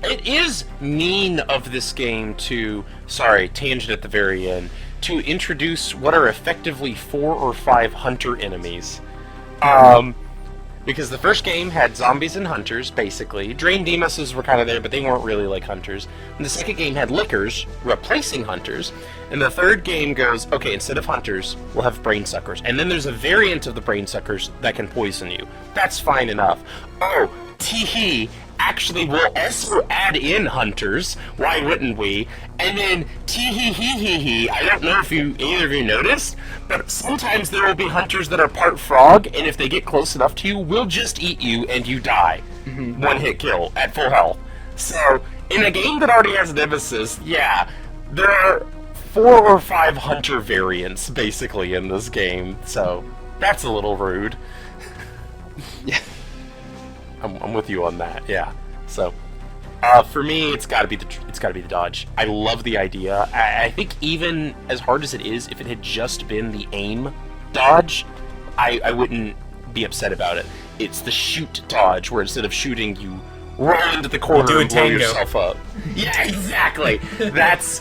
It is mean of this game to, sorry, tangent at the very end, to introduce what are effectively 4 or 5 hunter enemies. Because the first game had zombies and hunters, basically. Drain Demuses were kind of there, but they weren't really like hunters. And the second game had lickers, replacing hunters. And the third game goes, okay, instead of hunters, we'll have brain suckers. And then there's a variant of the brain suckers that can poison you. That's fine enough. Oh, teehee, actually we'll also add in hunters. Why wouldn't we? And then teehee, I don't know if either of you noticed, but sometimes there will be hunters that are part frog, and if they get close enough to you, will just eat you and you die. One hit kill at full health. So, in a game that already has Nemesis, yeah, there are 4 or 5 hunter variants basically in this game. So, that's a little rude. Yeah. I'm with you on that. Yeah. So, for me, it's got to be the dodge. I love the idea. I think even as hard as it is, if it had just been the aim dodge, I wouldn't be upset about it. It's the shoot dodge, where instead of shooting, you roll into the corner do a and blow tango. yourself up. Yeah, exactly. That's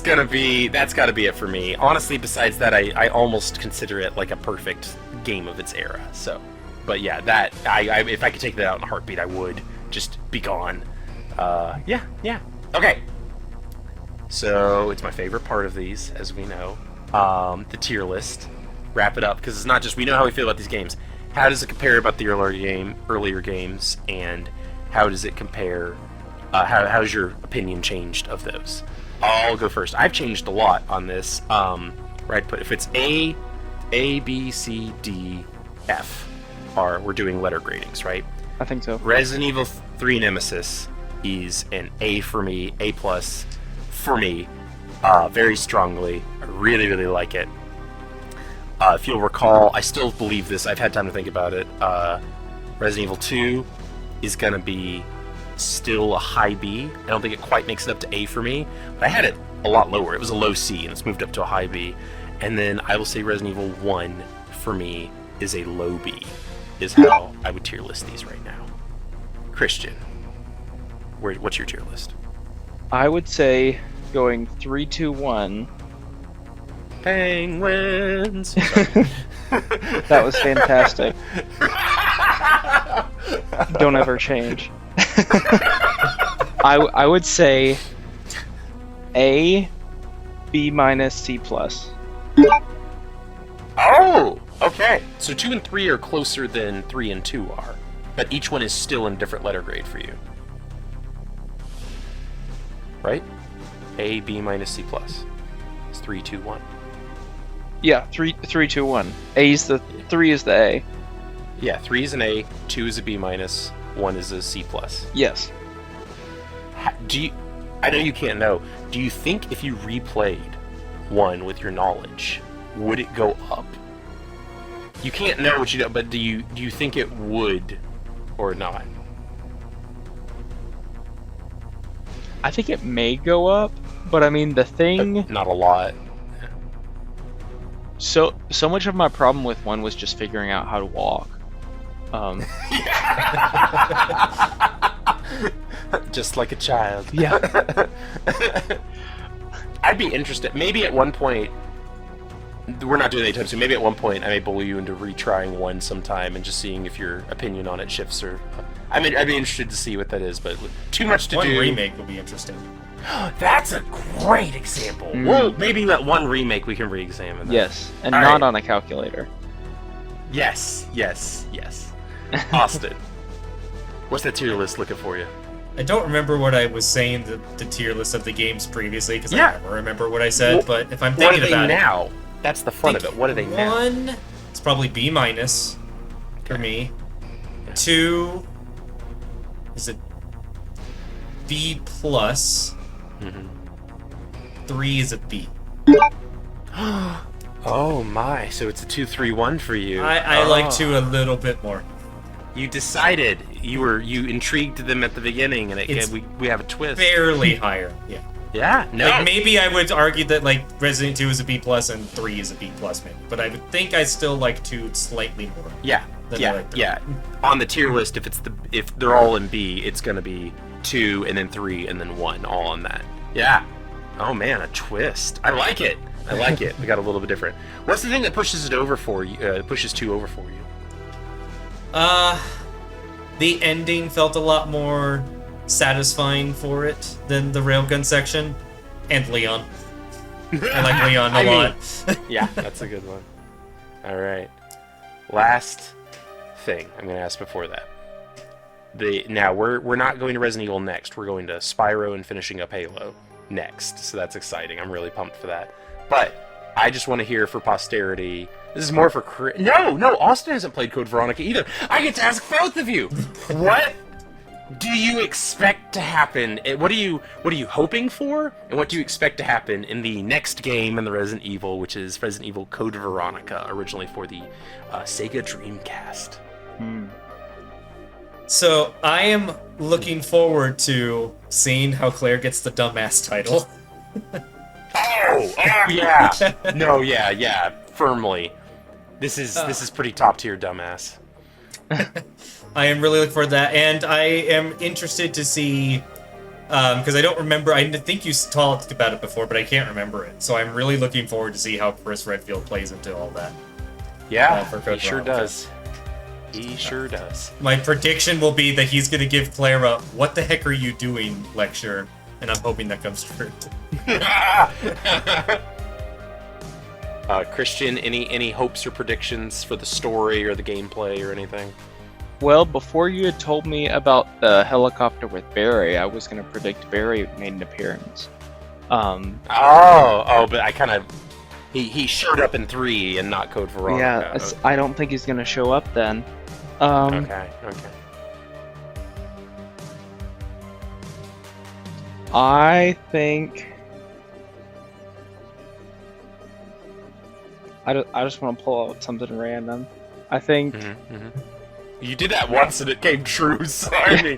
gotta be it for me. Honestly, besides that, I almost consider it like a perfect game of its era. So. But yeah, that if I could take that out in a heartbeat, I would. Just be gone. Yeah. Okay. So it's my favorite part of these, as we know. The tier list. Wrap it up, because it's not just we know how we feel about these games. How does it compare about the earlier games, and how does it compare? How's your opinion changed of those? I'll go first. I've changed a lot on this. Where I'd put if it's A, B, C, D, F. We're doing letter gradings, right? I think so. Resident Evil 3 Nemesis is an A for me, A+ for me, very strongly. I really, really like it. If you'll recall, I still believe this. I've had time to think about it. Resident Evil 2 is going to be still a high B. I don't think it quite makes it up to A for me, but I had it a lot lower. It was a low C, and it's moved up to a high B. And then I will say Resident Evil 1 for me is a low B. Is how I would tier list these right now. Christian, what's your tier list? I would say going 3, 2, 1. Penguins. Sorry. That was fantastic. Don't ever change. I would say A, B minus, C plus. Oh, okay. So 2 and 3 are closer than 3 and 2 are, but each one is still in a different letter grade for you. Right? A, B minus, C plus. It's 3, 2, 1. Yeah, 3, 2, 1. A's the 3 is the A. Yeah, 3 is an A, 2 is a B minus, 1 is a C plus. Yes. I know you can't know. Do you think if you replayed 1 with your knowledge, would it go up? You can't know what you know, but do you think it would or not? I think it may go up, but I mean the thing. Not a lot. So much of my problem with 1 was just figuring out how to walk. Just like a child. Yeah. I'd be interested. Maybe at one point, we're not doing it anytime soon. Maybe at one point I may bully you into retrying 1 sometime and just seeing if your opinion on it shifts. Or I'd be interested to see what that is. But too much to do. 1 remake will be interesting. That's a great example. Well, maybe that 1 remake we can re-examine. That. Yes, and All not right. on a calculator. Yes. Austin, what's that tier list looking for you? I don't remember what I was saying the tier list of the games previously because Yeah. I never remember what I said. Well, but if I'm What thinking are they about now? That's the fun of it. What are they now? 1, it's probably B minus for me. 2, is it B plus? Mhm. 3 is a B. Oh my! So it's a 2-3-1 for you. I like 2 a little bit more. You decided you intrigued them at the beginning, and It's we have a twist. Barely higher. Yeah. Yeah. No. Like maybe I would argue that like Resident 2 is a B plus and 3 is a B plus maybe, but I would think I still like 2 slightly more. Yeah. Then I Yeah. like 3. Yeah. On the tier list, if they're all in B, it's gonna be 2 and then 3 and then 1, all on that. Yeah. Oh man, a twist. I like it. We got a little bit different. What's the thing that pushes it over for you? Pushes 2 over for you? The ending felt a lot more satisfying for it than the railgun section, and Leon. I like Leon a lot. Yeah, that's a good one. All right. Last thing I'm going to ask before that. Now we're not going to Resident Evil next. We're going to Spyro and finishing up Halo next. So that's exciting. I'm really pumped for that. But I just want to hear for posterity. This is more for Chris. No, Austin hasn't played Code Veronica either. I get to ask both of you. What do you expect to happen? What are you hoping for? And what do you expect to happen in the next game in the Resident Evil, which is Resident Evil Code Veronica, originally for the Sega Dreamcast? So I am looking forward to seeing how Claire gets the dumbass title. Oh yeah. No, yeah, firmly. This is pretty top tier dumbass. I am really looking forward to that, and I am interested to see, because I don't remember, I think you talked about it before, but I can't remember it, so I'm really looking forward to see how Chris Redfield plays into all that. Yeah, for he Code sure Veronica. does. He sure does. My prediction will be that he's going to give Claire a "What the heck are you doing?" lecture, and I'm hoping that comes true. Christian, any hopes or predictions for the story or the gameplay or anything? Well, before you had told me about the helicopter with Barry, I was going to predict Barry made an appearance. But I kind of he showed up in 3 and not Code Veronica. Yeah, I don't think he's going to show up then. Okay. I think I just want to pull out something random. I think You did that once and it came true. Sorry.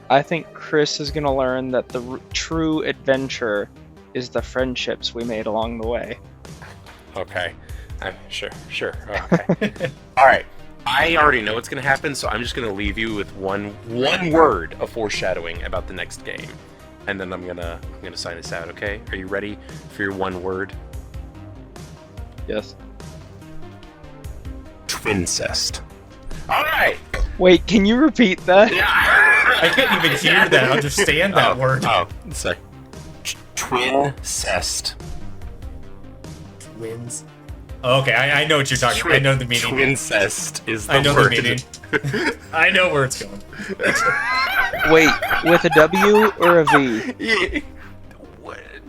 I think Chris is gonna learn that the true adventure is the friendships we made along the way. Okay. Sure. Okay. All right. I already know what's going to happen, so I'm just going to leave you with one word of foreshadowing about the next game, and then I'm gonna sign us out. Okay? Are you ready for your one word? Yes. Twincest. All right. Wait, can you repeat that? Yeah. I can't even hear that, understand that word. Oh, sorry. Twincest. Twins. Okay, I know what you're talking about. I know the meaning. Twincest is the I know word. the meaning. I know where it's going. Wait, with a W or a V? Yeah.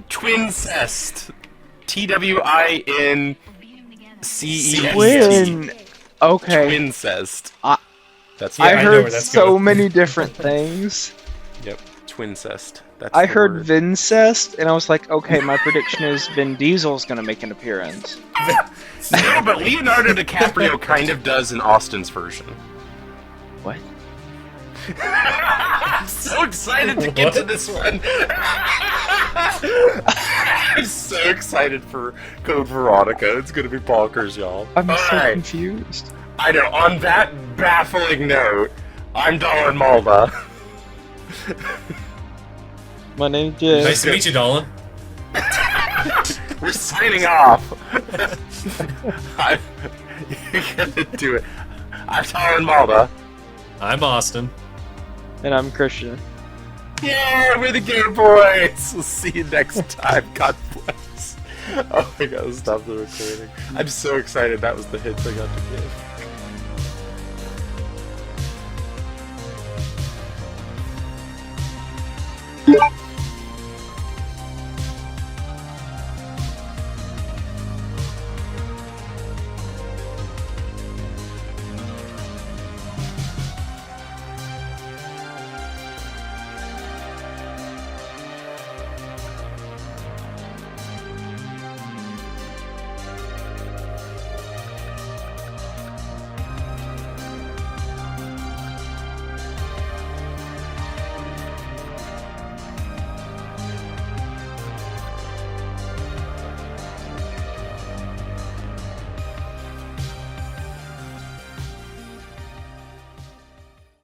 Twincest. TWINCEST. Twin. Okay. Twincest. That's Yeah, I I know heard where that's so going. many different things. Yep. Twincest. That's I the heard word. Vincest, and I was like, okay, my prediction is Vin Diesel's gonna make an appearance. No, but Leonardo DiCaprio kind of does in Austin's version. What? I'm so excited to get to this one. I'm so excited for Code Veronica. It's gonna be bonkers, y'all. I'm All so right. confused. I know. On that baffling note, I'm Dolan Malva. My name's Jay. Nice to meet you, Dolan. We're signing off. You're gonna do it. I'm Dolan Malva. I'm Austin. And I'm Christian. Yeah, we're the Gameboys. We'll see you next time. God bless. Oh my god, stop the recording. I'm so excited that was the hint I got to give.